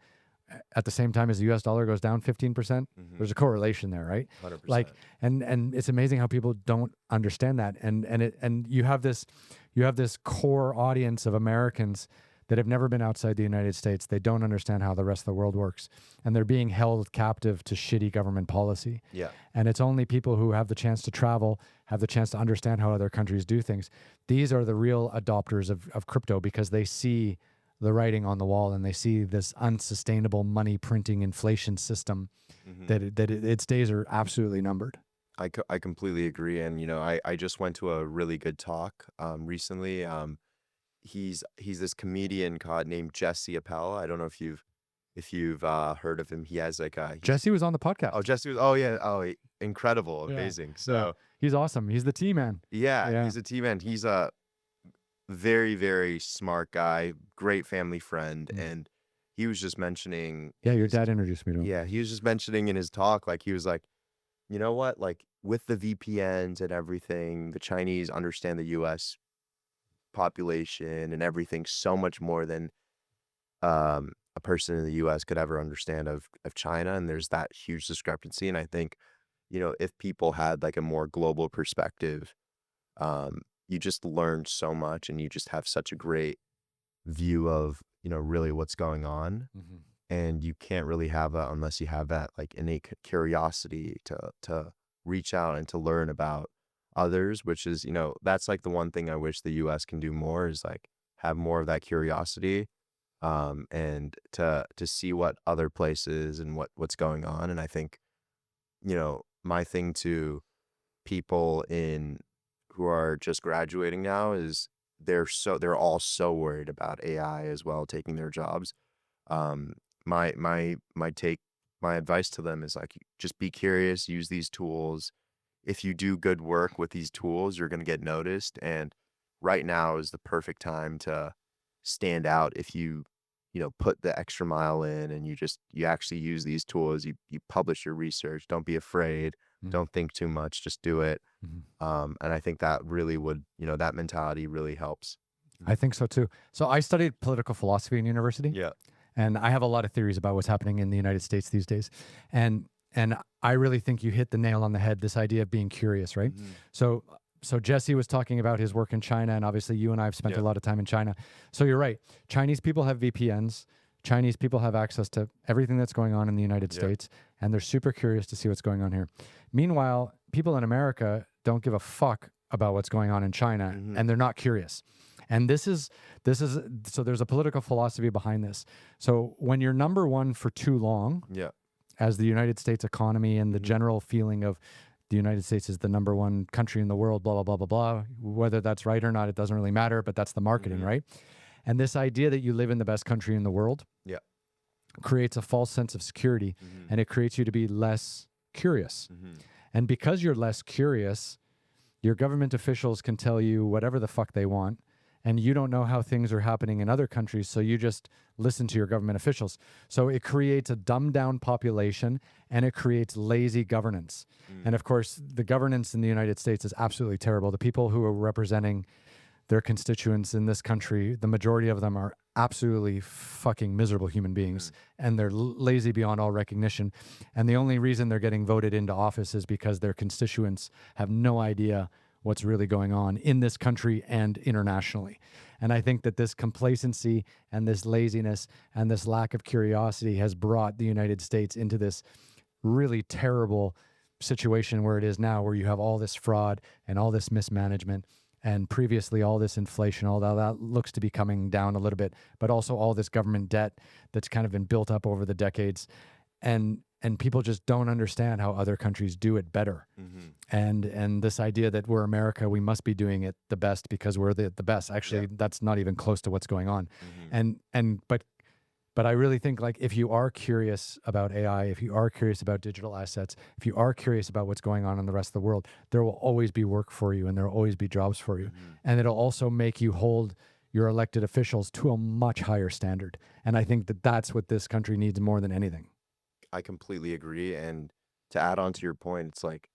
at the same time as the U.S. dollar goes down 15%. There's a correlation there, right? 100%. Like, and it's amazing how people don't understand that, and you have this core audience of Americans that have never been outside the United States. They don't understand how the rest of the world works, and they're being held captive to shitty government policy. Yeah. And it's only people who have the chance to travel, have the chance to understand how other countries do things. These are the real adopters of crypto, because they see the writing on the wall, and they see this unsustainable money printing inflation system that its days are absolutely numbered. I completely agree. And, I just went to a really good talk recently. He's this comedian named Jesse Appel. I don't know if you've heard of him. He has Jesse was on the podcast. Oh, Jesse was incredible, amazing. So he's awesome. He's the T-man. yeah, he's a T-man. He's a very, very smart guy, great family friend. And he was just mentioning, your dad introduced me to him. yeah, he was just mentioning in his talk, like, he was like, you know what, like, with the VPNs and everything, the Chinese understand the US population and everything so much more than a person in the US could ever understand of China. And there's that huge discrepancy. And I think, if people had like a more global perspective, you just learn so much, and you just have such a great view of, really what's going on. And you can't really have that unless you have that like innate curiosity to reach out and to learn about others, which is, that's like the one thing I wish the US can do more, is like have more of that curiosity, and to see what other places and what's going on. And I think, my thing to people who are just graduating now is they're all so worried about AI as well taking their jobs. My advice to them is like, just be curious, use these tools. If you do good work with these tools, you're going to get noticed. And right now is the perfect time to stand out. If you put the extra mile in, and you actually use these tools, you publish your research, don't be afraid, don't think too much, just do it. And I think that really would, that mentality really helps. I think so too. So I studied political philosophy in university. Yeah. And I have a lot of theories about what's happening in the United States these days. And I really think you hit the nail on the head, this idea of being curious, right? So Jesse was talking about his work in China, and obviously you and I have spent a lot of time in China. So you're right. Chinese people have VPNs. Chinese people have access to everything that's going on in the United States, and they're super curious to see what's going on here. Meanwhile, people in America don't give a fuck about what's going on in China, and they're not curious. And this is so there's a political philosophy behind this. So when you're number one for too long, as the United States economy and the general feeling of the United States is the number one country in the world, blah, blah, blah, blah, blah, whether that's right or not, it doesn't really matter, but that's the marketing, right? And this idea that you live in the best country in the world creates a false sense of security, and it creates you to be less curious. And because you're less curious, your government officials can tell you whatever the fuck they want, and you don't know how things are happening in other countries, so you just listen to your government officials. So it creates a dumbed down population, and it creates lazy governance. And of course, the governance in the United States is absolutely terrible. The people who are representing their constituents in this country, the majority of them are absolutely fucking miserable human beings, and they're lazy beyond all recognition. And the only reason they're getting voted into office is because their constituents have no idea what's really going on in this country and internationally. And I think that this complacency and this laziness and this lack of curiosity has brought the United States into this really terrible situation where it is now, where you have all this fraud and all this mismanagement, and previously all this inflation, although that looks to be coming down a little bit, but also all this government debt that's kind of been built up over the decades. And people just don't understand how other countries do it better. And this idea that we're America, we must be doing it the best because we're the best. Actually, that's not even close to what's going on. But But I really think like if you are curious about AI, if you are curious about digital assets, if you are curious about what's going on in the rest of the world, there will always be work for you and there will always be jobs for you. Mhm. And it'll also make you hold your elected officials to a much higher standard. And I think that that's what this country needs more than anything. I completely agree. And to add on to your point, it's like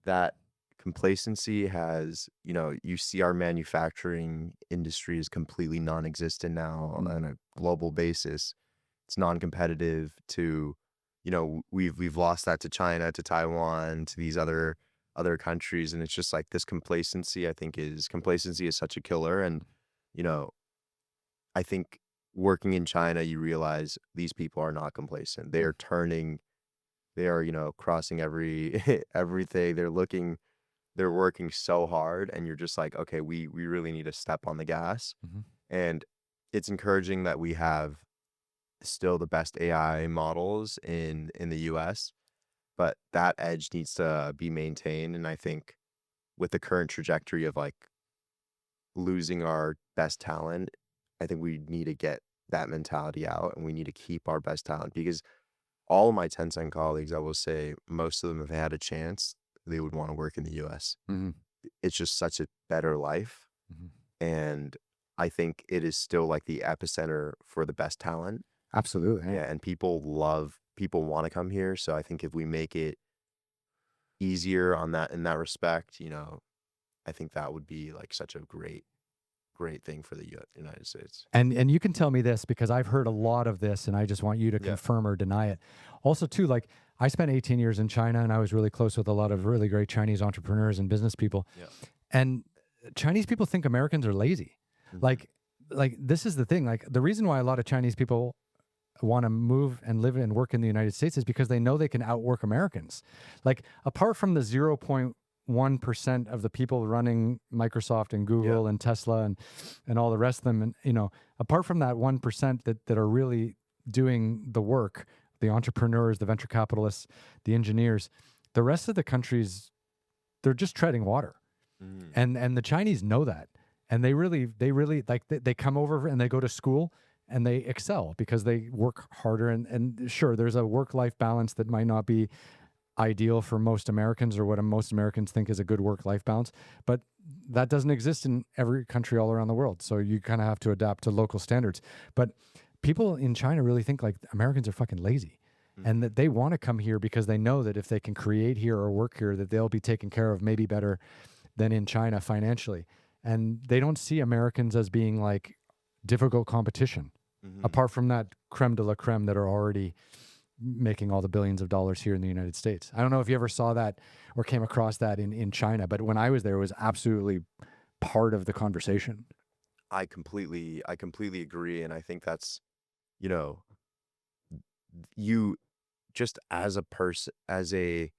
that complacency has, you see our manufacturing industry is completely non-existent now Mm. on a global basis. It's non-competitive to, we've lost that to China, to Taiwan, to these other countries. And it's just like this complacency, I think complacency is such a killer. And, you know, I think working in China, you realize these people are not complacent. They are turning, they are, crossing everything. They're working so hard, and you're just like, okay, we really need to step on the gas. Mhm. And it's encouraging that we have still the best AI models in the US, but that edge needs to be maintained. And I think with the current trajectory of like losing our best talent, I think we need to get that mentality out, and we need to keep our best talent, because all of my Tencent colleagues, I will say, most of them, if they had a chance, they would want to work in the US. Mhm. It's just such a better life. Mhm. And I think it is still like the epicenter for the best talent. Absolutely. Yeah. And people want to come here. So I think if we make it easier in that respect, I think that would be like such a great thing for the United States. And you can tell me this because I've heard a lot of this and I just want you to Yeah. confirm or deny it. Also too, like I spent 18 years in China and I was really close with a lot of really great Chinese entrepreneurs and business people. Yeah. And Chinese people think Americans are lazy. Mhm. Like this is the thing. Like the reason why a lot of Chinese people want to move and live and work in the United States is because they know they can outwork Americans. Like apart from the 0.1% of the people running Microsoft and Google and Tesla and all the rest of them, and apart from that 1% that are really doing the work, the entrepreneurs, the venture capitalists, the engineers, the rest of the countries, they're just treading water. Mhm. And the Chinese know that. And they really like they come over and they go to school and they excel because they work harder. And sure, there's a work-life balance that might not be ideal for most Americans or what most Americans think is a good work-life balance, but that doesn't exist in every country all around the world. So you kind of have to adapt to local standards. But people in China really think like Americans are fucking lazy and that they want to come here because they know that if they can create here or work here, that they'll be taken care of maybe better than in China financially. And they don't see Americans as being like difficult competition, Mhm. apart from that creme de la creme that are already making all the billions of dollars here in the United States. I don't know if you ever saw that or came across that in China, but when I was there, it was absolutely part of the conversation. I completely agree. And I think that's, you know, you just as a person, if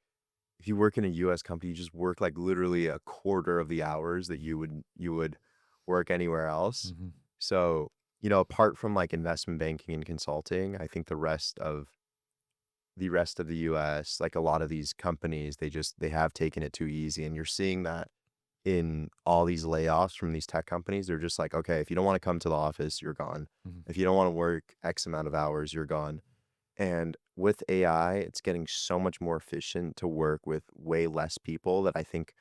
you work in a US company, you just work like literally a quarter of the hours that you would work anywhere else. Mhm. So, apart from like investment banking and consulting, I think the rest of the US, like a lot of these companies, they have taken it too easy. And you're seeing that in all these layoffs from these tech companies. They're just like, okay, if you don't want to come to the office, you're gone. Mhm. If you don't want to work X amount of hours, you're gone. And with AI, it's getting so much more efficient to work with way less people that I think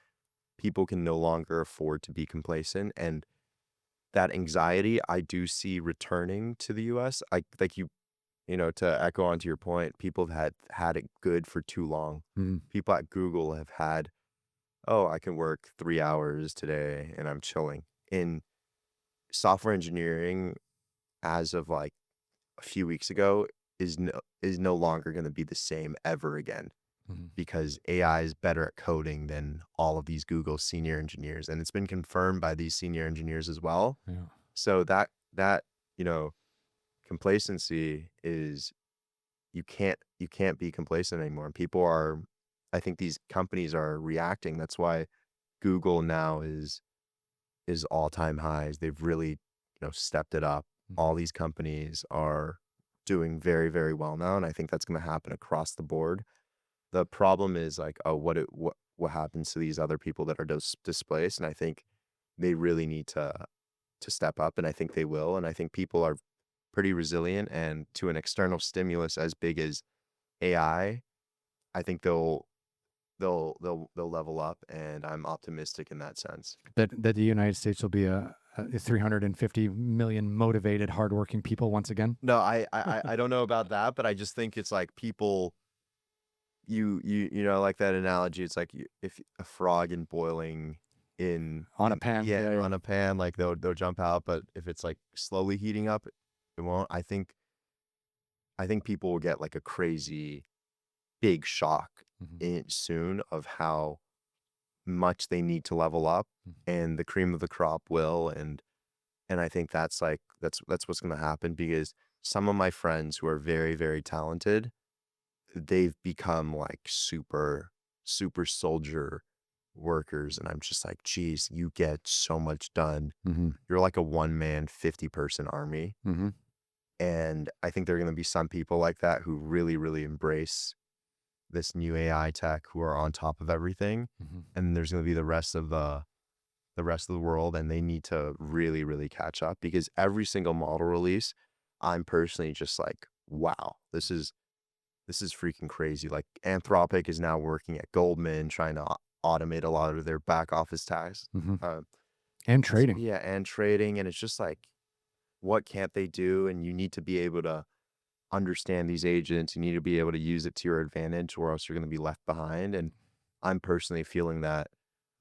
people can no longer afford to be complacent. And that anxiety I do see returning to the US. I like to echo onto your point, people have had it good for too long. Mhm. People at Google have had, oh, I can work 3 hours today and I'm chilling. In software engineering, as of like a few weeks ago, is no longer going to be the same ever again, Mhm. because AI is better at coding than all of these Google senior engineers, and it's been confirmed by these senior engineers as well. Yeah. So that you know complacency is, you can't be complacent anymore. And people are, I think these companies are reacting. That's why Google now is all-time highs. They've really, stepped it up. Mhm. All these companies are doing very, very well now, and I think that's going to happen across the board. The problem is like, oh, what happens to these other people that are displaced? And I think they really need to step up, and I think they will. And I think people are pretty resilient, and to an external stimulus as big as AI, I think they'll level up, and I'm optimistic in that sense. That the United States will be a 350 million motivated, hardworking people once again. No, I don't know about that, but I just think it's like people, you know, like that analogy. It's like if a frog in boiling On a pan. yeah, on a pan, like they'll jump out, but if it's like slowly heating up, it won't. I think people will get like a crazy big shock soon of how much they need to level up, and the cream of the crop will, and I think that's like that's what's going to happen, because some of my friends who are very, very talented, they've become like super soldier workers, and I'm just like, geez, you get so much done. You're like a one man 50-person army. And I think there are going to be some people like that who really, really embrace this new AI tech, who are on top of everything. And there's going to be the rest of the world, and they need to really, really catch up, because every single model release, I'm personally just like, wow, this is freaking crazy. Like Anthropic is now working at Goldman, trying to automate a lot of their back office tasks. And trading. Yeah, and trading. And it's just like, what can't they do? And you need to be able to understand these agents. You need to be able to use it to your advantage, or else you're going to be left behind. And I'm personally feeling that.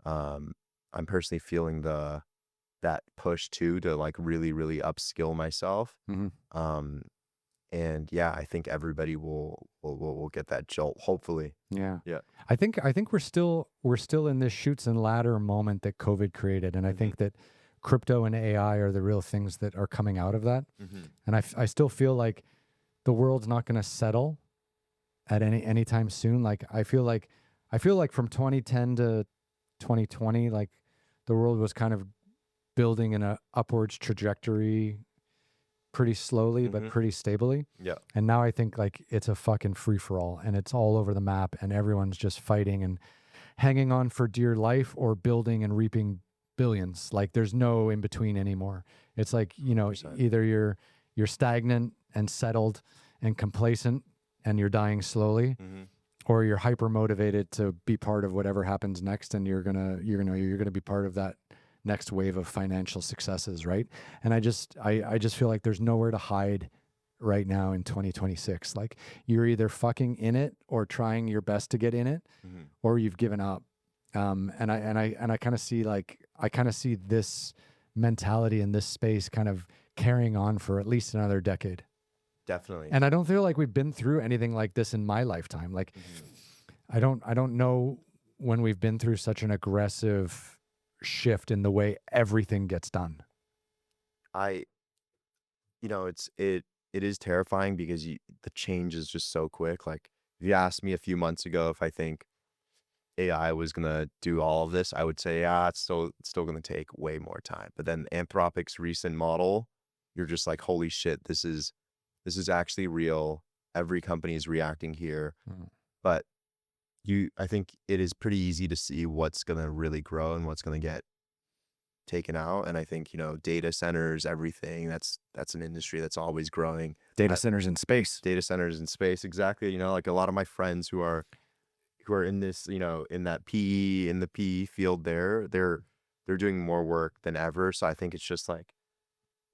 I'm personally feeling that push too, to like really, really upskill myself. And yeah, I think everybody will get that jolt, hopefully. Yeah. Yeah. I think we're still in this shoots and ladder moment that COVID created, and I think that crypto and AI are the real things that are coming out of that. And I still feel like the world's not going to settle at anytime soon. Like I feel like from 2010 to 2020, like the world was kind of building in a upwards trajectory pretty slowly, but pretty stably. Yeah. And now I think like it's a fucking free for all, and it's all over the map, and everyone's just fighting and hanging on for dear life, or building and reaping billions. Like there's no in between anymore. It's like, you know, 100%. either you're stagnant and settled and complacent and you're dying slowly, or you're hyper motivated to be part of whatever happens next, and you're gonna be part of that next wave of financial successes, right? And I just feel like there's nowhere to hide right now in 2026. Like you're either fucking in it or trying your best to get in it, or you've given up. And I kind of see this mentality in this space kind of carrying on for at least another decade. Definitely. And I don't feel like we've been through anything like this in my lifetime. Like I don't know when we've been through such an aggressive shift in the way everything gets done. You know, it is terrifying, because the change is just so quick. Like if you asked me a few months ago if I think AI was gonna do all of this, I would say, yeah, it's still gonna take way more time. But then Anthropic's recent model, you're just like, holy shit, this is actually real. Every company is reacting here. But I think it is pretty easy to see what's gonna really grow and what's gonna get taken out. And I think, you know, data centers, everything, that's an industry that's always growing. Data centers in space. Data centers in space, exactly. You know, like a lot of my friends who are in this, you know, in the PE field, they're doing more work than ever. So I think it's just like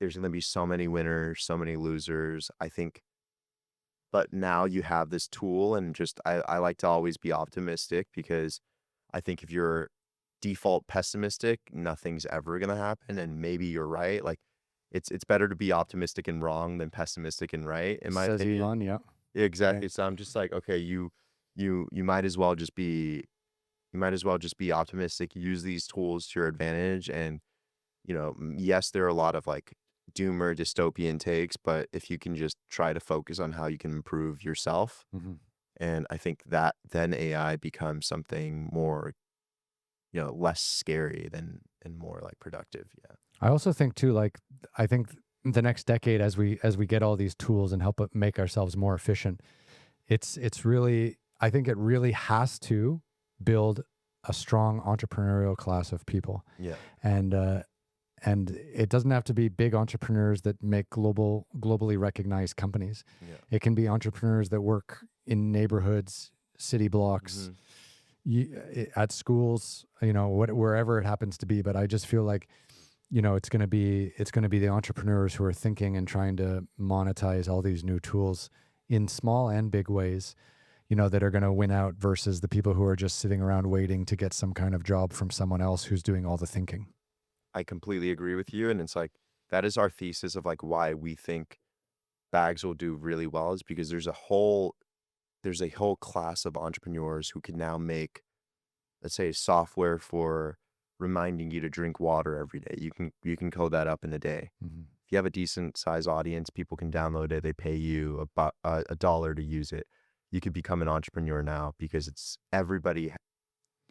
there's going to be so many winners, so many losers, I think. But now you have this tool, and just I like to always be optimistic, because I think if you're default pessimistic, nothing's ever going to happen. And maybe you're right. Like it's better to be optimistic and wrong than pessimistic and right, in my opinion. Elon, yeah. Exactly. Okay. So I'm just like, okay, you might as well just be optimistic, use these tools to your advantage. And, you know, yes, there are a lot of like doomer dystopian takes, but if you can just try to focus on how you can improve yourself, and I think that then AI becomes something more, you know, less scary and more like productive. Yeah. I also think too, like I think the next decade, as we get all these tools and help make ourselves more efficient, it's really, I think it really has to build a strong entrepreneurial class of people. Yeah. And and it doesn't have to be big entrepreneurs that make globally recognized companies. Yeah. It can be entrepreneurs that work in neighborhoods, city blocks, at schools, wherever it happens to be. But I just feel like, it's going to be the entrepreneurs who are thinking and trying to monetize all these new tools in small and big ways, that are going to win out versus the people who are just sitting around waiting to get some kind of job from someone else who's doing all the thinking. I completely agree with you. And it's like, that is our thesis of like why we think bags will do really well, is because there's a whole class of entrepreneurs who can now make, let's say, software for reminding you to drink water every day. You can code that up in a day. Mm-hmm. If you have a decent size audience, people can download it. They pay you about $1 to use it. You could become an entrepreneur now because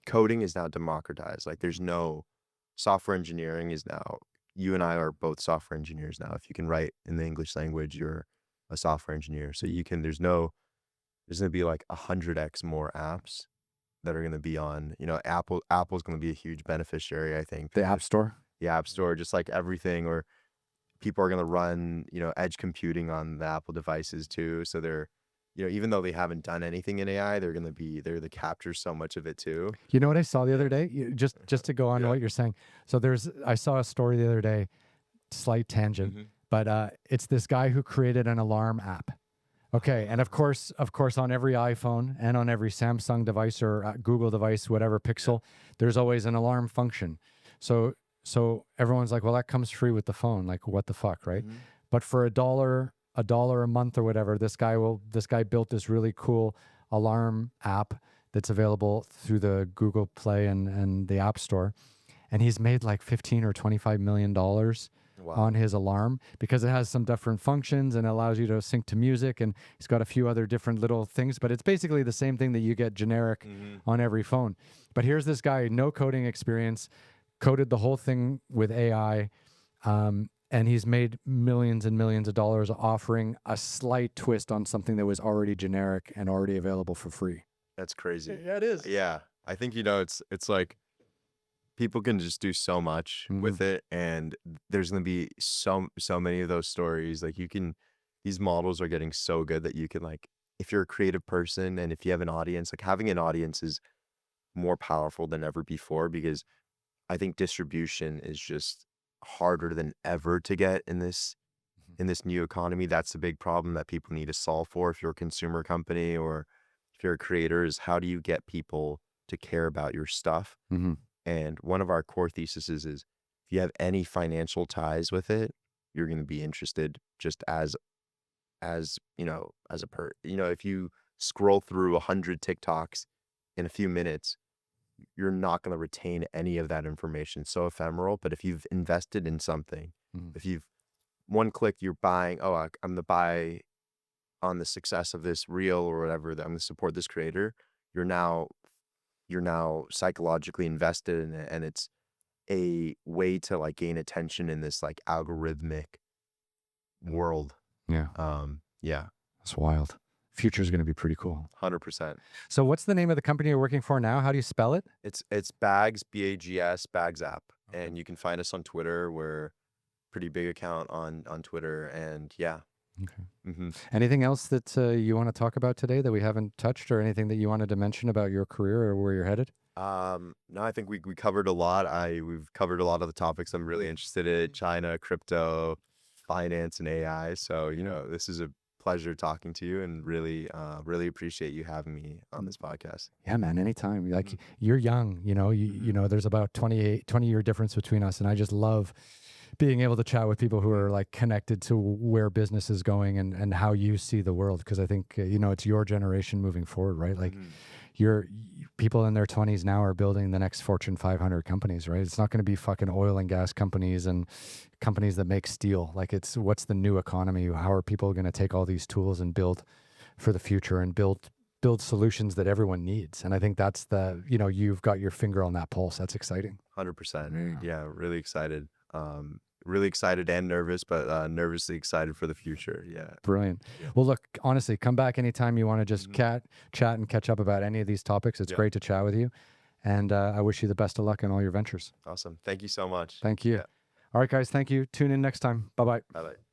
coding is now democratized. Like, there's no software engineering is now, you and I are both software engineers now. If you can write in the English language, you're a software engineer. So there's going to be like 100x more apps that are going to be on, Apple's going to be a huge beneficiary, I think. The App Store? The App Store, just like everything, or people are going to run, edge computing on the Apple devices too. So they're, even though they haven't done anything in AI, they're the capture so much of it too. You know what I saw the other day? Just to go on to what you're saying. So I saw a story the other day, slight tangent, but it's this guy who created an alarm app. Okay, and of course, on every iPhone and on every Samsung device or Google device, whatever Pixel, there's always an alarm function. So everyone's like, well, that comes free with the phone. Like, what the fuck, right? But for $1 a month or whatever, this guy built this really cool alarm app that's available through the Google Play and the App Store, and he's made like $15 or $25 million on his alarm because it has some different functions and allows you to sync to music, and he's got a few other different little things, but it's basically the same thing that you get generic on every phone. But here's this guy, no coding experience, coded the whole thing with AI, and he's made millions and millions of dollars offering a slight twist on something that was already generic and already available for free. That's crazy. Yeah, it is. Yeah. I think, it's like people can just do so much with it, and there's going to be so many of those stories. Like, these models are getting so good that you can, like, if you're a creative person and if you have an audience, like, having an audience is more powerful than ever before, because I think distribution is just harder than ever to get in this new economy. That's the big problem that people need to solve for. If you're a consumer company or if you're a creator, is how do you get people to care about your stuff? And one of our core theses is if you have any financial ties with it, you're going to be interested just as if you scroll through 100 TikToks in a few minutes, you're not going to retain any of that information. So ephemeral. But if you've invested in something, if you've one click, you're buying, I'm going to buy on the success of this reel or whatever, that I'm going to support this creator, you're now psychologically invested in it. And it's a way to like gain attention in this like algorithmic world. Yeah. Yeah. That's wild. Future is going to be pretty cool. 100%. So what's the name of the company you're working for now? How do you spell it? It's Bags, BAGS, Bags app. And you can find us on Twitter. We're pretty big account on Twitter, and yeah. Okay. Anything else that you want to talk about today that we haven't touched, or anything that you wanted to mention about your career or where you're headed? No, I think we covered a lot. We've covered a lot of the topics I'm really interested in: China, crypto, finance, and AI. So, this is a pleasure talking to you, and really appreciate you having me on this podcast. Yeah, man, anytime. Like, you're young, there's about 20-year difference between us, and I just love being able to chat with people who are like connected to where business is going and how you see the world. Because I think, it's your generation moving forward, right? Like, people in their 20s now are building the next Fortune 500 companies, right? It's not going to be fucking oil and gas companies and companies that make steel. Like, it's what's the new economy? How are people going to take all these tools and build for the future and build solutions that everyone needs? And I think that's you've got your finger on that pulse. That's exciting. 100%. Yeah, really excited. Really excited and nervous, but nervously excited for the future. Yeah. Brilliant. Yeah. Well, look, honestly, come back anytime you want to just chat and catch up about any of these topics. It's great to chat with you. And I wish you the best of luck in all your ventures. Awesome. Thank you so much. Thank you. Yeah. All right, guys. Thank you. Tune in next time. Bye bye. Bye bye.